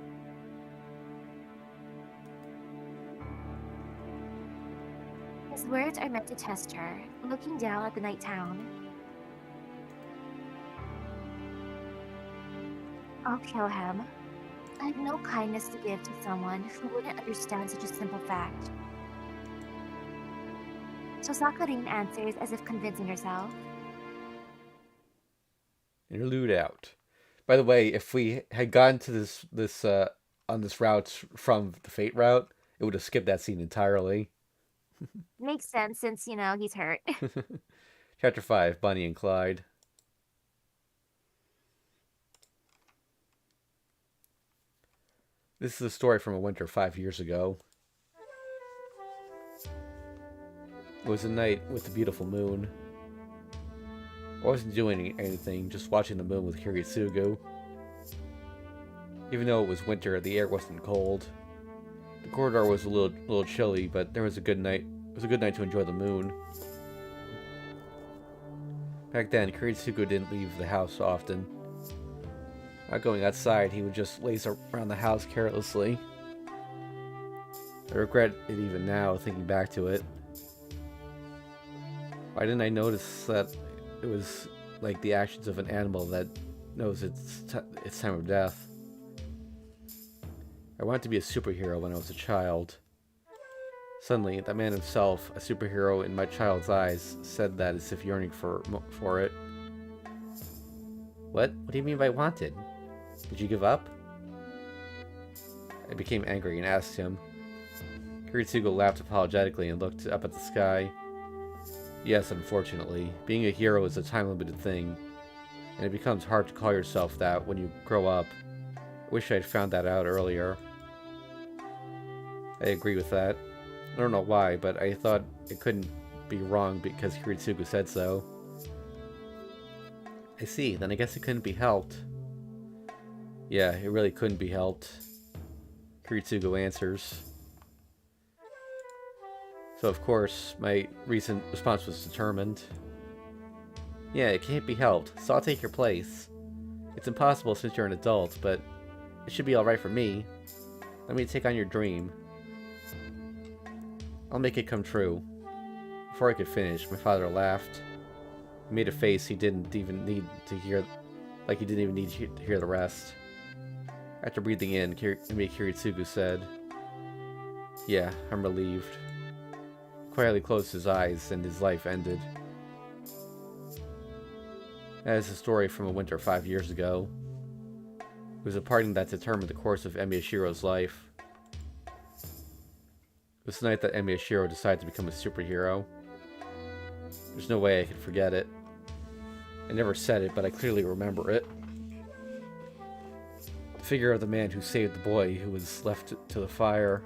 His words are meant to test her, looking down at the night town. I'll kill him. I have no kindness to give to someone who wouldn't understand such a simple fact. So Sakurin answers as if convincing herself. Interlude out. By the way, if we had gone to this on this route from the Fate route, it would have skipped that scene entirely. Makes sense since, he's hurt. Chapter 5, Bonnie and Clyde. This is a story from a winter 5 years ago. It was a night with a beautiful moon. I wasn't doing anything, just watching the moon with Kiritsugu. Even though it was winter, the air wasn't cold. The corridor was a little chilly, but there was a good night. It was a good night to enjoy the moon. Back then, Kiritsugu didn't leave the house often. Not going outside, he would just laze around the house carelessly. I regret it even now, thinking back to it. Why didn't I notice that it was like the actions of an animal that knows its time of death? I wanted to be a superhero when I was a child. Suddenly, that man himself, a superhero in my child's eyes, said that as if yearning for it. What? What do you mean by wanted? Did you give up? I became angry and asked him. Kiritsugo laughed apologetically and looked up at the sky. Yes, unfortunately. Being a hero is a time-limited thing, and it becomes hard to call yourself that when you grow up. I wish I'd found that out earlier. I agree with that. I don't know why, but I thought it couldn't be wrong because Kiritsugo said so. I see, then I guess it couldn't be helped. Yeah, it really couldn't be helped. Kiritsugo answers. So of course, my recent response was determined. Yeah, it can't be helped, so I'll take your place. It's impossible since you're an adult, but it should be alright for me. Let me take on your dream. I'll make it come true. Before I could finish, my father laughed. He made a face he didn't even need to hear, like he didn't even need to hear the rest. After breathing in, Kiritsugu said, Yeah, I'm relieved. He quietly closed his eyes and his life ended. That is a story from a winter 5 years ago. It was a parting that determined the course of Emiyashiro's life. It was the night that Emiyashiro decided to become a superhero. There's no way I could forget it. I never said it, but I clearly remember it. The figure of the man who saved the boy who was left to the fire.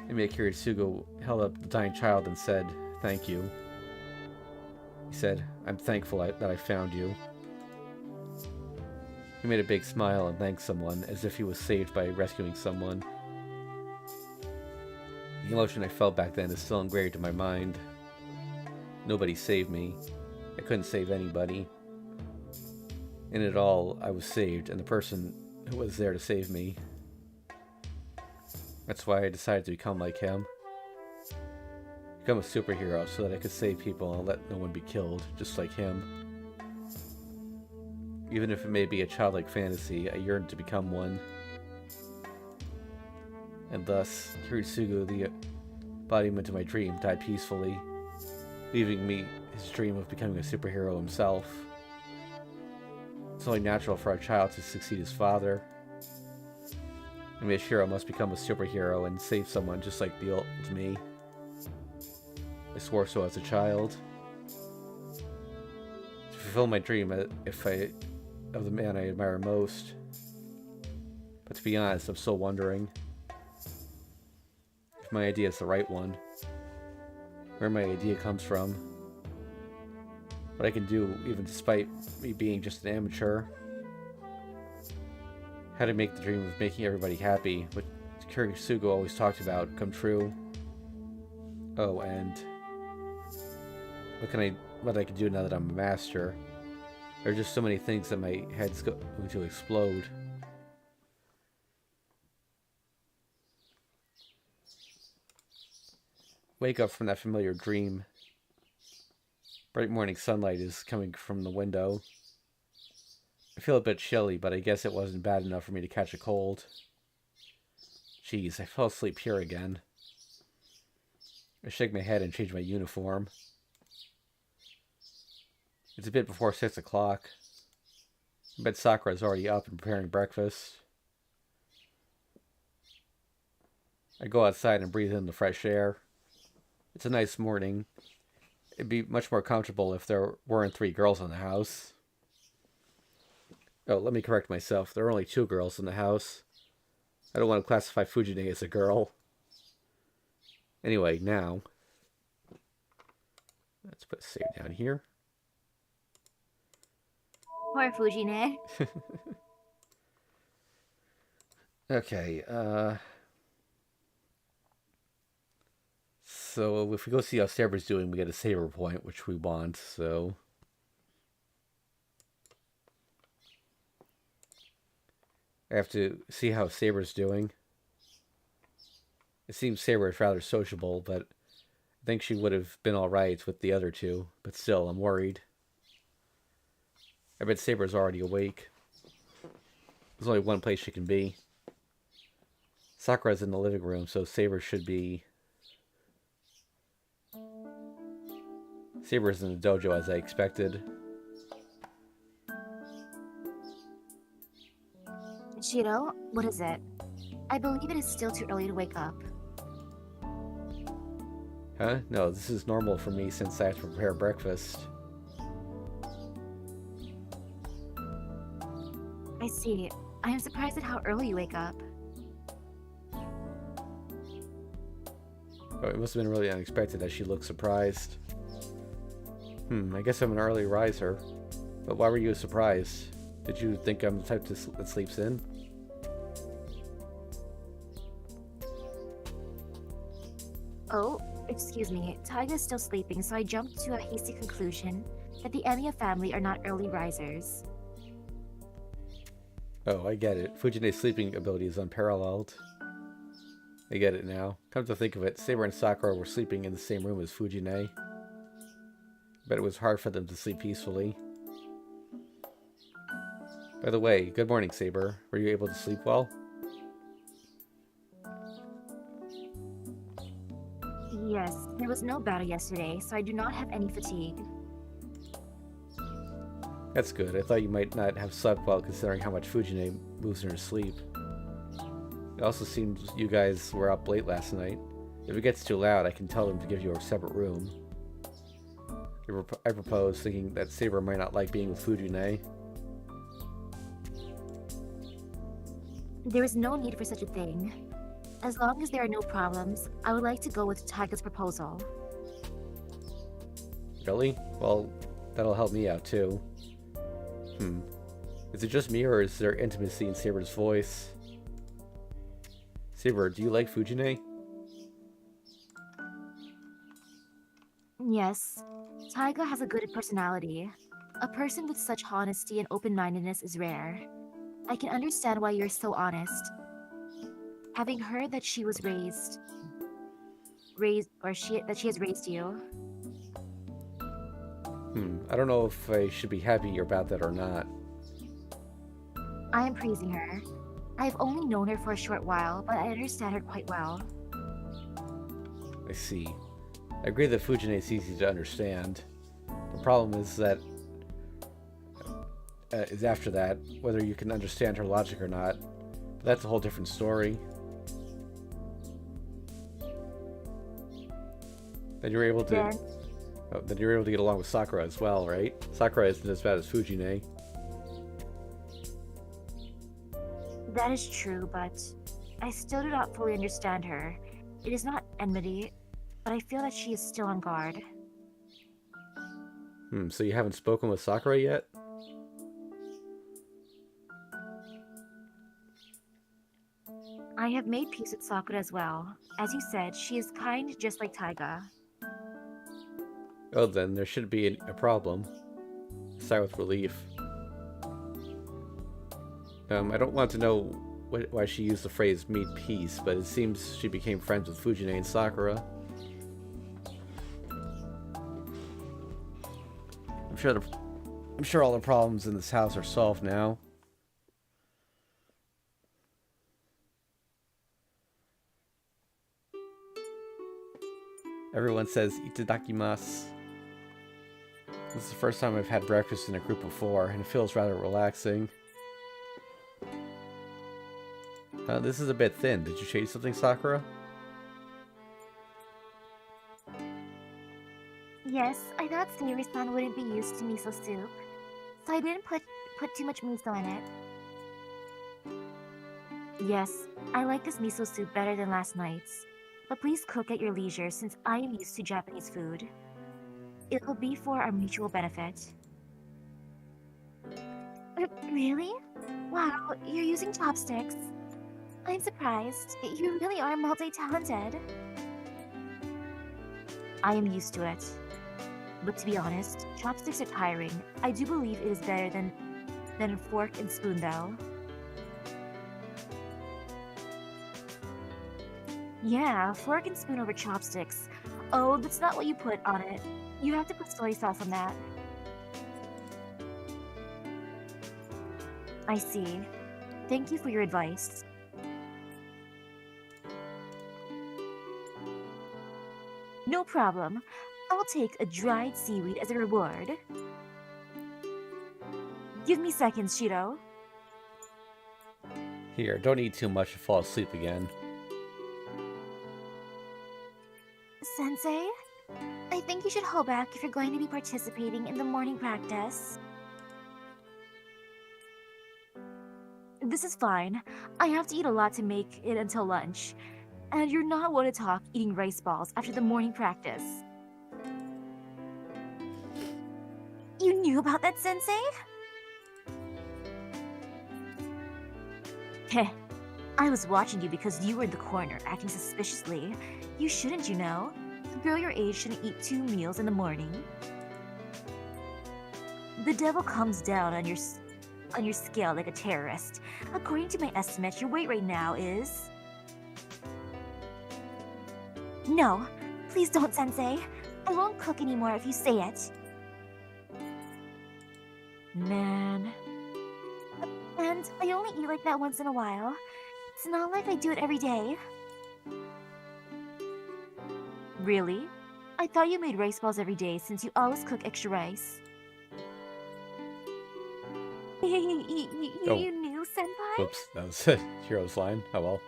Kiritsugu held up the dying child and said, Thank you. He said, I'm thankful that I found you. He made a big smile and thanked someone, as if he was saved by rescuing someone. The emotion I felt back then is still engraved in my mind. Nobody saved me. I couldn't save anybody. In it all, I was saved, and the person who was there to save me. That's why I decided to become like him. Become a superhero so that I could save people and let no one be killed, just like him. Even if it may be a childlike fantasy, I yearned to become one. And thus, Kiritsugu, the embodiment of my dream, died peacefully, leaving me his dream of becoming a superhero himself. It's only natural for a child to succeed his father. Miyashiro must become a superhero and save someone just like the old me. I swore so as a child. To fulfill my dream of the man I admire most. But to be honest, I'm still wondering if my idea is the right one. Where my idea comes from. What I can do, even despite me being just an amateur. How to make the dream of making everybody happy, which Kiritsugu always talked about, come true. Oh, and what I can do now that I'm a master. There are just so many things that my head's going to explode. Wake up from that familiar dream. Bright morning sunlight is coming from the window. I feel a bit chilly, but I guess it wasn't bad enough for me to catch a cold. Jeez, I fell asleep here again. I shake my head and change my uniform. It's a bit before 6 o'clock. I bet Sakura's already up and preparing breakfast. I go outside and breathe in the fresh air. It's a nice morning. It'd be much more comfortable if there weren't 3 girls in the house. Oh, let me correct myself. There are only 2 girls in the house. I don't want to classify Fujine as a girl. Anyway, now, let's put a save down here. Poor Fujine. Okay, so if we go see how Saber's doing, we get a Saber point, which we want, so... I have to see how Saber's doing. It seems Saber is rather sociable, but I think she would have been alright with the other 2, but still, I'm worried. I bet Saber's already awake. There's only one place she can be. Sakura's in the living room, so Saber should be... Saber's in the dojo as I expected. Shiro, what is it? I believe it is still too early to wake up. Huh? No, this is normal for me since I have to prepare breakfast. I see. I am surprised at how early you wake up. Oh, it must have been really unexpected that she looked surprised. I guess I'm an early riser. But why were you surprised? Did you think I'm the type that sleeps in? Oh, excuse me. Taiga's still sleeping, so I jumped to a hasty conclusion that the Emiya family are not early risers. Oh, I get it. Fujine's sleeping ability is unparalleled. I get it now. Come to think of it, Saber and Sakura were sleeping in the same room as Fujine. But it was hard for them to sleep peacefully. By the way, good morning, Saber. Were you able to sleep well? Yes, there was no battle yesterday, so I do not have any fatigue. That's good. I thought you might not have slept well considering how much Fujine moves in her sleep. It also seems you guys were up late last night. If it gets too loud, I can tell them to give you a separate room. I propose, thinking that Saber might not like being with Fujine. There is no need for such a thing. As long as there are no problems, I would like to go with Taiga's proposal. Really? Well, that'll help me out too. Is it just me or is there intimacy in Saber's voice? Saber, do you like Fujine? Yes, Taiga has a good personality. A person with such honesty and open-mindedness is rare. I can understand why you're so honest. Having heard that she was that she has raised you. I don't know if I should be happy about that or not. I am praising her. I've only known her for a short while, but I understand her quite well. I see. I agree that Fujine is easy to understand. The problem is that is after that, whether you can understand her logic or not. But that's a whole different story. Then you're able to then you're able to get along with Sakura as well, right? Sakura isn't as bad as Fujine. That is true, but I still do not fully understand her. It is not enmity, but I feel that she is still on guard. So you haven't spoken with Sakura yet? I have made peace with Sakura as well. As you said, she is kind just like Taiga. Oh, then there shouldn't be a problem. Sigh with relief. I don't want to know why she used the phrase "made peace," but it seems she became friends with Fujine and Sakura. I'm I'm sure all the problems in this house are solved now. Everyone says itadakimasu. This is the first time I've had breakfast in a group before, and it feels rather relaxing. This is a bit thin. Did you change something, Sakura? Yes, I thought Sayori-san wouldn't be used to miso soup, so I didn't put too much miso in it. Yes, I like this miso soup better than last night's. But please cook at your leisure since I am used to Japanese food. It'll be for our mutual benefit. Really? Wow, you're using chopsticks. I'm surprised. You really are multi-talented. I am used to it. But to be honest, chopsticks are tiring. I do believe it is better than a fork and spoon though. Yeah, fork and spoon over chopsticks. Oh, that's not what you put on it. You have to put soy sauce on that. I see. Thank you for your advice. No problem. I'll take a dried seaweed as a reward. Give me seconds, Shiro. Here, don't eat too much to fall asleep again. Sensei? I think you should hold back if you're going to be participating in the morning practice. This is fine. I have to eat a lot to make it until lunch. And you're not one to talk eating rice balls after the morning practice. You knew about that, Sensei? Heh. I was watching you because you were in the corner acting suspiciously. You shouldn't, you know. A girl your age shouldn't eat 2 meals in the morning. The devil comes down on your scale like a terrorist. According to my estimate, your weight right now is... No, please don't, Sensei. I won't cook anymore if you say it. Man. And I only eat like that once in a while. It's not like I do it every day. Really? I thought you made rice balls every day since you always cook extra rice. Oh. You knew, Senpai? Whoops, that was Hiro's line. Oh well.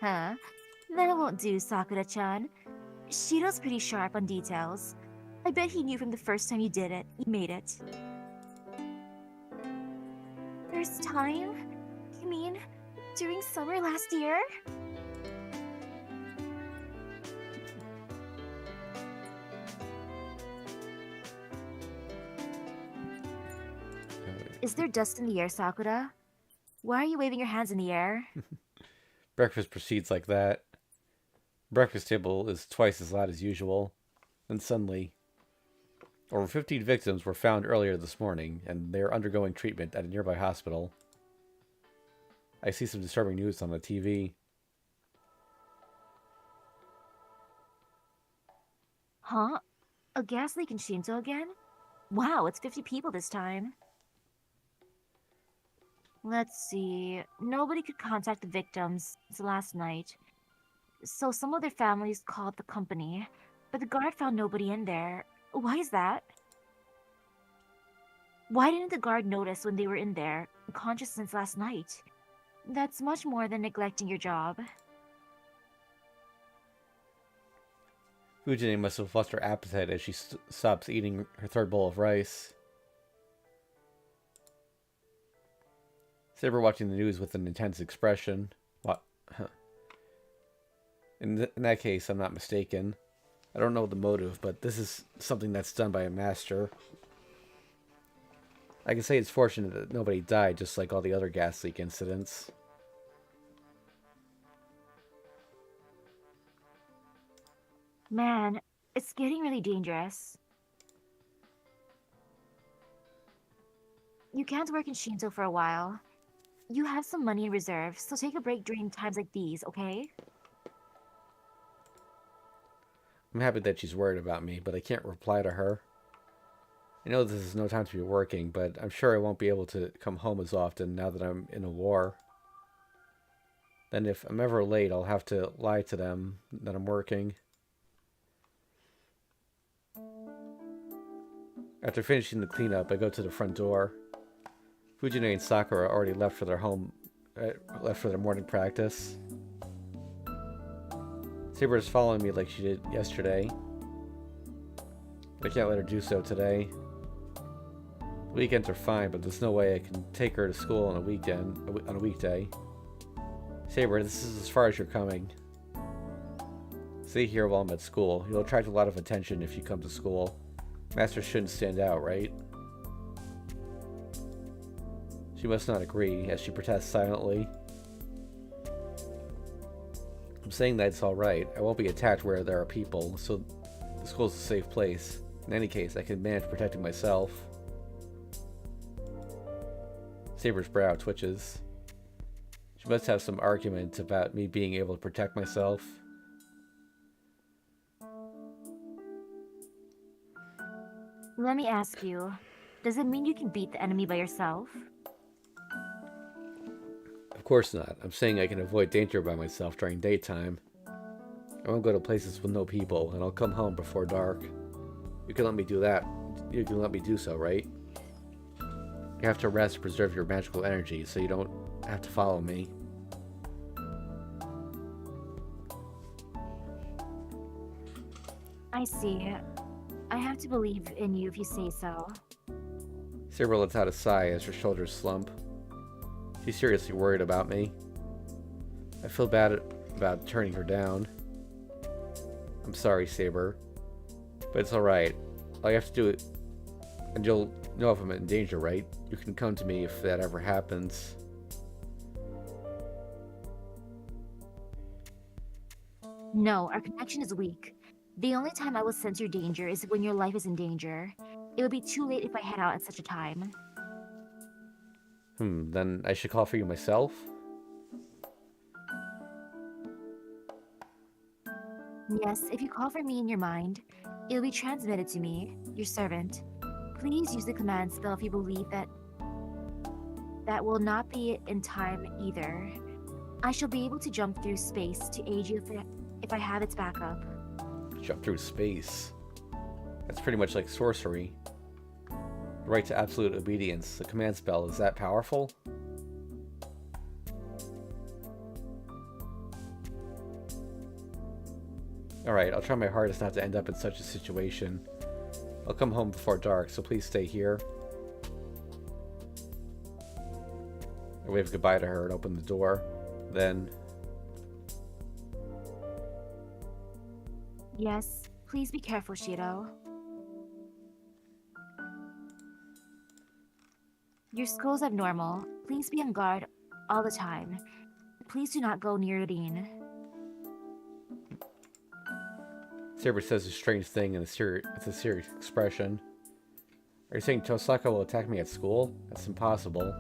Huh? That won't do, Sakura-chan. Shiro's pretty sharp on details. I bet he knew from the first time you did it. You made it. First time? You mean during summer last year? Is there dust in the air, Sakura? Why are you waving your hands in the air? Breakfast proceeds like that. Breakfast table is twice as loud as usual. And suddenly, over 15 victims were found earlier this morning, and they are undergoing treatment at a nearby hospital. I see some disturbing news on the TV. Huh? A gas leak in Shinto again? Wow, it's 50 people this time. Let's see. Nobody could contact the victims since last night. So some of their families called the company, but the guard found nobody in there. Why is that? Why didn't the guard notice when they were in there, unconscious since last night? That's much more than neglecting your job. Fujine must have lost her appetite as she stops eating her third bowl of rice. Saber watching the news with an intense expression. What? Huh. In that case, I'm not mistaken. I don't know the motive, but this is something that's done by a master. I can say it's fortunate that nobody died, just like all the other gas leak incidents. Man, it's getting really dangerous. You can't work in Shinto for a while. You have some money in reserve, so take a break during times like these, okay? I'm happy that she's worried about me, but I can't reply to her. I know this is no time to be working, but I'm sure I won't be able to come home as often now that I'm in a war. Then if I'm ever late, I'll have to lie to them that I'm working. After finishing the cleanup, I go to the front door. Fujine and Sakura already left for their morning practice. Saber is following me like she did yesterday. I can't let her do so today. The weekends are fine, but there's no way I can take her to school on a weekday. Saber, this is as far as you're coming. Stay here while I'm at school. You'll attract a lot of attention if you come to school. Masters shouldn't stand out, right? She must not agree, as she protests silently. I'm saying that it's alright. I won't be attacked where there are people, so the school's a safe place. In any case, I can manage protecting myself. Saber's brow twitches. She must have some argument about me being able to protect myself. Let me ask you, does it mean you can beat the enemy by yourself? Of course not. I'm saying I can avoid danger by myself during daytime. I won't go to places with no people, and I'll come home before dark. You can let me do that. You can let me do so, right? You have to rest to preserve your magical energy, so you don't have to follow me. I see. I have to believe in you if you say so. Saber lets out a sigh as her shoulders slump. She's seriously worried about me. I feel bad about turning her down. I'm sorry, Saber. But it's alright. All you have to do it, and you'll know if I'm in danger, right? You can come to me if that ever happens. No, our connection is weak. The only time I will sense your danger is when your life is in danger. It would be too late if I head out at such a time. Then I should call for you myself? Yes, if you call for me in your mind, it will be transmitted to me, your servant. Please use the command spell if you believe that will not be in time either. I shall be able to jump through space to aid you if I have its backup. Jump through space. That's pretty much like sorcery. The right to absolute obedience. The command spell, is that powerful? Alright, I'll try my hardest not to end up in such a situation. I'll come home before dark, so please stay here. I wave goodbye to her and open the door. Then... Yes, please be careful, Shiro. Your school's abnormal. Please be on guard all the time. Please do not go near Rin. Saber says a strange thing and it's a serious expression. Are you saying Tosaka will attack me at school? That's impossible.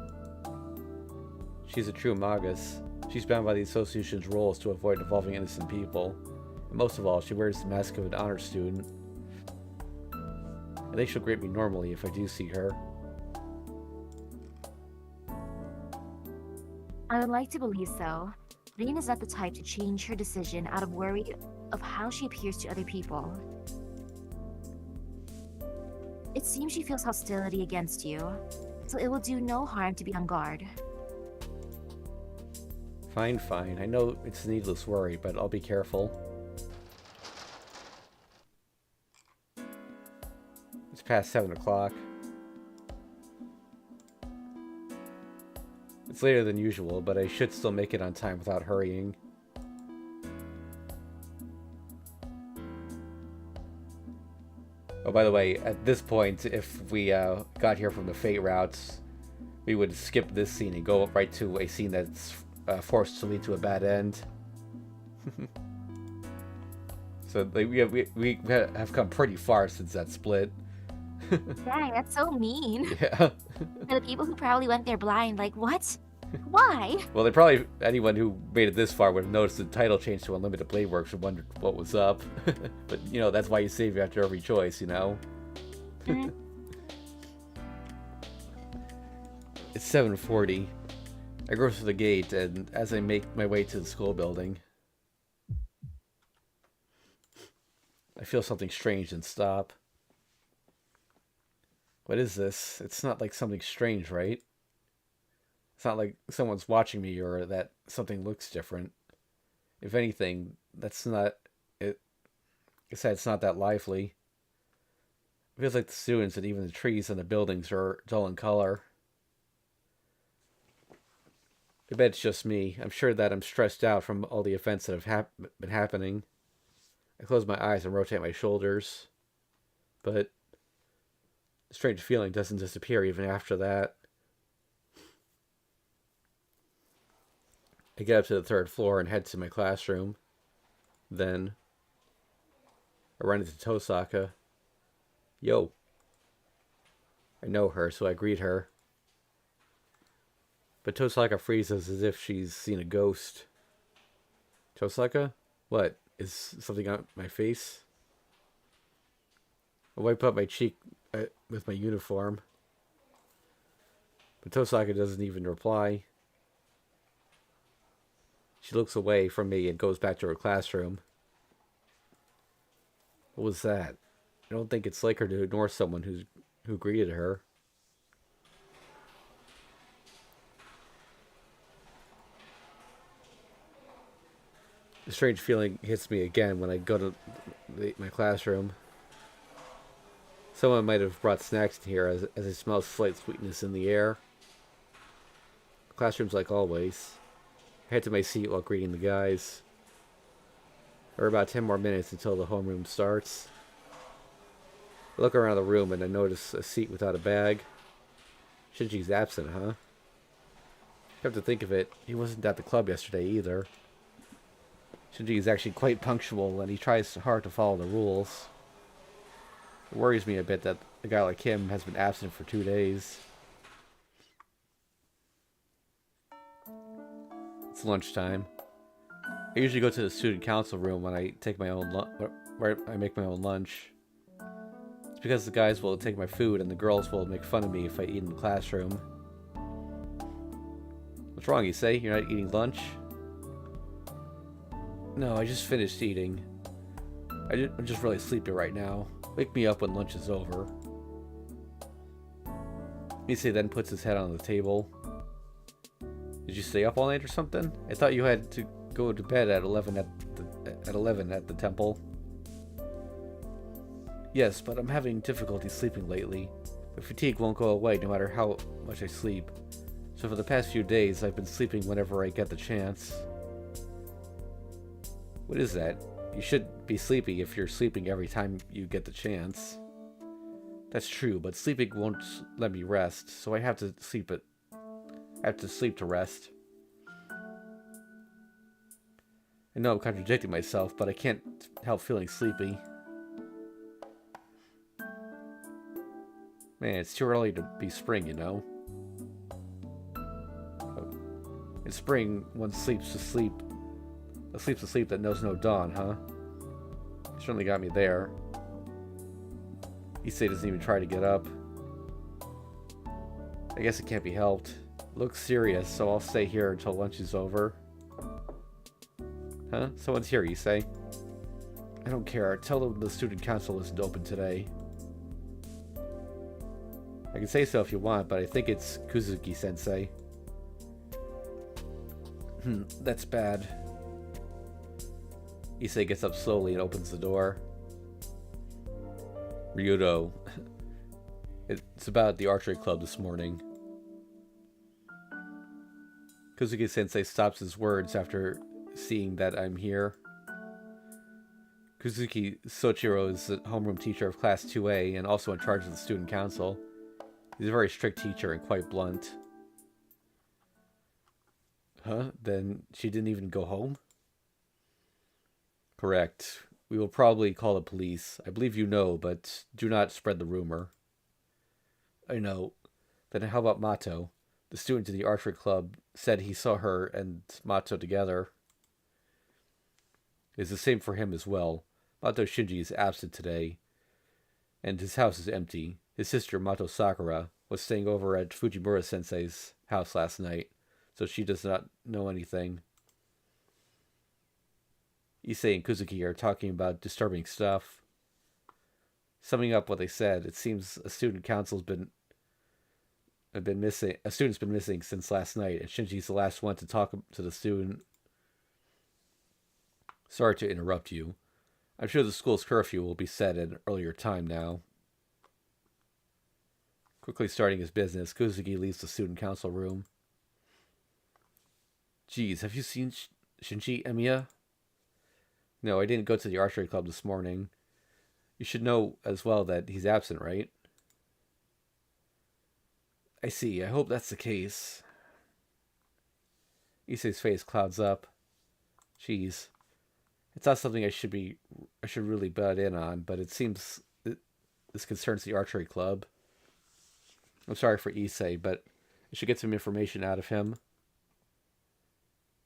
She's a true magus. She's bound by the association's rules to avoid involving innocent people. And most of all, she wears the mask of an honor student. I think she'll greet me normally if I do see her. I would like to believe so. Rin is not the type to change her decision out of worry of how she appears to other people. It seems she feels hostility against you, so it will do no harm to be on guard. Fine, fine. I know it's needless worry, but I'll be careful. It's past 7 o'clock. It's later than usual, but I should still make it on time without hurrying. Oh, by the way, at this point, if we got here from the Fate routes, we would skip this scene and go right to a scene that's forced to lead to a bad end. So we have come pretty far since that split. Dang, that's so mean. Yeah. The people who probably went there blind, like, what? Why? Well, they probably, anyone who made it this far would have noticed the title change to Unlimited Blade Works and wondered what was up. But, that's why you save after every choice, Mm, It's 7:40. I go through the gate, and as I make my way to the school building, I feel something strange and stop. What is this? It's not like something strange, right? It's not like someone's watching me or that something looks different. If anything, that's not it. It's not that lively. It feels like the students and even the trees and the buildings are dull in color. I bet it's just me. I'm sure that I'm stressed out from all the events that have been happening. I close my eyes and rotate my shoulders, but the strange feeling doesn't disappear even after that. I get up to the third floor and head to my classroom. Then I run into Tosaka. Yo. I know her, so I greet her. But Tosaka freezes as if she's seen a ghost. Tosaka? What? Is something on my face? I wipe up my cheek with my uniform. But Tosaka doesn't even reply. She looks away from me and goes back to her classroom. What was that? I don't think it's like her to ignore someone who greeted her. A strange feeling hits me again when I go to my classroom. Someone might have brought snacks in here as I smell slight sweetness in the air. The classroom's like always. I head to my seat while greeting the guys. There are about 10 more minutes until the homeroom starts. I look around the room and I notice a seat without a bag. Shinji's absent, huh? Come to think of it, he wasn't at the club yesterday either. Shinji is actually quite punctual and he tries hard to follow the rules. It worries me a bit that a guy like him has been absent for 2 days. It's lunchtime. I usually go to the student council room when I take my own where I make my own lunch. It's because the guys will take my food and the girls will make fun of me if I eat in the classroom. What's wrong, you say? You're not eating lunch? No, I just finished eating. I'm just really sleepy right now. Wake me up when lunch is over. Misaki then puts his head on the table. Did you stay up all night or something? I thought you had to go to bed at 11 at the temple. Yes, but I'm having difficulty sleeping lately. The fatigue won't go away no matter how much I sleep. So for the past few days, I've been sleeping whenever I get the chance. What is that? You should be sleepy if you're sleeping every time you get the chance. That's true, but sleeping won't let me rest, so I have to sleep to rest. I know I'm contradicting myself, but I can't help feeling sleepy. Man, it's too early to be spring, you know? In spring, one sleeps a sleep that knows no dawn, huh? You certainly got me there. Issei doesn't even try to get up. I guess it can't be helped. It looks serious, so I'll stay here until lunch is over. Huh? Someone's here, Issei. I don't care. Tell them the student council isn't open today. I can say so if you want, but I think it's Kuzuki-sensei. That's bad. Issei gets up slowly and opens the door. Ryudo. It's about the archery club this morning. Kuzuki-sensei stops his words after seeing that I'm here. Kuzuki Soichiro is the homeroom teacher of Class 2A and also in charge of the student council. He's a very strict teacher and quite blunt. Huh? Then she didn't even go home? Correct. We will probably call the police. I believe you know, but do not spread the rumor. I know. Then how about Mato? The student in the archery club said he saw her and Mato together. It's the same for him as well. Mato Shinji is absent today, and his house is empty. His sister, Mato Sakura, was staying over at Fujimura Sensei's house last night, so she does not know anything. Issei and Kuzuki are talking about disturbing stuff. Summing up what they said, it seems a student council's been missing. A student's been missing since last night, and Shinji's the last one to talk to the student. Sorry to interrupt you. I'm sure the school's curfew will be set at an earlier time now. Quickly starting his business, Kuzuki leaves the student council room. Geez, have you seen Shinji, Emiya? No, I didn't go to the archery club this morning. You should know as well that he's absent, right? I see. I hope that's the case. Issei's face clouds up. Geez. It's not something I should really butt in on, but it seems this concerns the archery club. I'm sorry for Issei, but I should get some information out of him.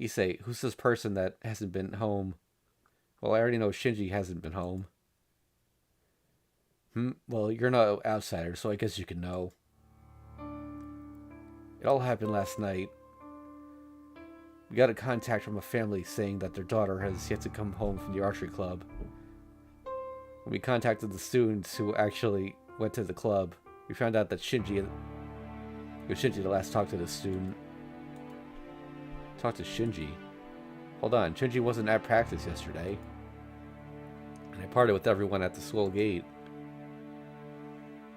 Issei, who's this person that hasn't been home? Well, I already know Shinji hasn't been home. Well, you're not an outsider, so I guess you can know. It all happened last night. We got a contact from a family saying that their daughter has yet to come home from the archery club. When we contacted the students who actually went to the club, we found out that it was Shinji the last talked to the student. Talked to Shinji? Hold on, Shinji wasn't at practice yesterday. And I parted with everyone at the school gate.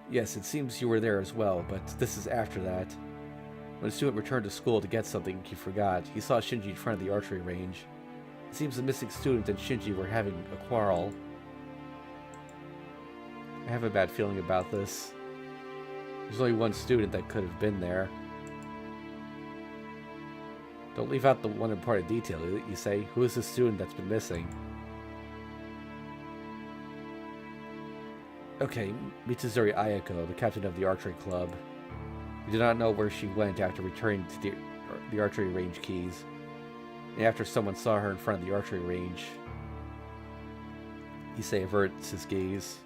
Yes, it seems you were there as well, but this is after that. When the student returned to school to get something he forgot, he saw Shinji in front of the archery range. It seems the missing student and Shinji were having a quarrel. I have a bad feeling about this. There's only one student that could have been there. Don't leave out the one important detail, you say. Who is the student that's been missing? Okay, Mitsuzuri Ayako, the captain of the archery club. We do not know where she went after returning to the archery range keys. And after someone saw her in front of the archery range, Issei averts his gaze.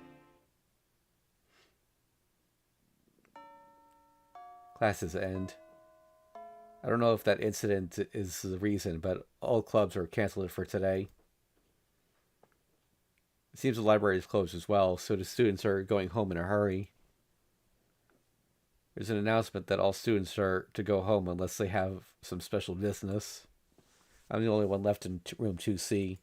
Classes end. I don't know if that incident is the reason, but all clubs are canceled for today. It seems the library is closed as well, so the students are going home in a hurry. There's an announcement that all students are to go home unless they have some special business. I'm the only one left in room 2C.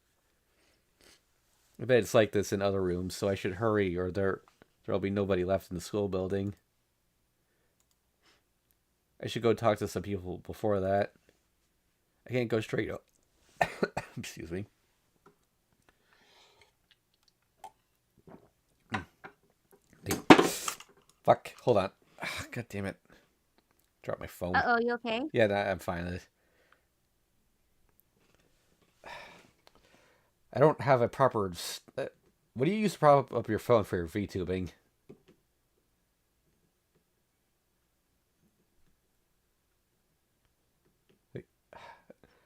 I bet it's like this in other rooms, so I should hurry or there'll be nobody left in the school building. I should go talk to some people before that. I can't go straight up. Excuse me. Fuck, hold on. God damn it. Drop my phone. Uh-oh, you okay? Yeah, I'm fine. I don't have a proper... what do you use to prop up your phone for your VTubing?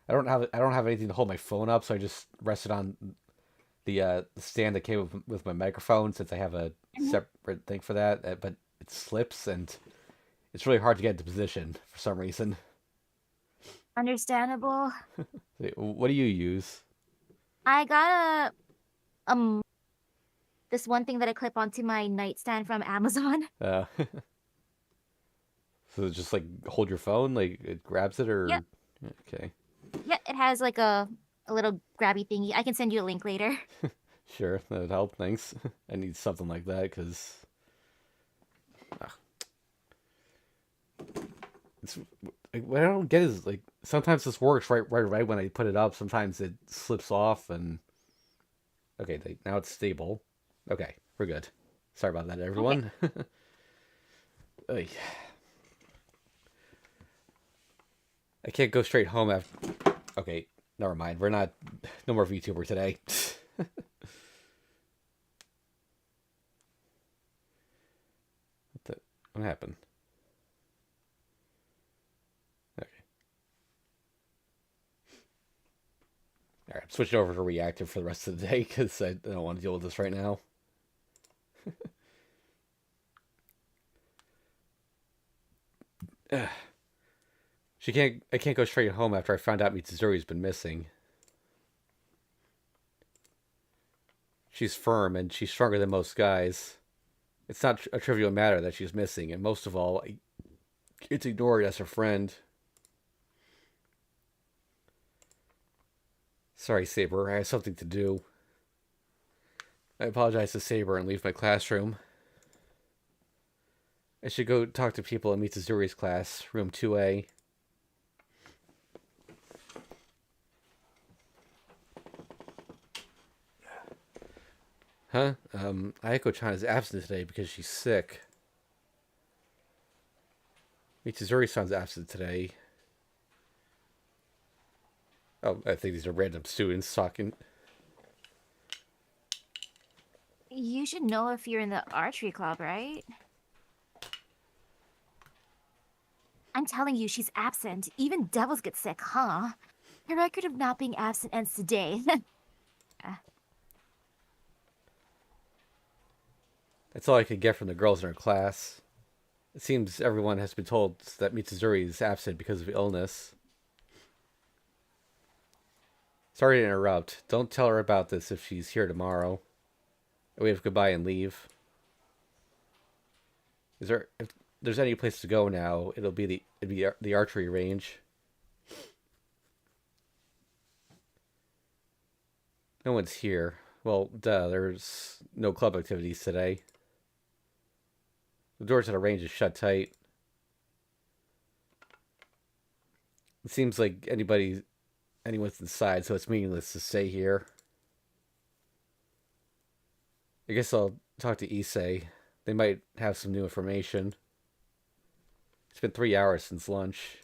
I don't have anything to hold my phone up, so I just rest it on the stand that came with my microphone, since I have a separate thing for that. But it slips, and it's really hard to get into position for some reason. Understandable. What do you use? I got this one thing that I clip onto my nightstand from Amazon. So just like hold your phone, like it grabs it, or Yep. Okay. Yeah, it has like a little grabby thingy. I can send you a link later. Sure, that would help. Thanks. I need something like that because it's what I don't get is like sometimes this works right when I put it up. Sometimes it slips off and okay, now it's stable. Okay, we're good. Sorry about that, everyone. Okay. I can't go straight home after. Okay, never mind. We're not. No more VTuber today. What happened? switching over to reactive for the rest of the day because I don't want to deal with this right now. I can't go straight home after I found out Mitsuzuri's been missing. She's firm and she's stronger than most guys. It's not a trivial matter that she's missing, and most of all, it's ignored as her friend. Sorry, Saber, I have something to do. I apologize to Saber and leave my classroom. I should go talk to people in Mitsuzuri's class, room 2A. Huh? Ayako-chan is absent today because she's sick. Mitsuzuri-san's absent today. Oh, I think these are random students talking. You should know if you're in the archery club, right? I'm telling you, she's absent. Even devils get sick, huh? Her record of not being absent ends today. That's all I could get from the girls in her class. It seems everyone has been told that Mitsuzuri is absent because of illness. Sorry to interrupt. Don't tell her about this if she's here tomorrow. I wave goodbye and leave. If there's any place to go now, it'd be the archery range. No one's here. Well, duh, there's no club activities today. The door to the range is shut tight. It seems like anyone's inside, so it's meaningless to stay here. I guess I'll talk to Issei. They might have some new information. It's been 3 hours since lunch.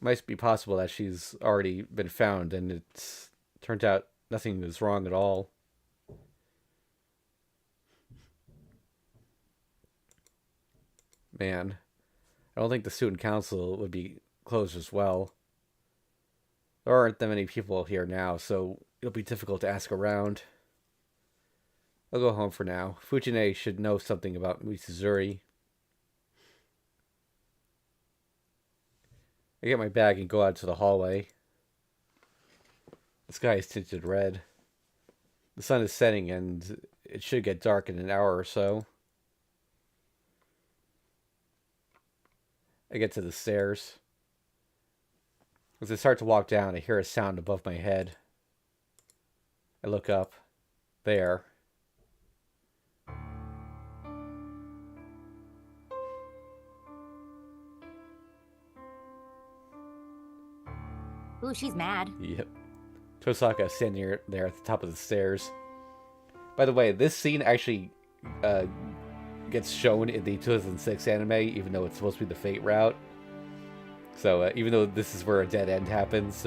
It might be possible that she's already been found and it's turned out nothing is wrong at all. Man, I don't think the student council would be closed as well. There aren't that many people here now, so it'll be difficult to ask around. I'll go home for now. Fujine should know something about Mitsuzuri. I get my bag and go out to the hallway. The sky is tinted red. The sun is setting and it should get dark in an hour or so. I get to the stairs. As I start to walk down, I hear a sound above my head. I look up. There. Ooh, she's mad. Yep. Tosaka standing there at the top of the stairs. By the way, this scene actually gets shown in the 2006 anime, even though it's supposed to be the Fate route. So even though this is where a dead end happens,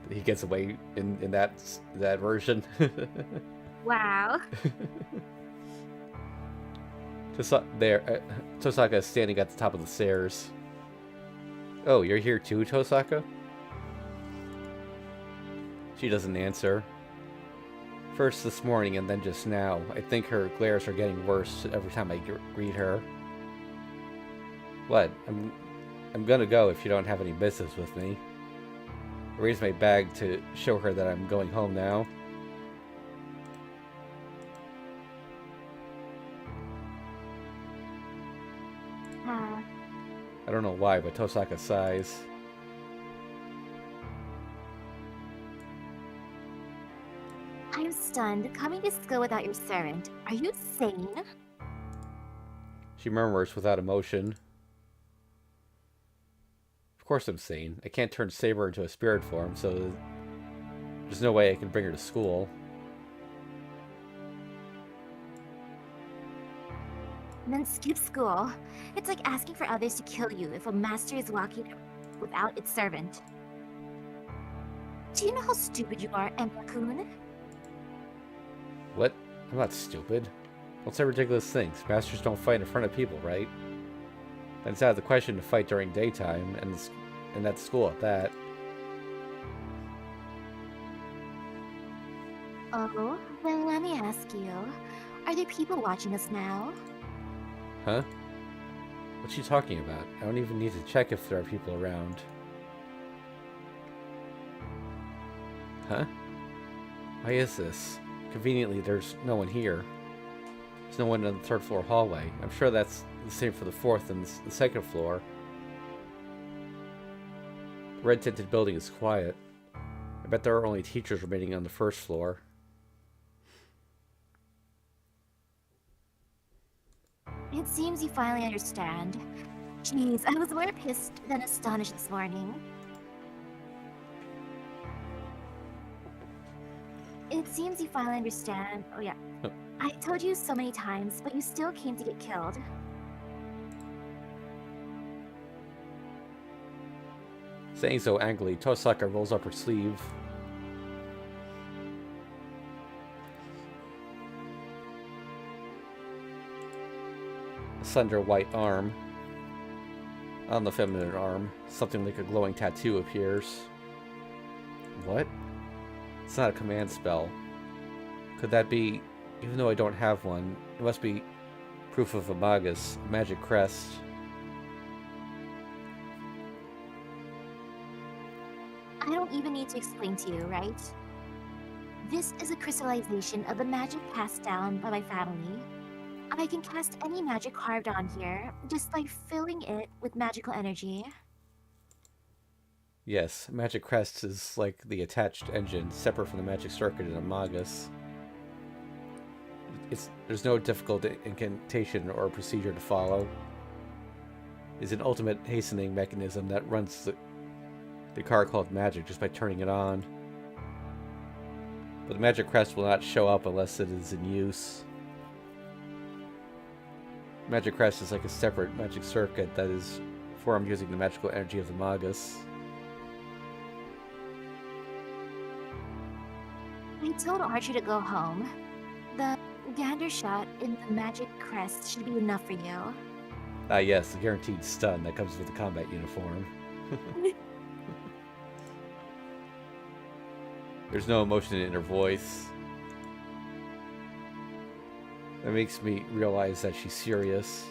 he gets away in that version. Wow. Tosaka is standing at the top of the stairs. Oh, you're here too, Tosaka? She doesn't answer. First this morning and then just now. I think her glares are getting worse every time I greet her. What? I'm gonna go if you don't have any business with me. I raise my bag to show her that I'm going home now. I don't know why, but Tosaka sighs. I'm stunned. Coming to school without your servant. Are you sane? She murmurs without emotion. Of course I'm sane. I can't turn Saber into a spirit form, so there's no way I can bring her to school. Then skip school. It's like asking for others to kill you if a master is walking without its servant. Do you know how stupid you are, Emperor-kun? What? I'm not stupid. Don't say ridiculous things. Masters don't fight in front of people, right? And it's out of the question to fight during daytime, and at school at that. Oh, then let me ask you, are there people watching us now? Huh? What's she talking about? I don't even need to check if there are people around. Huh? Why is this? Conveniently, there's no one here. There's no one on the third floor hallway. I'm sure that's the same for the fourth and the second floor. The red tinted building is quiet. I bet there are only teachers remaining on the first floor. It seems you finally understand. Jeez, I was more pissed than astonished this morning. It seems you finally understand. Oh yeah. Oh. I told you so many times, but you still came to get killed. Saying so angrily, Tosaka rolls up her sleeve. A slender white arm. On the feminine arm, something like a glowing tattoo appears. What? It's not a command spell. Could that be, even though I don't have one, it must be proof of a magus, a magic crest. I don't even need to explain to you, right? This is a crystallization of the magic passed down by my family. I can cast any magic carved on here, just by filling it with magical energy. Yes, magic crest is like the attached engine, separate from the magic circuit in a magus. There's no difficult incantation or procedure to follow. It's an ultimate hastening mechanism that runs the car called magic just by turning it on. But the magic crest will not show up unless it is in use. Magic crest is like a separate magic circuit that is formed using the magical energy of the magus. I told Archer to go home. The gander shot in the magic crest should be enough for you. Ah yes, the guaranteed stun that comes with the combat uniform. There's no emotion in her voice. That makes me realize that she's serious.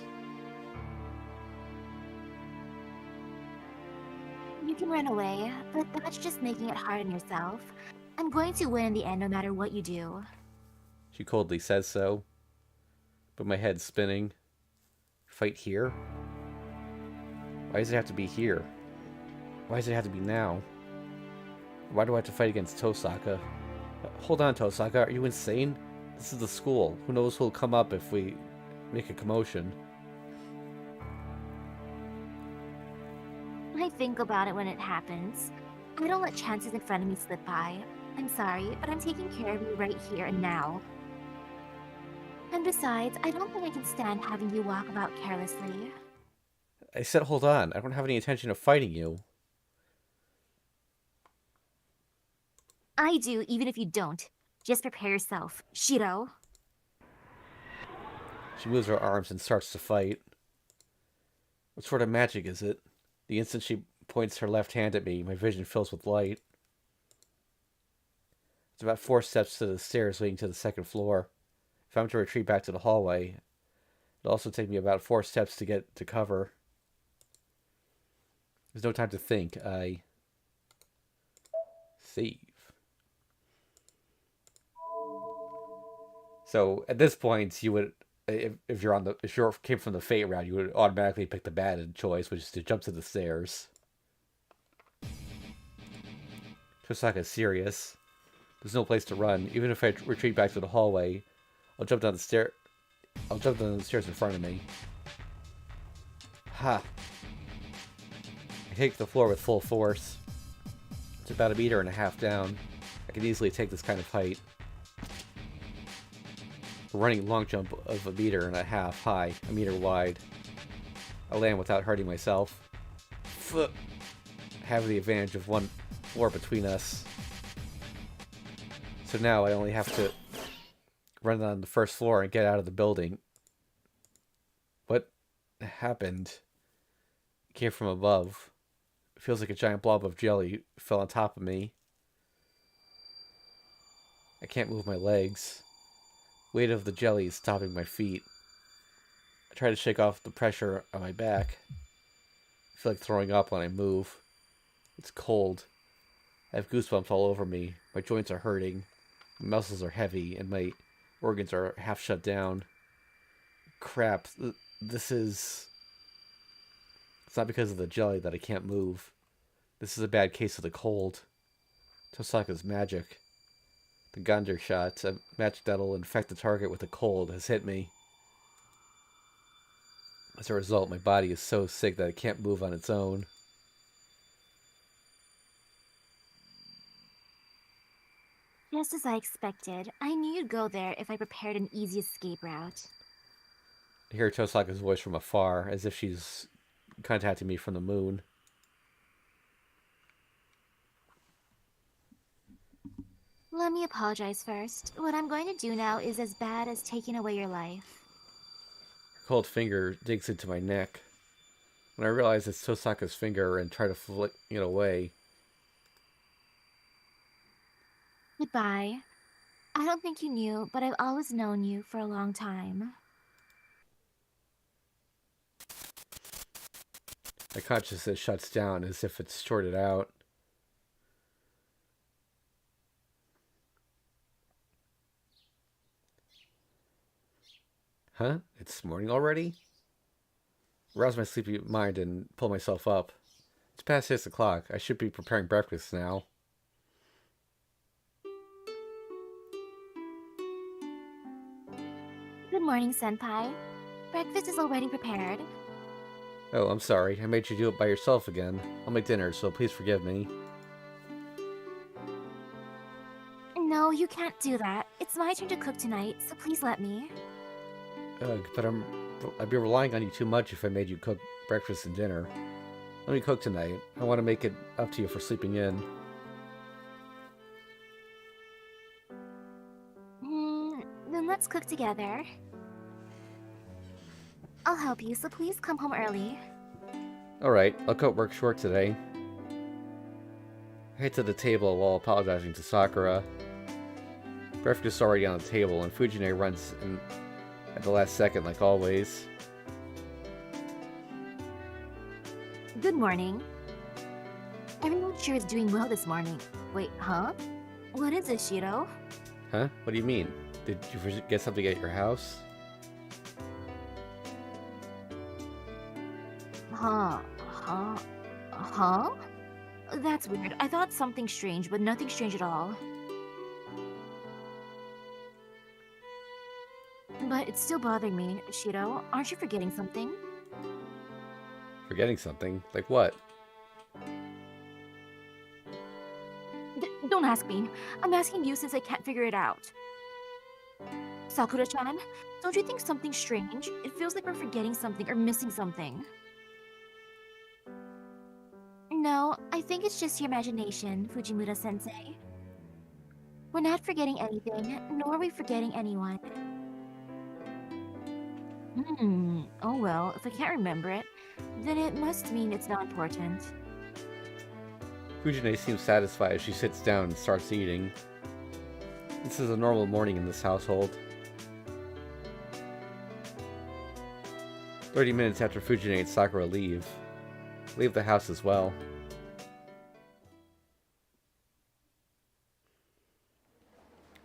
You can run away, but that's just making it hard on yourself. I'm going to win in the end no matter what you do. She coldly says so. But my head's spinning. Fight here? Why does it have to be here? Why does it have to be now? Why do I have to fight against Tosaka? Hold on, Tosaka, are you insane? This is the school. Who knows who'll come up if we make a commotion? I think about it when it happens. I don't let chances in front of me slip by. I'm sorry, but I'm taking care of you right here and now. And besides, I don't think I can stand having you walk about carelessly. I said hold on. I don't have any intention of fighting you. I do, even if you don't. Just prepare yourself, Shiro. She moves her arms and starts to fight. What sort of magic is it? The instant she points her left hand at me, my vision fills with light. It's about 4 steps to the stairs leading to the second floor. If I'm to retreat back to the hallway, it'll also take me about 4 steps to get to cover. There's no time to think. I save. So at this point, you would, if you're on the, if you came from the fate round, you would automatically pick the bad choice, which is to jump to the stairs. Tosaka's serious. There's no place to run. Even if I retreat back to the hallway, I'll jump down the stair. I'll jump down the stairs in front of me. Ha! I take the floor with full force. It's about 1.5 meters down. I can easily take this kind of height. A running long jump of 1.5 meters high, 1 meter wide. I land without hurting myself. I have the advantage of 1 floor between us. So now I only have to run on the first floor and get out of the building. What happened? It came from above. It feels like a giant blob of jelly fell on top of me. I can't move my legs. Weight of the jelly is stopping my feet. I try to shake off the pressure on my back. I feel like throwing up when I move. It's cold. I have goosebumps all over me. My joints are hurting. My muscles are heavy, and my organs are half shut down. Crap. This is. It's not because of the jelly that I can't move. This is a bad case of the cold. Tosaka's magic. The Gander shot, a magic that'll infect the target with the cold, has hit me. As a result, my body is so sick that it can't move on its own. Just as I expected. I knew you'd go there if I prepared an easy escape route. I hear Tosaka's voice from afar, as if she's contacting me from the moon. Let me apologize first. What I'm going to do now is as bad as taking away your life. Her cold finger digs into my neck. When I realize it's Tosaka's finger and try to flick it away, Goodbye. I don't think you knew, but I've always known you for a long time. my consciousness shuts down as if it's shorted out. Huh? It's morning already? Rouse my sleepy mind and pull myself up. It's past 6 o'clock. I should be preparing breakfast now. Good morning, Senpai. Breakfast is already prepared. Oh, I'm sorry. I made you do it by yourself again. I'll make dinner, so please forgive me. No, you can't do that. It's my turn to cook tonight, so please let me. Ugh, but I'd be relying on you too much if I made you cook breakfast and dinner. Let me cook tonight. I want to make it up to you for sleeping in. Then let's cook together. I'll help you, so please come home early. Alright, I'll cut work short today. I head to the table while apologizing to Sakura. Breakfast is already on the table, and Fujine runs in at the last second like always. Good morning. Everyone sure is doing well this morning. Wait, huh? What is this, Shiro? Huh? What do you mean? Did you forget something at your house? Huh? That's weird. I thought something strange, but nothing strange at all. But it's still bothering me, Shiro. Aren't you forgetting something? Forgetting something? Like what? Don't ask me. I'm asking you since I can't figure it out. Sakura-chan, don't you think something's strange? It feels like we're forgetting something or missing something. No, I think it's just your imagination, Fujimura-sensei. We're not forgetting anything, nor are we forgetting anyone. Oh well, if I can't remember it, then it must mean it's not important. Fujine seems satisfied as she sits down and starts eating. This is a normal morning in this household. 30 minutes after Fujine and Sakura leave the house as well.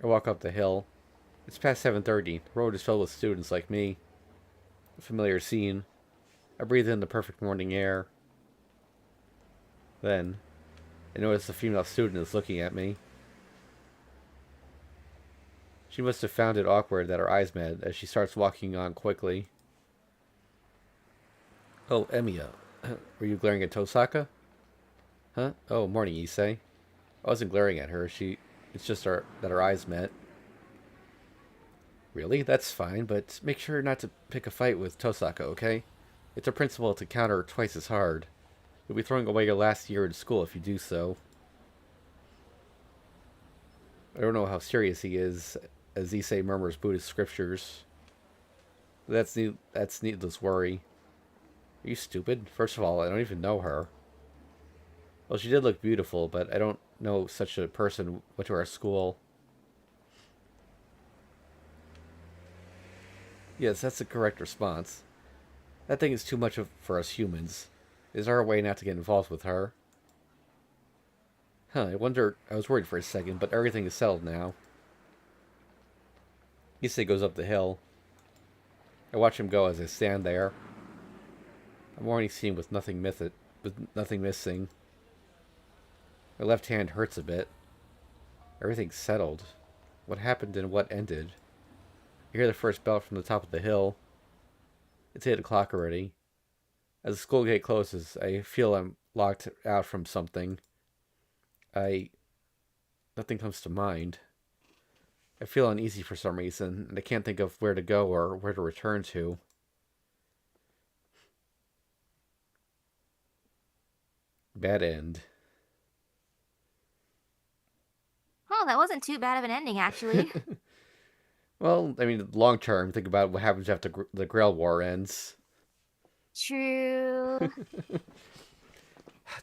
I walk up the hill. It's past 7:30. The road is filled with students like me. A familiar scene. I breathe in the perfect morning air. Then, I notice a female student is looking at me. She must have found it awkward that our eyes met as she starts walking on quickly. Oh, Emiya. Were you glaring at Tosaka? Huh? Oh, morning, Issei. I wasn't glaring at her. It's just that our eyes met. Really? That's fine, but make sure not to pick a fight with Tosaka, okay? It's a principle to counter twice as hard. You'll be throwing away your last year in school if you do so. I don't know how serious he is, as Issei murmurs Buddhist scriptures. That's needless worry. Are you stupid? First of all, I don't even know her. Well, she did look beautiful, but I don't know such a person went to our school. Yes, that's the correct response. That thing is too much for us humans. Is there a way not to get involved with her? Huh, I wonder... I was worried for a second, but everything is settled now. Issei goes up the hill. I watch him go as I stand there. I'm already seen with nothing missing. My left hand hurts a bit. Everything's settled. What happened and what ended? I hear the first bell from the top of the hill. It's 8 o'clock already. As the school gate closes, I feel I'm locked out from something. Nothing comes to mind. I feel uneasy for some reason, and I can't think of where to go or where to return to. Bad end. Oh, that wasn't too bad of an ending, actually. Well, I mean, long term, think about what happens after the Grail War ends. True.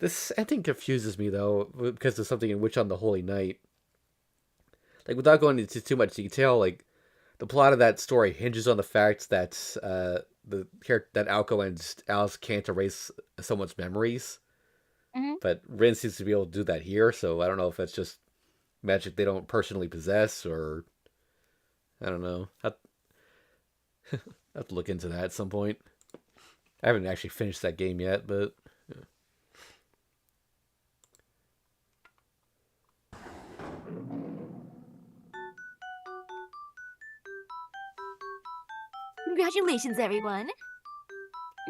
This ending confuses me, though, because of something in Witch on the Holy Night. Like, without going into too much detail, like, the plot of that story hinges on the fact that that Alco and Alice can't erase someone's memories. Hmm. But Rin seems to be able to do that here, so I don't know if that's just magic they don't personally possess, or... I don't know. I'll have to look into that at some point. I haven't actually finished that game yet, but... Yeah. Congratulations, everyone.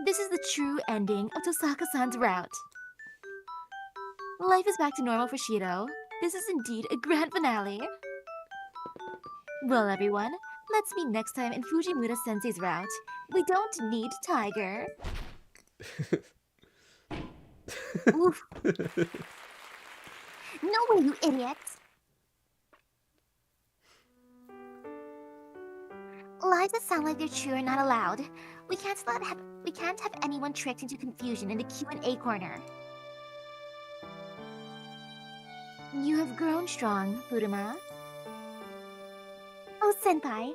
This is the true ending of Tosaka-san's route. Life is back to normal for Shiro. This is indeed a grand finale. Well, everyone, let's meet next time in Fujimura-sensei's route. We don't need Tiger. Oof. No way, you idiot! Lies that sound like they're true are not allowed. We can't have anyone tricked into confusion in the Q&A corner. You have grown strong, Furuma. Oh, Senpai.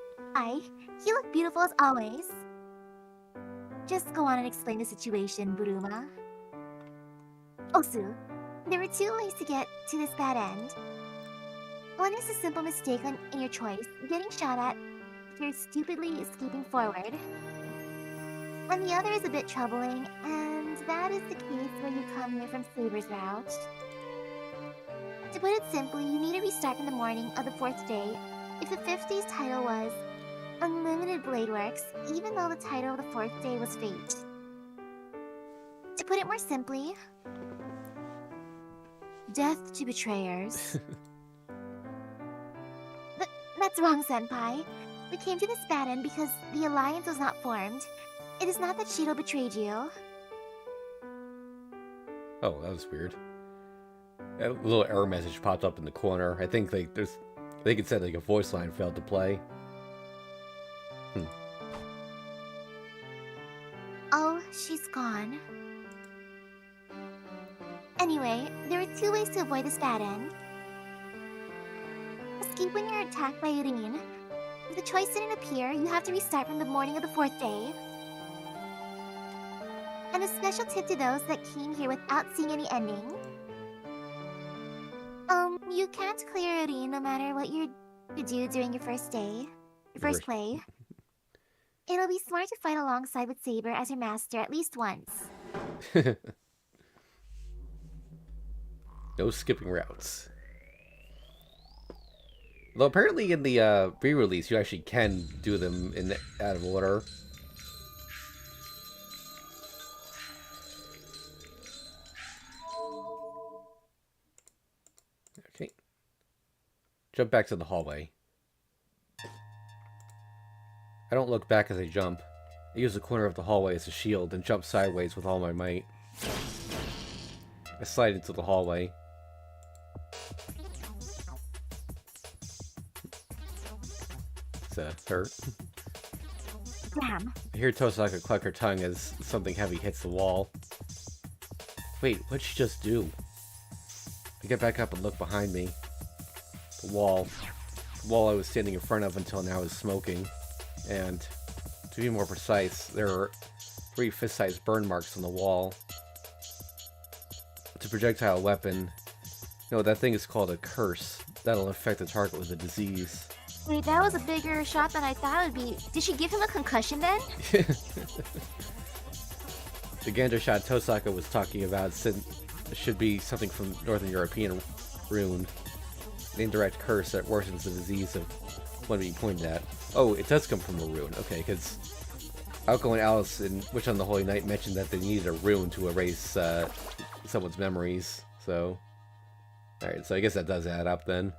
You look beautiful as always. Just go on and explain the situation, Buruma. Osu, there are two ways to get to this bad end. One is a simple mistake in your choice, getting shot at if you're stupidly escaping forward. And the other is a bit troubling, and that is the case where you come here from Saber's route. To put it simply, you need to restart in the morning of the 4th day. If the 5th day's title was Unlimited Blade Works, even though the title of the 4th day was Fate. To put it more simply, death to betrayers. That's wrong, Senpai. We came to this bad end because the alliance was not formed. It is not that Shiro betrayed you. Oh, that was weird. A little error message popped up in the corner. I think it said like a voice line failed to play. Oh, she's gone. Anyway, there are two ways to avoid this bad end. Escape when you're attacked by Rin. If the choice didn't appear, you have to restart from the morning of the 4th day. And a special tip to those that came here without seeing any ending. You can't clear Rin no matter what you do during your first play. It'll be smart to fight alongside with Saber as your master at least once. No skipping routes. Though apparently in the re-release you actually can do them out of order. Okay. Jump back to the hallway. I don't look back as I jump. I use the corner of the hallway as a shield and jump sideways with all my might. I slide into the hallway. It's hurt. Bam. I hear Tosaka cluck her tongue as something heavy hits the wall. Wait, what'd she just do? I get back up and look behind me. The wall I was standing in front of until now is smoking. And To be more precise, there are 3 fist-sized burn marks on the wall. It's a projectile weapon. No, that thing is called a curse. That'll affect the target with a disease. Wait, that was a bigger shot than I thought it would be. Did she give him a concussion then? The Gander shot Tosaka was talking about should be something from Northern European rune. An indirect curse that worsens the disease of one being pointed at. Oh, it does come from a rune. Okay, because Alco and Alice in Witch on the Holy Night mentioned that they needed a rune to erase someone's memories. So, alright, so I guess that does add up then.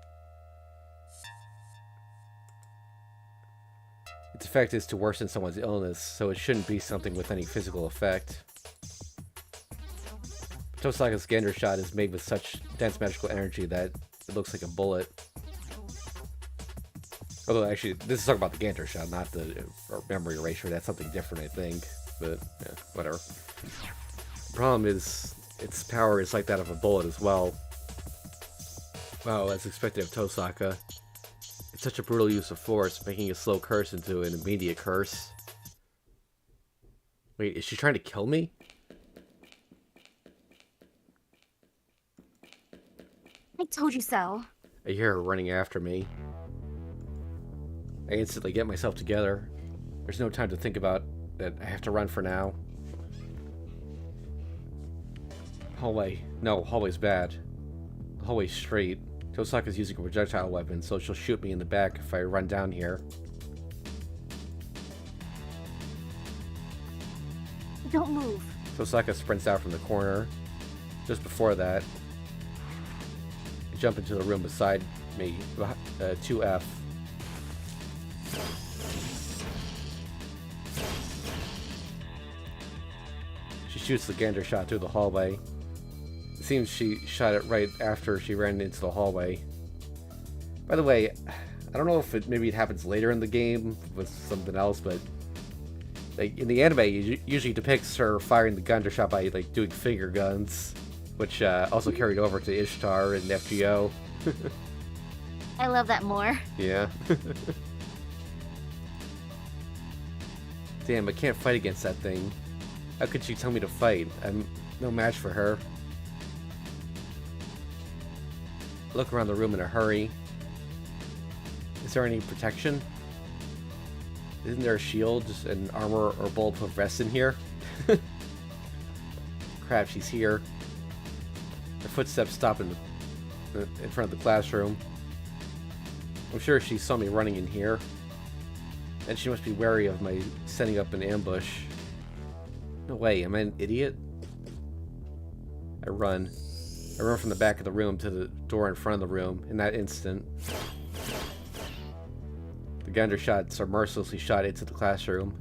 Its effect is to worsen someone's illness, so it shouldn't be something with any physical effect. Tosaka's Gander shot is made with such dense magical energy that it looks like a bullet. Although, actually, this is talking about the Gander shot, not the memory eraser. That's something different, I think. But, yeah, whatever. The problem is, its power is like that of a bullet as well. Wow, as expected of Tosaka. It's such a brutal use of force, making a slow curse into an immediate curse. Wait, is she trying to kill me? I told you so. I hear her running after me. I instantly get myself together. There's no time to think about that. I have to run for now. Hallway. No, hallway's bad. The hallway's straight. Tosaka's using a projectile weapon, so she'll shoot me in the back if I run down here. Don't move. Tosaka sprints out from the corner. Just before that, I jump into the room beside me, 2F. She shoots the Gander shot through the hallway. It seems she shot it right after she ran into the hallway. By the way, I don't know if maybe it happens later in the game with something else, but like in the anime, it usually depicts her firing the Gander shot by like doing finger guns, which also carried over to Ishtar and FGO. I love that more. Yeah. Damn, I can't fight against that thing. How could she tell me to fight? I'm no match for her. Look around the room in a hurry. Is there any protection? Isn't there a shield and armor or bulletproof vest in here? Crap, she's here. Her footsteps stop in front of the classroom. I'm sure she saw me running in here. And she must be wary of my setting up an ambush. No way, am I an idiot? I run. I run from the back of the room to the door in front of the room. In that instant, the Gander shots are mercilessly shot into the classroom.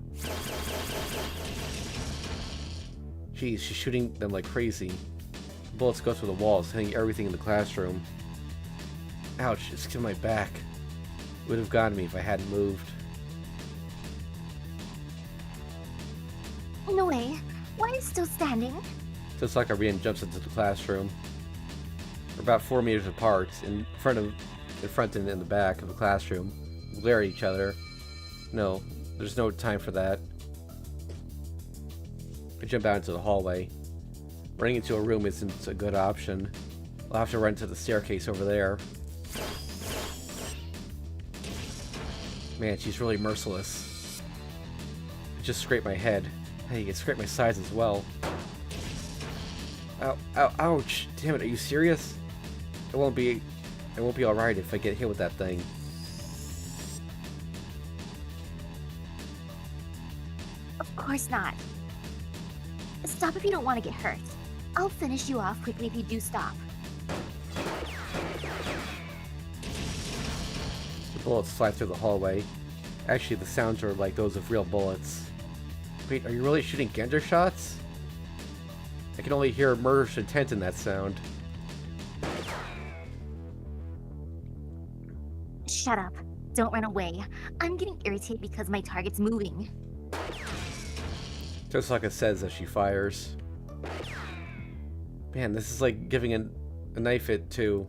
Jeez, she's shooting them like crazy. The bullets go through the walls, hitting everything in the classroom. Ouch, it's to my back. It would have gotten me if I hadn't moved. No way. Why are you still standing? Tosaka Rian jumps into the classroom. We're about 4 meters apart, in front and in the back of the classroom. We glare at each other. No, there's no time for that. I jump out into the hallway. Running into a room isn't a good option. I'll have to run to the staircase over there. Man, she's really merciless. I just scraped my head. Hey, it scraped my sides as well. Ow, ow, ouch! Damn it, are you serious? It won't be alright if I get hit with that thing. Of course not. Stop if you don't want to get hurt. I'll finish you off quickly if you do stop. The bullets fly through the hallway. Actually, the sounds are like those of real bullets. Wait, are you really shooting Gander shots? I can only hear murderous intent in that sound. Shut up. Don't run away. I'm getting irritated because my target's moving. Tosaka says as she fires. Man, this is like giving a knife hit to...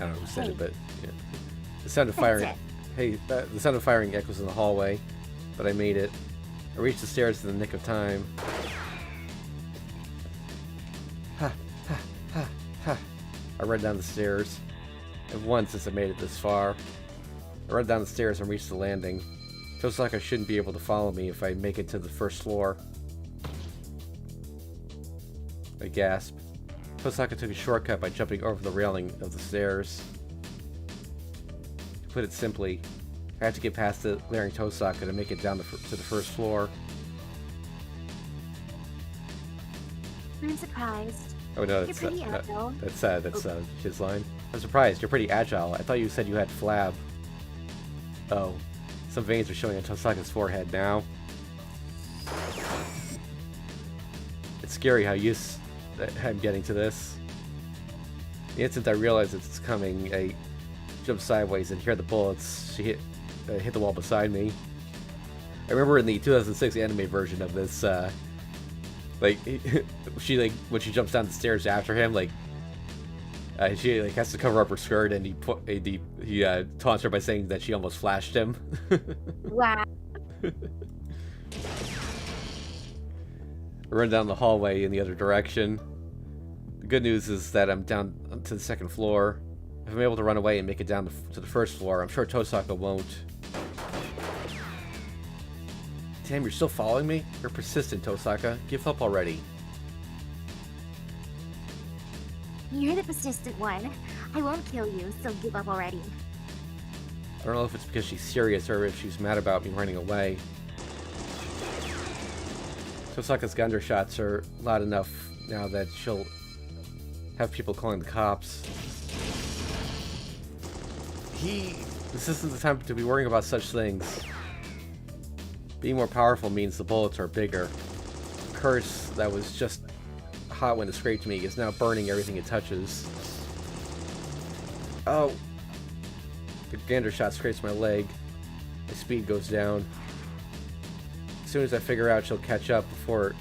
I don't know who said Hey, it, but yeah. The sound of that's firing. it. Hey, the sound of firing echoes in the hallway, but I made it. I reached the stairs in the nick of time. Ha, ha, ha, ha. I ran down the stairs. And once since I made it this far. I ran down the stairs and reached the landing. Feels like I shouldn't be able to follow me if I make it to the first floor. I gasped. Tosaka took a shortcut by jumping over the railing of the stairs. To put it simply, I had to get past the glaring Tosaka to make it down to the first floor. I'm surprised. Oh no, You're pretty agile. that's his line. I'm surprised. You're pretty agile. I thought you said you had flab. Oh, some veins are showing on Tosaka's forehead now. It's scary how used I'm getting to this. The instant I realize it's coming, I jump sideways and hear the bullets. She hit the wall beside me. I remember in the 2006 anime version of this, like she when she jumps down the stairs after him, she has to cover up her skirt, and he taunts her by saying that she almost flashed him. Wow. I run down the hallway in the other direction. The good news is that I'm down to the second floor. If I'm able to run away and make it down to the first floor, I'm sure Tosaka won't. Damn, you're still following me? You're persistent, Tosaka. Give up already. You're the persistent one. I won't kill you, so give up already. I don't know if it's because she's serious or if she's mad about me running away. Tosaka's Gunder shots are loud enough now that she'll have people calling the cops. This isn't the time to be worrying about such things. Being more powerful means the bullets are bigger. The curse that was just hot when it scraped me is now burning everything it touches. Oh! The gander shot scrapes my leg. My speed goes down. As soon as I figure out she'll catch up before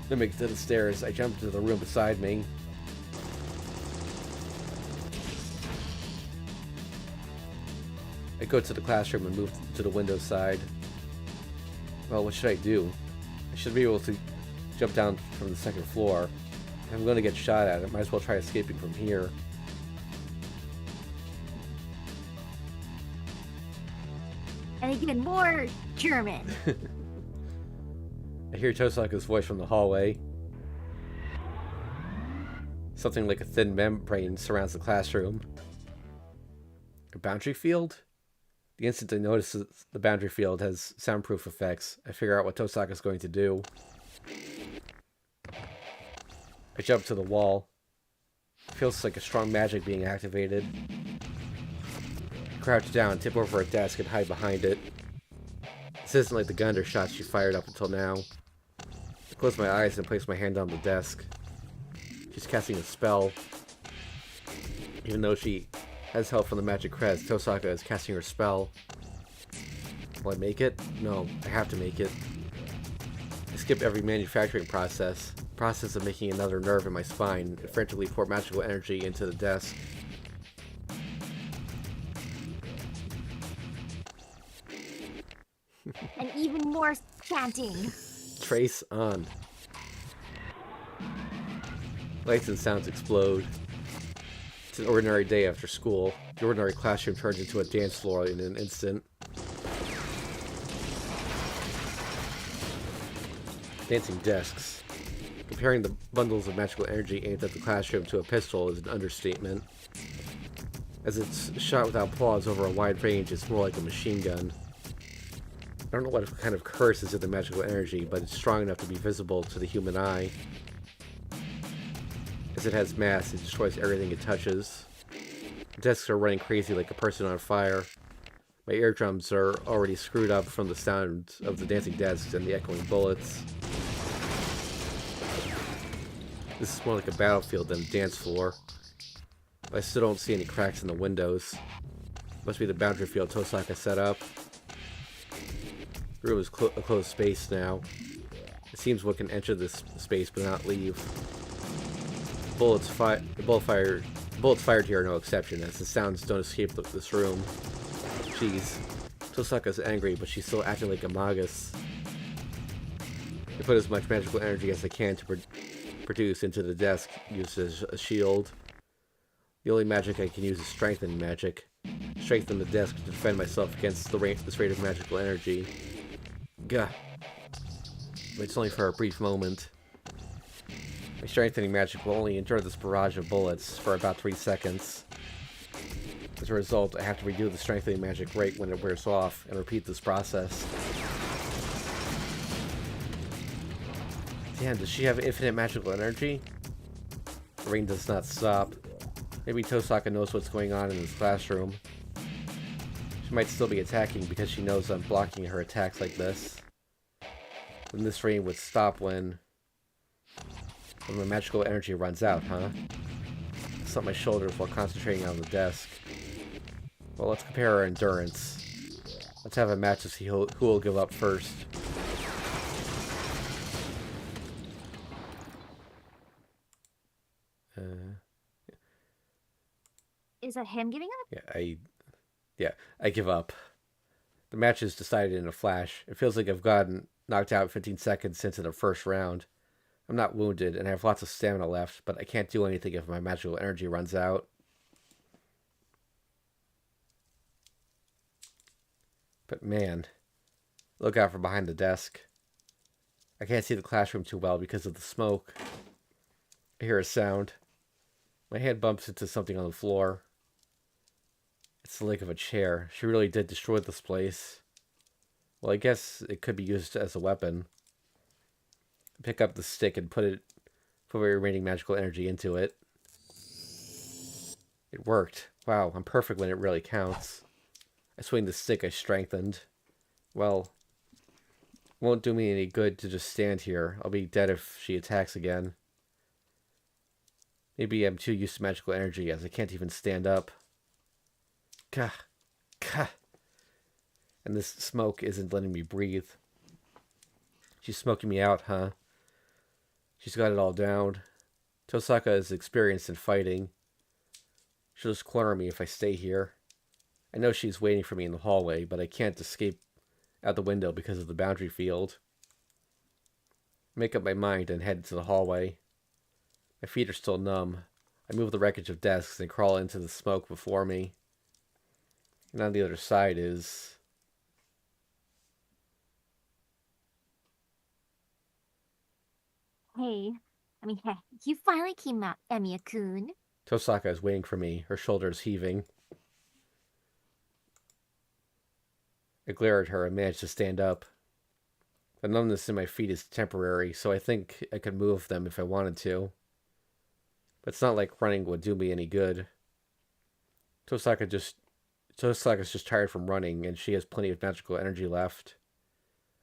it makes it to the stairs, I jump into the room beside me. I go to the classroom and move to the window side. Well, what should I do? I should be able to jump down from the second floor. If I'm going to get shot at, I might as well try escaping from here. And again, more German. I hear Tosaka's voice from the hallway. Something like a thin membrane surrounds the classroom. A boundary field? The instant I notice the boundary field has soundproof effects, I figure out what Tosaka's going to do. I jump to the wall. It feels like a strong magic being activated. I crouch down, tip over a desk, and hide behind it. This isn't like the Gunder shots she fired up until now. I close my eyes and place my hand on the desk. She's casting a spell. Even though she has help from the magic crest, Tosaka is casting her spell. Will I make it? No, I have to make it. I skip every manufacturing process. The process of making another nerve in my spine, and frantically pour magical energy into the desk. And even more chanting. Trace on. Lights and sounds explode. It's an ordinary day after school. The ordinary classroom turns into a dance floor in an instant. Dancing desks. Comparing the bundles of magical energy aimed at the classroom to a pistol is an understatement. As it's shot without pause over a wide range, it's more like a machine gun. I don't know what kind of curse is in the magical energy, but it's strong enough to be visible to the human eye. As it has mass, it destroys everything it touches. The desks are running crazy like a person on fire. My eardrums are already screwed up from the sound of the dancing desks and the echoing bullets. This is more like a battlefield than a dance floor. I still don't see any cracks in the windows. Must be the boundary field Tosaka set up. The room is a closed space now. It seems one can enter this space but not leave. The bullet Bullets fired here are no exception, as the sounds don't escape this room. Jeez. Tosaka's angry, but she's still acting like a magus. I put as much magical energy as I can to produce into the desk, used as a shield. The only magic I can use is strengthening magic. Strengthen the desk to defend myself against this rate of magical energy. Gah. But it's only for a brief moment. My strengthening magic will only endure this barrage of bullets for about 3 seconds. As a result, I have to redo the strengthening magic right when it wears off and repeat this process. Damn, does she have infinite magical energy? The rain does not stop. Maybe Tosaka knows what's going on in this classroom. She might still be attacking because she knows I'm blocking her attacks like this. Then this rain would stop when my magical energy runs out, huh? Slap my shoulders while concentrating on the desk. Well, let's compare our endurance. Let's have a match to see who will give up first. Is that him giving up? I give up. The match is decided in a flash. It feels like I've gotten knocked out 15 seconds into the first round. I'm not wounded, and I have lots of stamina left, but I can't do anything if my magical energy runs out. But man, look out from behind the desk. I can't see the classroom too well because of the smoke. I hear a sound. My hand bumps into something on the floor. It's the leg of a chair. She really did destroy this place. Well, I guess it could be used as a weapon. Pick up the stick and put my remaining magical energy into it. It worked. Wow, I'm perfect when it really counts. I swing the stick I strengthened. Well, won't do me any good to just stand here. I'll be dead if she attacks again. Maybe I'm too used to magical energy as I can't even stand up. Gah. Gah. And this smoke isn't letting me breathe. She's smoking me out, huh? She's got it all down. Tosaka is experienced in fighting. She'll just corner me if I stay here. I know she's waiting for me in the hallway, but I can't escape out the window because of the boundary field. Make up my mind and head to the hallway. My feet are still numb. I move the wreckage of desks and crawl into the smoke before me. And on the other side is... Hey, you finally came out, Emiya-kun. Tosaka is waiting for me, her shoulders heaving. I glare at her and manage to stand up. The numbness in my feet is temporary, so I think I could move them if I wanted to. But it's not like running would do me any good. Tosaka's just tired from running, and she has plenty of magical energy left.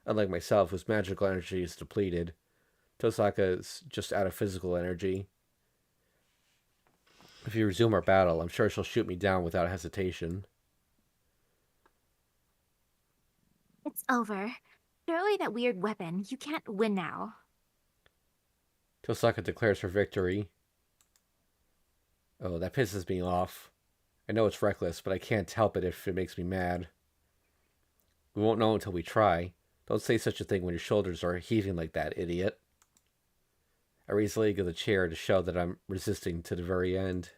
Unlike myself, whose magical energy is depleted, Tosaka is just out of physical energy. If you resume our battle, I'm sure she'll shoot me down without hesitation. It's over. Throw away that weird weapon. You can't win now. Tosaka declares her victory. Oh, that pisses me off. I know it's reckless, but I can't help it if it makes me mad. We won't know until we try. Don't say such a thing when your shoulders are heaving like that, idiot. I raise the leg of the chair to show that I'm resisting to the very end.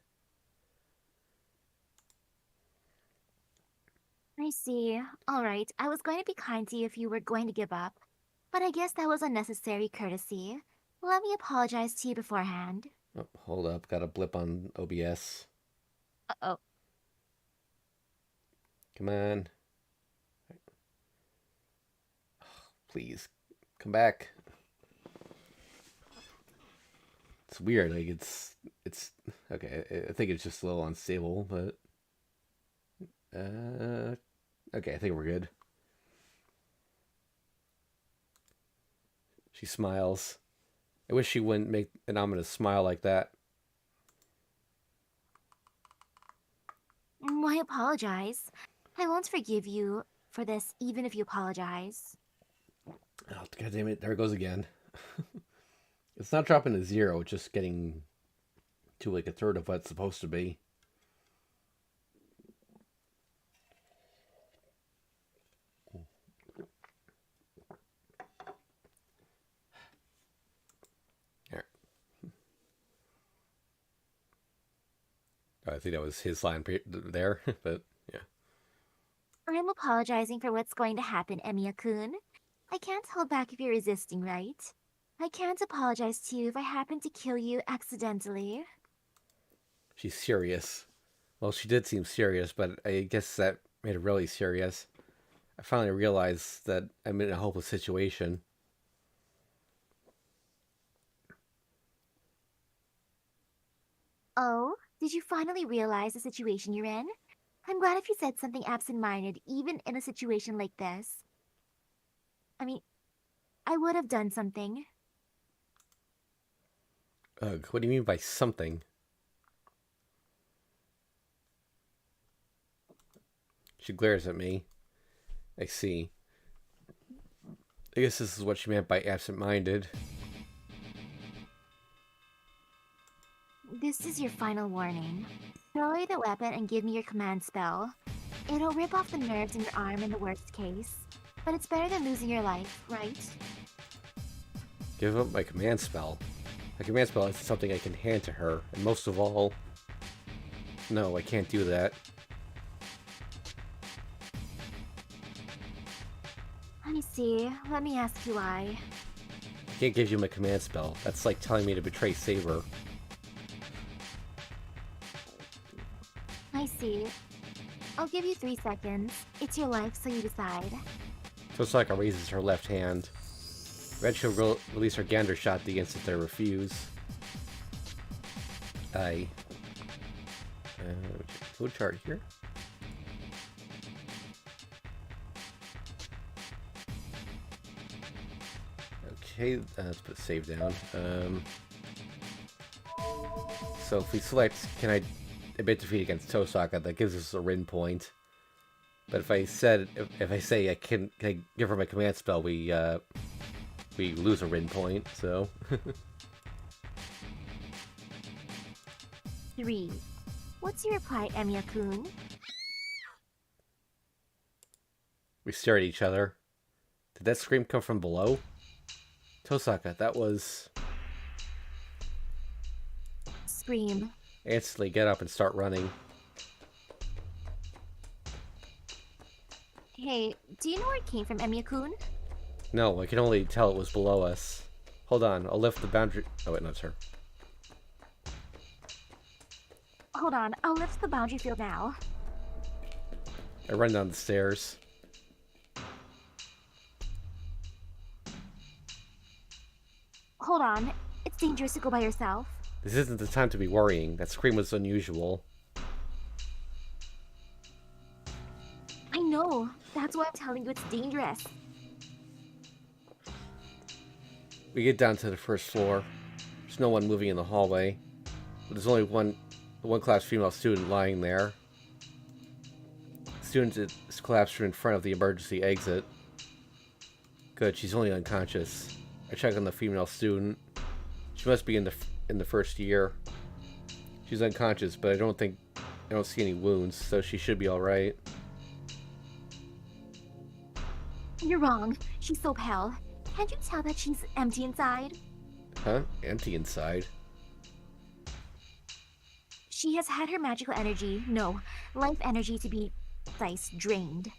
I see. Alright, I was going to be kind to you if you were going to give up. But I guess that was unnecessary courtesy. Let me apologize to you beforehand. Oh, hold up, got a blip on OBS. Uh-oh. Come on. Oh, please, come back. It's weird, like it's okay. I think it's just a little unstable, but okay, I think we're good. She smiles. I wish she wouldn't make an ominous smile like that. Why apologize? I won't forgive you for this, even if you apologize. Oh, God damn it! There it goes again. It's not dropping to 0; it's just getting to like a third of what it's supposed to be. There. I think that was his line there, but yeah. I'm apologizing for what's going to happen, Emiya-kun. I can't hold back if you're resisting, right? I can't apologize to you if I happen to kill you accidentally. She's serious. Well, she did seem serious, but I guess that made it really serious. I finally realized that I'm in a hopeless situation. Oh, did you finally realize the situation you're in? I'm glad if you said something absent-minded, even in a situation like this. I mean, I would have done something. Ugh, what do you mean by something? She glares at me. I see. I guess this is what she meant by absent-minded. This is your final warning. Throw away the weapon and give me your command spell. It'll rip off the nerves in your arm in the worst case. But it's better than losing your life, right? Give up my command spell. My command spell is something I can hand to her, and most of all... No, I can't do that. I see. Let me ask you why. I can't give you my command spell. That's like telling me to betray Saber. I see. I'll give you 3 seconds. It's your life, so you decide. Tosaka raises her left hand. Red she'll release her gander shot the instant I refuse. I... Food chart here? Okay, let's put save down. So if we select, can I admit defeat against Tosaka, that gives us a Rin point. But if I said, if I say can I give her my command spell, we lose a Rin point. So 3. What's your reply, Emiya-kun? we stare at each other. Did that scream come from below? Tosaka, that was... Scream. Instantly get up and start running. Hey, do you know where it came from, Emiya-kun? No, I can only tell it was below us. Hold on, I'll lift the boundary... Oh wait, no, it's her. Hold on, I'll lift the boundary field now. I run down the stairs. Hold on, it's dangerous to go by yourself. This isn't the time to be worrying. That scream was unusual. I know, that's why I'm telling you it's dangerous. We get down to the first floor. There's no one moving in the hallway. But there's only one class female student lying there. The student is collapsed in front of the emergency exit. Good, she's only unconscious. I check on the female student. She must be in the first year. She's unconscious, but I don't see any wounds, so she should be all right. You're wrong. She's so pale. Can't you tell that she's empty inside? Huh? Empty inside. She has had her magical energy, no, life energy to be, drained.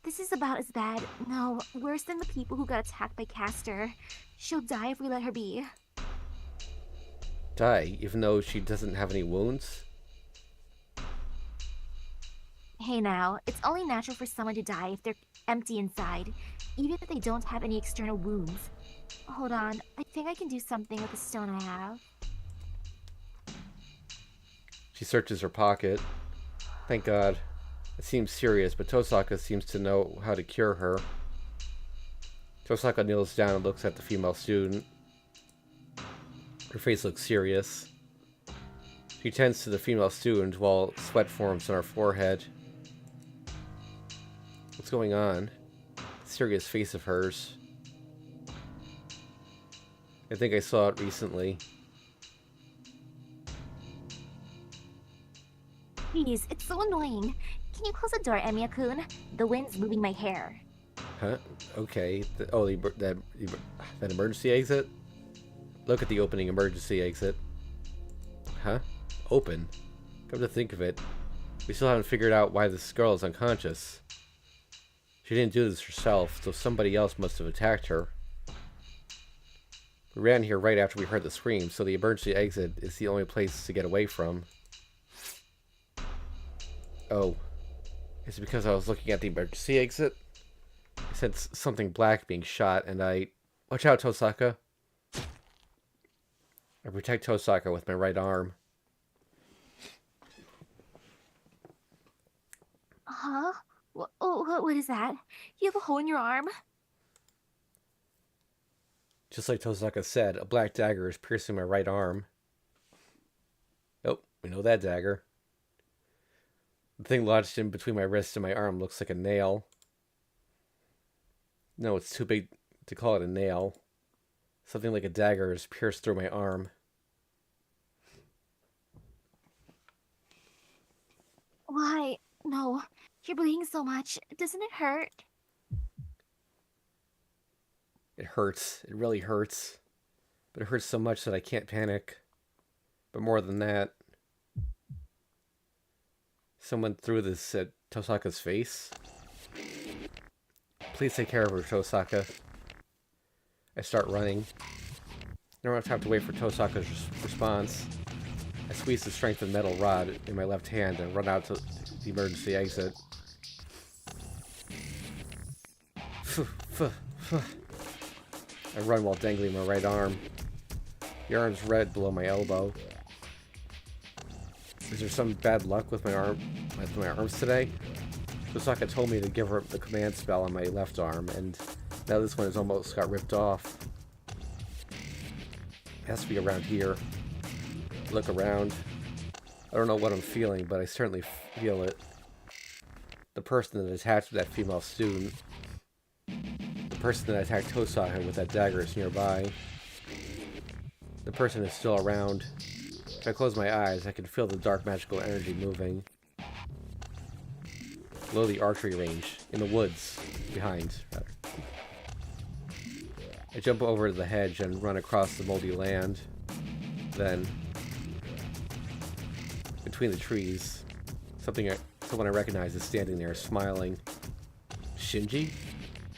This is about as bad, no, worse than the people who got attacked by Castor. She'll die if we let her be. Die, even though she doesn't have any wounds? Hey now, it's only natural for someone to die if they're empty inside, even if they don't have any external wounds. Hold on, I think I can do something with the stone I have. She searches her pocket. Thank God. It seems serious, but Tosaka seems to know how to cure her. Tosaka kneels down and looks at the female student. Her face looks serious. She tends to the female student while sweat forms on her forehead. What's going on? Serious face of hers. I think I saw it recently. Jeez, it's so annoying. Can you close the door, Emiya-kun? The wind's moving my hair. Huh? Okay. That emergency exit? Look at the opening emergency exit. Huh? Open? Come to think of it, we still haven't figured out why this girl is unconscious. She didn't do this herself, so somebody else must have attacked her. We ran here right after we heard the scream, so the emergency exit is the only place to get away from. Oh. Is it because I was looking at the emergency exit? I sensed something black being shot, and I... Watch out, Tosaka. I protect Tosaka with my right arm. Huh? What is that? You have a hole in your arm? Just like Tosaka said, a black dagger is piercing my right arm. Oh, we know that dagger. The thing lodged in between my wrist and my arm looks like a nail. No, it's too big to call it a nail. Something like a dagger is pierced through my arm. Why? No. You're bleeding so much. Doesn't it hurt? It hurts. It really hurts. But it hurts so much that I can't panic. But more than that, someone threw this at Tosaka's face. Please take care of her, Tosaka. I start running. I don't have time to wait for Tosaka's response. I squeeze the strength of the metal rod in my left hand and run out to the emergency exit. I run while dangling my right arm. The arm's red below my elbow. Is there some bad luck with my arms today? Misaki told me to give her the command spell on my left arm, and now this one has almost got ripped off. It has to be around here. Look around. I don't know what I'm feeling, but I certainly feel it. The person that attacked that female student. The person that attacked Tosaka with that dagger is nearby. The person is still around. If I close my eyes, I can feel the dark magical energy moving. Below the archery range, in the woods, behind, rather. I jump over the hedge and run across the moldy land. Then, between the trees, someone I recognize is standing there, smiling. Shinji?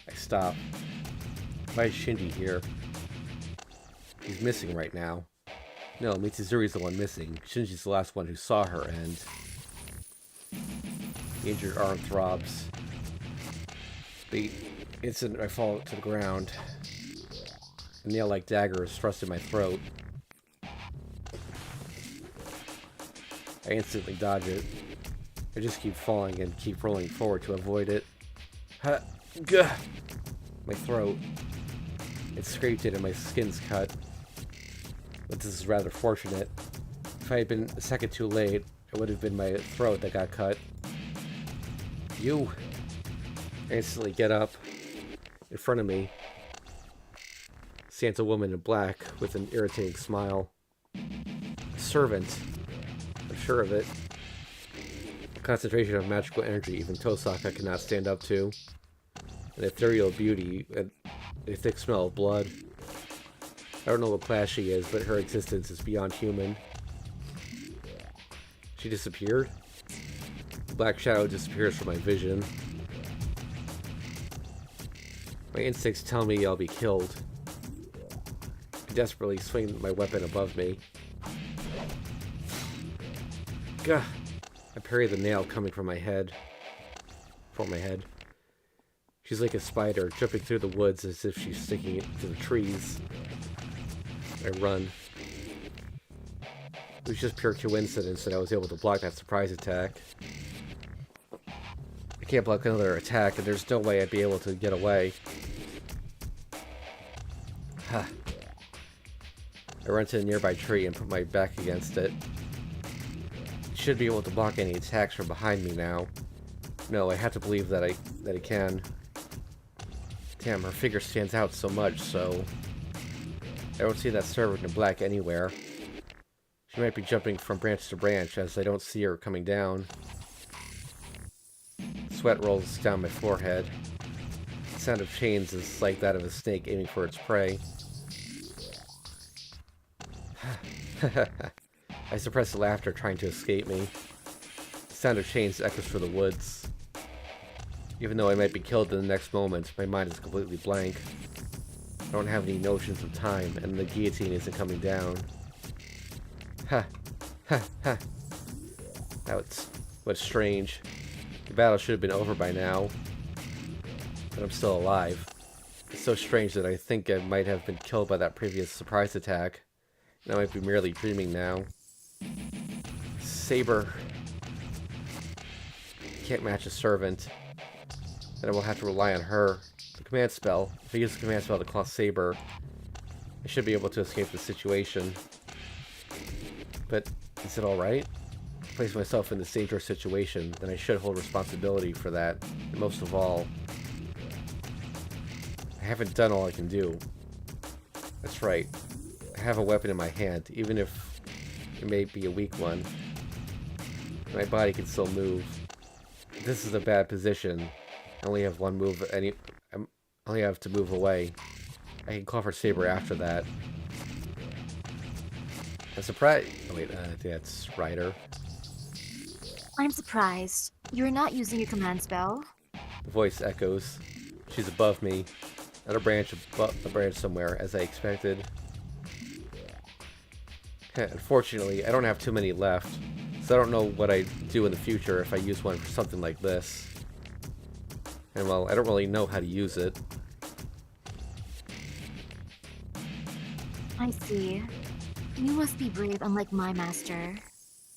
I stop. Why is Shinji here? He's missing right now. No, Mitsuzuri's the one missing. Shinji's the last one who saw her, and the injured arm throbs. The instant I fall to the ground, a nail-like dagger is thrust in my throat. I instantly dodge it. I just keep falling and keep rolling forward to avoid it. Ha! Gah! My throat. It scraped it and my skin's cut. But this is rather fortunate. If I had been a second too late, it would have been my throat that got cut. You! I instantly get up. In front of me stands a woman in black with an irritating smile. A servant. I'm sure of it. A concentration of magical energy even Tosaka cannot stand up to. An ethereal beauty and a thick smell of blood. I don't know what class she is, but her existence is beyond human. She disappeared? The black shadow disappears from my vision. My instincts tell me I'll be killed. I desperately swing my weapon above me. Gah! I parry the nail coming from my head. For my head. She's like a spider, jumping through the woods as if she's sticking it to the trees. I run. It was just pure coincidence that I was able to block that surprise attack. I can't block another attack, and there's no way I'd be able to get away. Ha. I run to a nearby tree and put my back against it. It should be able to block any attacks from behind me now. No, I have to believe that it can. Damn, her figure stands out so much, so I don't see that servant in black anywhere. She might be jumping from branch to branch as I don't see her coming down. Sweat rolls down my forehead. The sound of chains is like that of a snake aiming for its prey. I suppress the laughter trying to escape me. The sound of chains echoes through the woods. Even though I might be killed in the next moment, my mind is completely blank. I don't have any notions of time, and the guillotine isn't coming down. Ha! Ha! Ha! What's strange. The battle should have been over by now, but I'm still alive. It's so strange that I think I might have been killed by that previous surprise attack, and I might be merely dreaming now. Saber. Can't match a servant. Then I will have to rely on her. The command spell. If I use the command spell to call Saber, I should be able to escape the situation. But is it alright? If I place myself in this dangerous situation, then I should hold responsibility for that. And most of all, I haven't done all I can do. That's right. I have a weapon in my hand, even if it may be a weak one. My body can still move. This is a bad position. I only have one move. I only have to move away. I can call for Saber after that. I'm surprised. Oh wait, that's Ryder. I'm surprised. You're not using your command spell. The voice echoes. She's above me. Not a branch somewhere, as I expected. Unfortunately, I don't have too many left, so I don't know what I'd do in the future if I use one for something like this. And well, I don't really know how to use it. I see. You must be brave, unlike my master.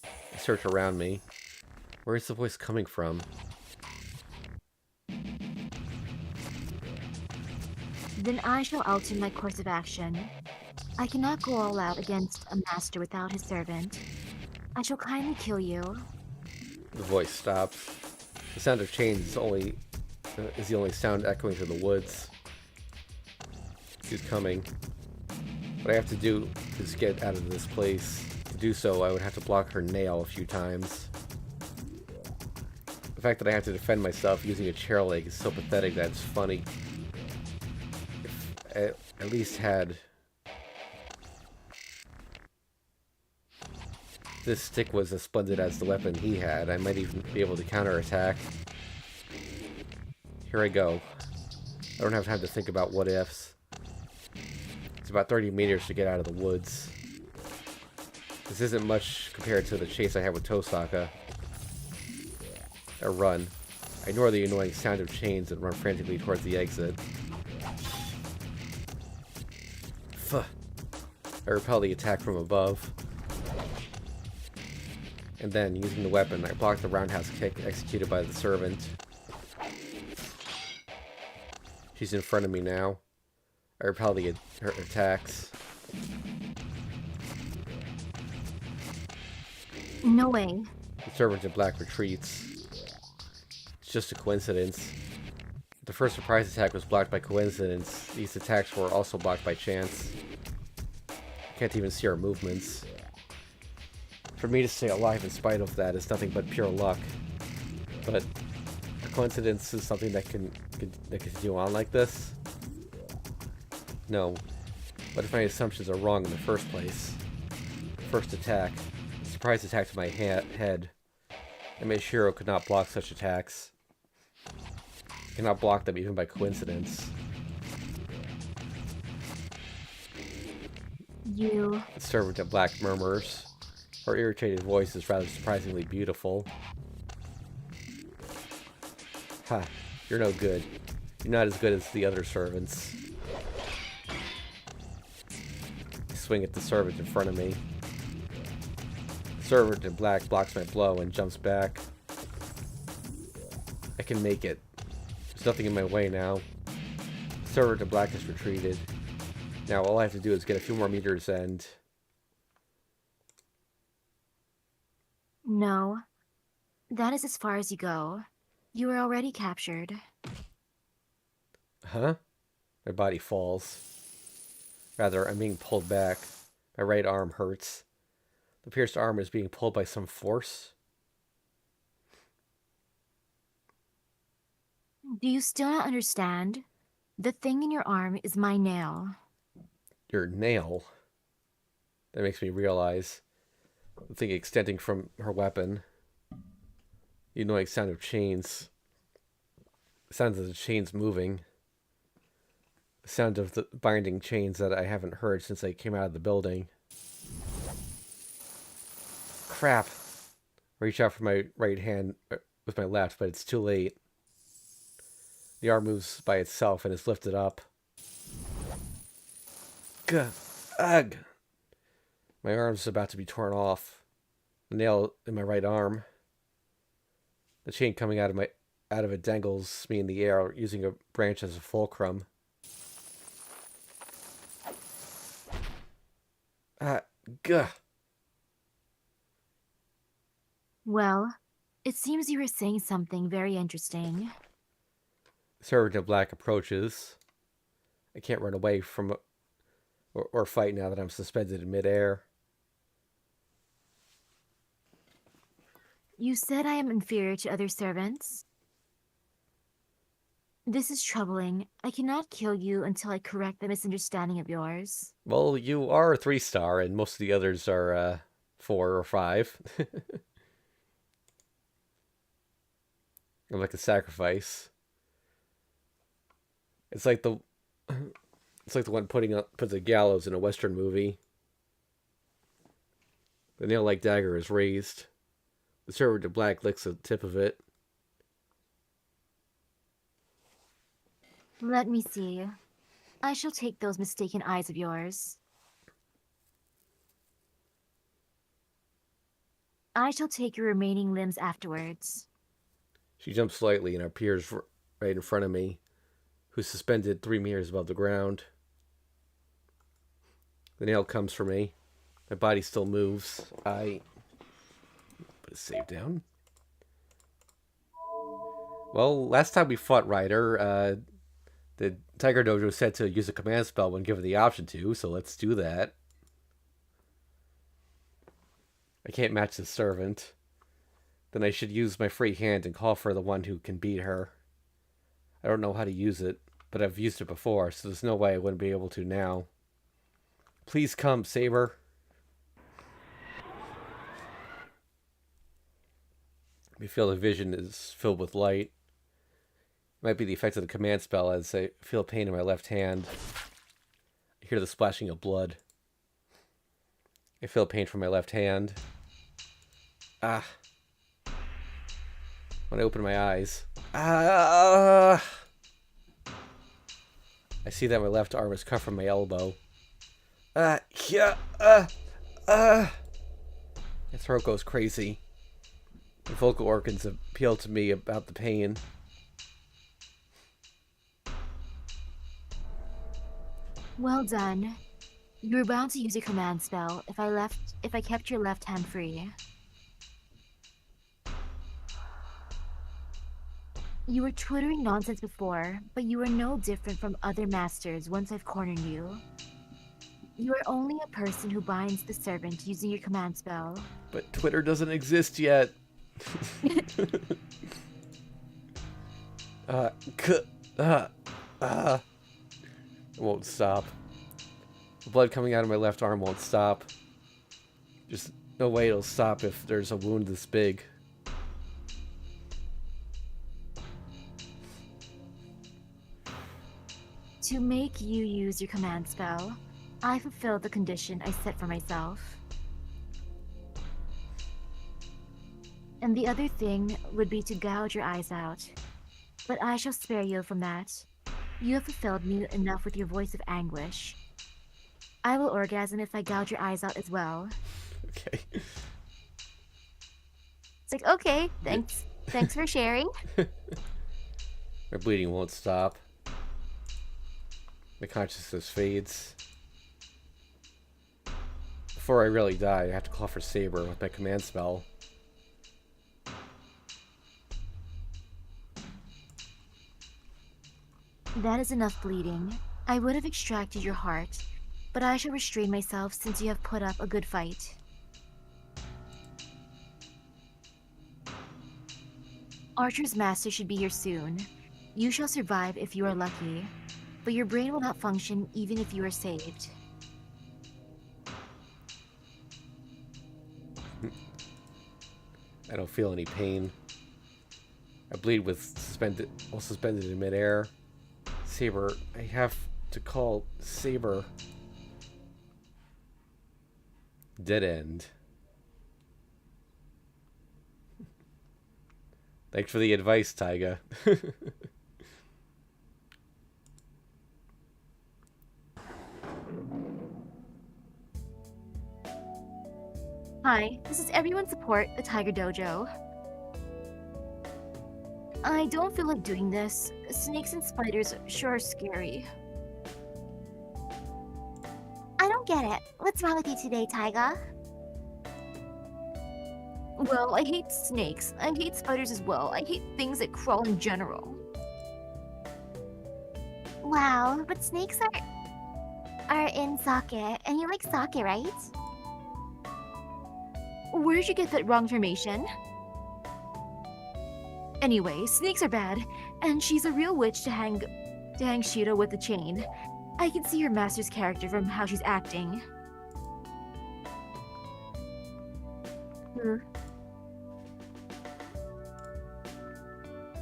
I search around me. Where is the voice coming from? Then I shall alter my course of action. I cannot go all out against a master without his servant. I shall kindly kill you. The voice stops. The sound of chains is the only sound echoing through the woods. She's coming. What I have to do is get out of this place. To do so, I would have to block her nail a few times. The fact that I have to defend myself using a chair leg is so pathetic that it's funny. If I at least had... this stick was as splendid as the weapon he had, I might even be able to counterattack. Here I go. I don't have time to think about what ifs. It's about 30 meters to get out of the woods. This isn't much compared to the chase I had with Tosaka. I run. I ignore the annoying sound of chains and run frantically towards the exit. Fuh. I repel the attack from above. And then, using the weapon, I block the roundhouse kick executed by the servant. She's in front of me now. I repel her attacks. No way. The servant in black retreats. It's just a coincidence. The first surprise attack was blocked by coincidence. These attacks were also blocked by chance. I can't even see our movements. For me to stay alive in spite of that is nothing but pure luck. But a coincidence is something that can continue on like this? No. What if my assumptions are wrong in the first place? First attack. Surprise attack to my head. And Meishiro could not block such attacks. Cannot block them even by coincidence. You... The servant in black murmurs. Her irritated voice is rather surprisingly beautiful. Ha, you're no good. You're not as good as the other servants. I swing at the servant in front of me. The servant in black blocks my blow and jumps back. I can make it. There's nothing in my way now. The servant in black has retreated. Now all I have to do is get a few more meters and... No. That is as far as you go. You were already captured. Huh? My body falls. Rather, I'm being pulled back. My right arm hurts. The pierced arm is being pulled by some force. Do you still not understand? The thing in your arm is my nail. Your nail. That makes me realize the thing extending from her weapon. The annoying sound of chains. The sound of the chains moving. The sound of the binding chains that I haven't heard since I came out of the building. Crap. Reach out for my right hand with my left, but it's too late. The arm moves by itself and is lifted up. Gah! Ugh! My arm's about to be torn off. The nail in my right arm. The chain coming out of it dangles me in the air, using a branch as a fulcrum. Gah! Well, it seems you were saying something very interesting. Sergeant in Black approaches. I can't run away from or fight now that I'm suspended in midair. You said I am inferior to other servants? This is troubling. I cannot kill you until I correct the misunderstanding of yours. Well, you are a 3-star, and most of the others are 4 or 5. I'm like a sacrifice. It's like the one put the gallows in a Western movie. The nail-like dagger is raised. The servant in black licks the tip of it. Let me see. I shall take those mistaken eyes of yours. I shall take your remaining limbs afterwards. She jumps slightly and appears right in front of me, who's suspended 3 meters above the ground. The nail comes for me. My body still moves. I put a save down. Well, last time we fought Ryder, the Tiger Dojo said to use a command spell when given the option to, so let's do that. I can't match the servant. Then I should use my free hand and call for the one who can beat her. I don't know how to use it, but I've used it before, so there's no way I wouldn't be able to now. Please come, Saber. I feel the vision is filled with light. It might be the effect of the command spell as I feel pain in my left hand. I hear the splashing of blood. I feel pain from my left hand. Ah. When I open my eyes. Ah. I see that my left arm is cut from my elbow. Yeah. My throat goes crazy. The vocal organs appeal to me about the pain. Well done. You were bound to use a command spell if I kept your left hand free. You were twittering nonsense before, but you are no different from other masters once I've cornered you. You are only a person who binds the servant using your command spell. But Twitter doesn't exist yet. It won't stop. The blood coming out of my left arm won't stop. Just no way it'll stop if there's a wound this big. To make you use your command spell, I fulfilled the condition I set for myself. And the other thing would be to gouge your eyes out. But I shall spare you from that. You have fulfilled me enough with your voice of anguish. I will orgasm if I gouge your eyes out as well. Okay. It's like, okay, thanks. Thanks for sharing. My bleeding won't stop. My consciousness fades. Before I really die, I have to call for Saber with my command spell. That is enough bleeding. I would have extracted your heart, but I shall restrain myself since you have put up a good fight. Archer's master should be here soon. You shall survive if you are lucky, but your brain will not function even if you are saved. I don't feel any pain. I bleed with suspended in midair. Saber, I have to call Saber. Dead end. Thanks for the advice, Taiga. Hi, this is everyone support the Tiger Dojo. I don't feel like doing this. Snakes and spiders sure are scary. I don't get it. What's wrong with you today, Taiga? Well, I hate snakes. I hate spiders as well. I hate things that crawl in general. Wow, but snakes are in sake, and you like sake, right? Where did you get that wrong information? Anyway, snakes are bad, and she's a real witch to hang Shiro with the chain. I can see her master's character from how she's acting.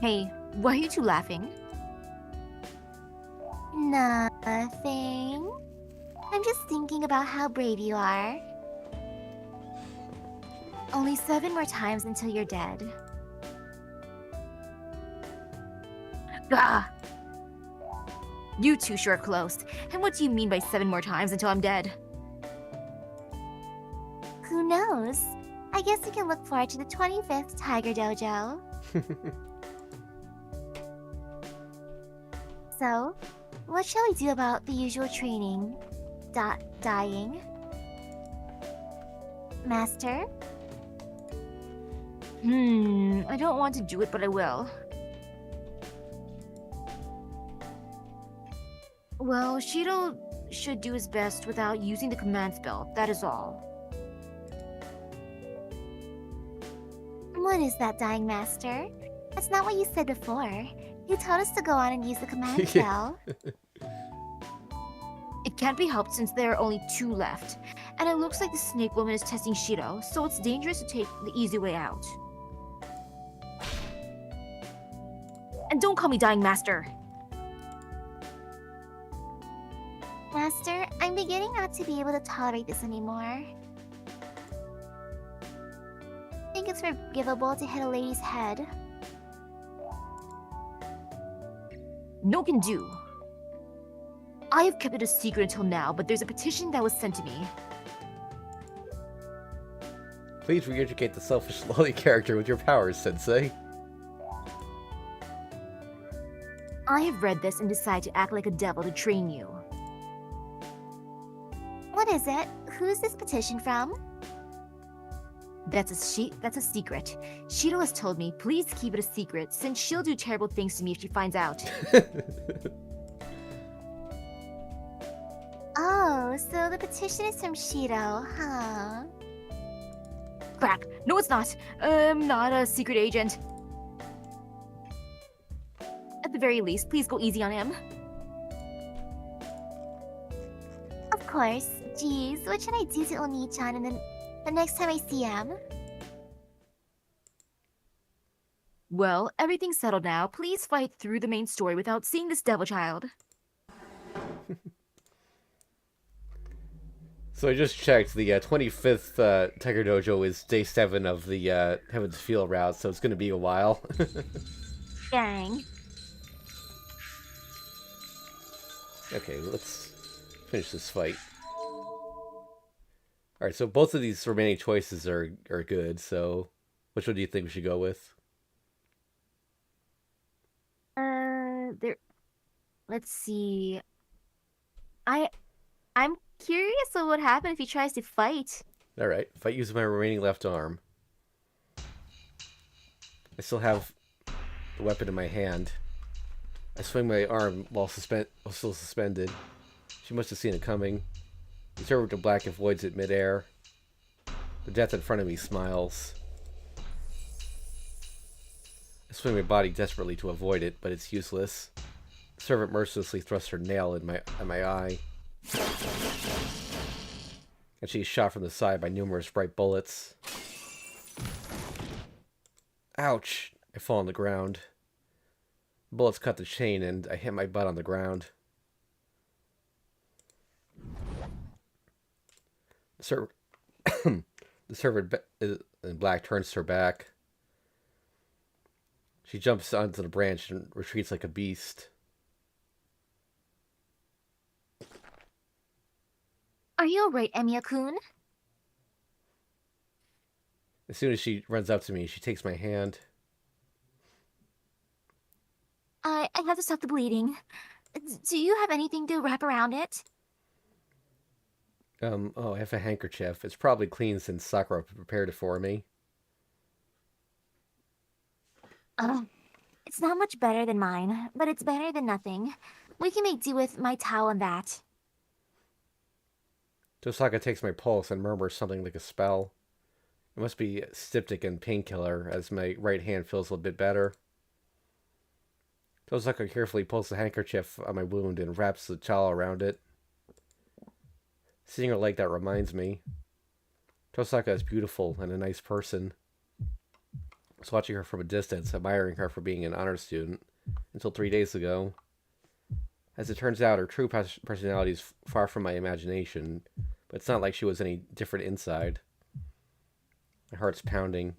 Hey, why are you two laughing? Nothing. I'm just thinking about how brave you are. Only 7 more times until you're dead. Gah! You two sure are close. And what do you mean by 7 more times until I'm dead? Who knows? I guess we can look forward to the 25th Tiger Dojo. So, what shall we do about the usual training? Dying? Master? I don't want to do it, but I will. Well, Shiro should do his best without using the command spell, that is all. What is that, Dying Master? That's not what you said before. You told us to go on and use the command spell. It can't be helped since there are only 2 left. And it looks like the Snake Woman is testing Shiro, so it's dangerous to take the easy way out. And don't call me Dying Master! Master, I'm beginning not to be able to tolerate this anymore. I think it's forgivable to hit a lady's head. No can do. I have kept it a secret until now, but there's a petition that was sent to me. Please re-educate the selfish lolly character with your powers, Sensei. I have read this and decided to act like a devil to train you. What is it? Who's this petition from? That's a secret. Shiro has told me, please keep it a secret, since she'll do terrible things to me if she finds out. Oh, so the petition is from Shiro, huh? Crack! No, it's not! I'm not a secret agent. At the very least, please go easy on him. Of course. Geez, what should I do to Oni-chan the next time I see him? Well, everything's settled now. Please fight through the main story without seeing this devil child. So I just checked. The 25th Tiger Dojo is day 7 of the Heaven's Feel route, so it's going to be a while. Dang. Okay, let's finish this fight. Alright, so both of these remaining choices are good, so which one do you think we should go with? Let's see. I'm curious of what happened if he tries to fight. Alright, fight using my remaining left arm. I still have the weapon in my hand. I swing my arm while still suspended. She must have seen it coming. The servant in black avoids it midair. The death in front of me smiles. I swing my body desperately to avoid it, but it's useless. The servant mercilessly thrusts her nail in my eye, and she's shot from the side by numerous bright bullets. Ouch! I fall on the ground. Bullets cut the chain, and I hit my butt on the ground. The servant in black turns to her back. She jumps onto the branch and retreats like a beast. Are you alright, Emiya-kun? As soon as she runs up to me, she takes my hand. I have to stop the bleeding. Do you have anything to wrap around it? Oh, I have a handkerchief. It's probably clean since Sakura prepared it for me. It's not much better than mine, but it's better than nothing. We can make do with my towel and that. Tosaka takes my pulse and murmurs something like a spell. It must be styptic and painkiller, as my right hand feels a little bit better. Tosaka carefully pulls the handkerchief on my wound and wraps the towel around it. Seeing her like that reminds me. Tosaka is beautiful and a nice person. I was watching her from a distance, admiring her for being an honor student, until 3 days ago. As it turns out, her true personality is far from my imagination, but it's not like she was any different inside. My heart's pounding.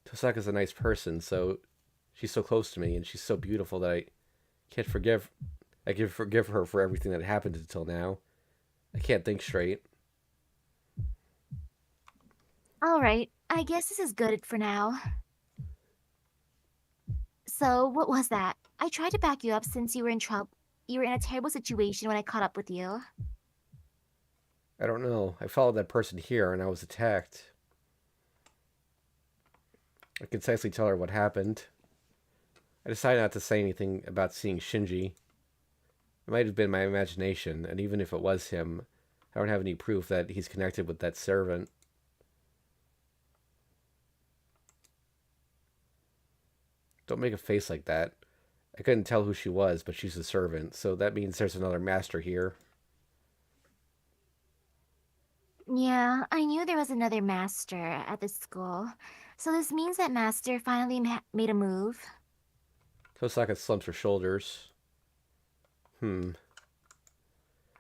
Tosaka's a nice person, so she's so close to me, and she's so beautiful that I can forgive her for everything that happened until now. I can't think straight. Alright, I guess this is good for now. So, what was that? I tried to back you up since you were in trouble. You were in a terrible situation when I caught up with you. I don't know. I followed that person here, and I was attacked. I concisely tell her what happened. I decided not to say anything about seeing Shinji. It might have been my imagination, and even if it was him, I don't have any proof that he's connected with that servant. Don't make a face like that. I couldn't tell who she was, but she's a servant, so that means there's another master here. Yeah, I knew there was another master at the school. So this means that master finally made a move. Tosaka slumps her shoulders. It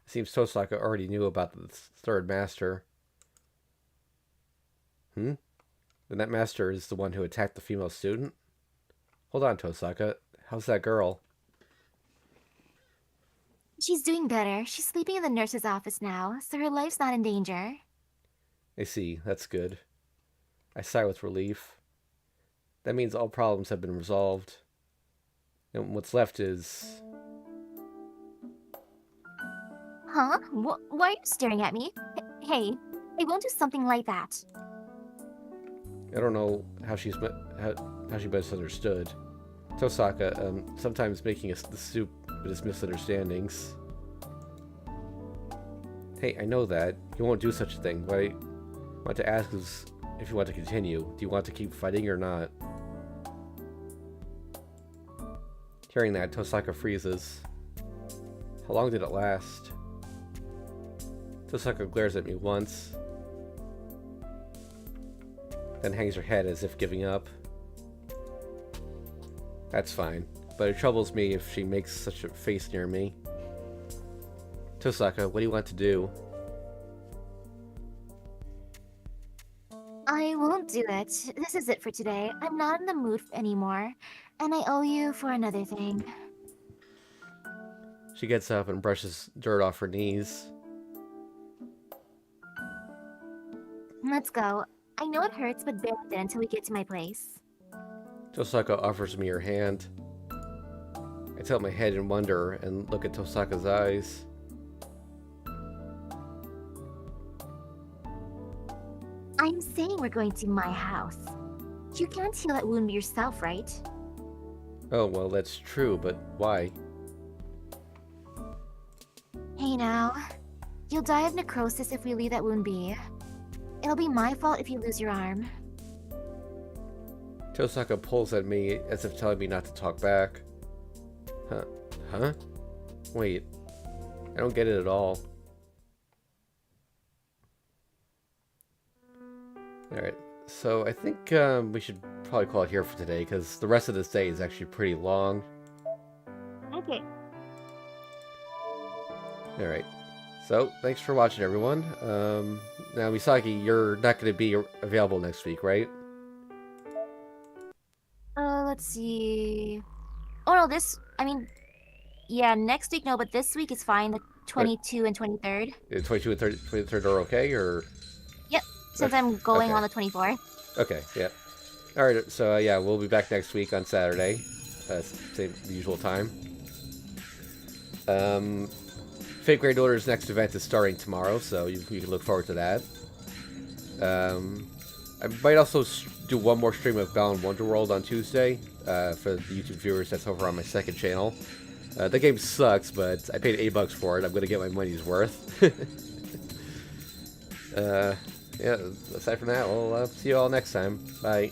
seems Tosaka already knew about the third master. Then that master is the one who attacked the female student? Hold on, Tosaka. How's that girl? She's doing better. She's sleeping in the nurse's office now, so her life's not in danger. I see. That's good. I sigh with relief. That means all problems have been resolved. And what's left is... Huh? Why are you staring at me? Hey, I won't do something like that. I don't know how she misunderstood. Tosaka, sometimes making the stupidest misunderstandings. Hey, I know that. You won't do such a thing. What I want to ask is if you want to continue. Do you want to keep fighting or not? Hearing that, Tosaka freezes. How long did it last? Tosaka glares at me once, then hangs her head as if giving up. That's fine, but it troubles me if she makes such a face near me. Tosaka, what do you want to do? I won't do it. This is it for today. I'm not in the mood anymore, and I owe you for another thing. She gets up and brushes dirt off her knees. Let's go. I know it hurts, but bear with it until we get to my place. Tosaka offers me her hand. I tilt my head in wonder and look at Tosaka's eyes. I'm saying we're going to my house. You can't heal that wound yourself, right? Oh, well, that's true, but why? Hey now. You'll die of necrosis if we leave that wound be. It'll be my fault if you lose your arm. Tosaka pulls at me as if telling me not to talk back. Huh? Huh? Wait. I don't get it at all. Alright, so I think we should probably call it here for today, because the rest of this day is actually pretty long. Okay. Alright, so thanks for watching, everyone. Now, Misaki, you're not going to be available next week, right? Let's see. Oh no, yeah, next week no, but this week is fine. The 22 and 23rd. The 22 and 23rd are okay, or? Yep, since I'm going on the 24th. Okay, yeah. Alright, so yeah, we'll be back next week on Saturday. Same usual time. Fate Grand Order's next event is starting tomorrow, so you can look forward to that. I might also do one more stream of Balan Wonderworld on Tuesday. For the YouTube viewers, that's over on my second channel. The game sucks, but I paid $8 for it. I'm gonna get my money's worth. Yeah, aside from that, we'll see you all next time. Bye.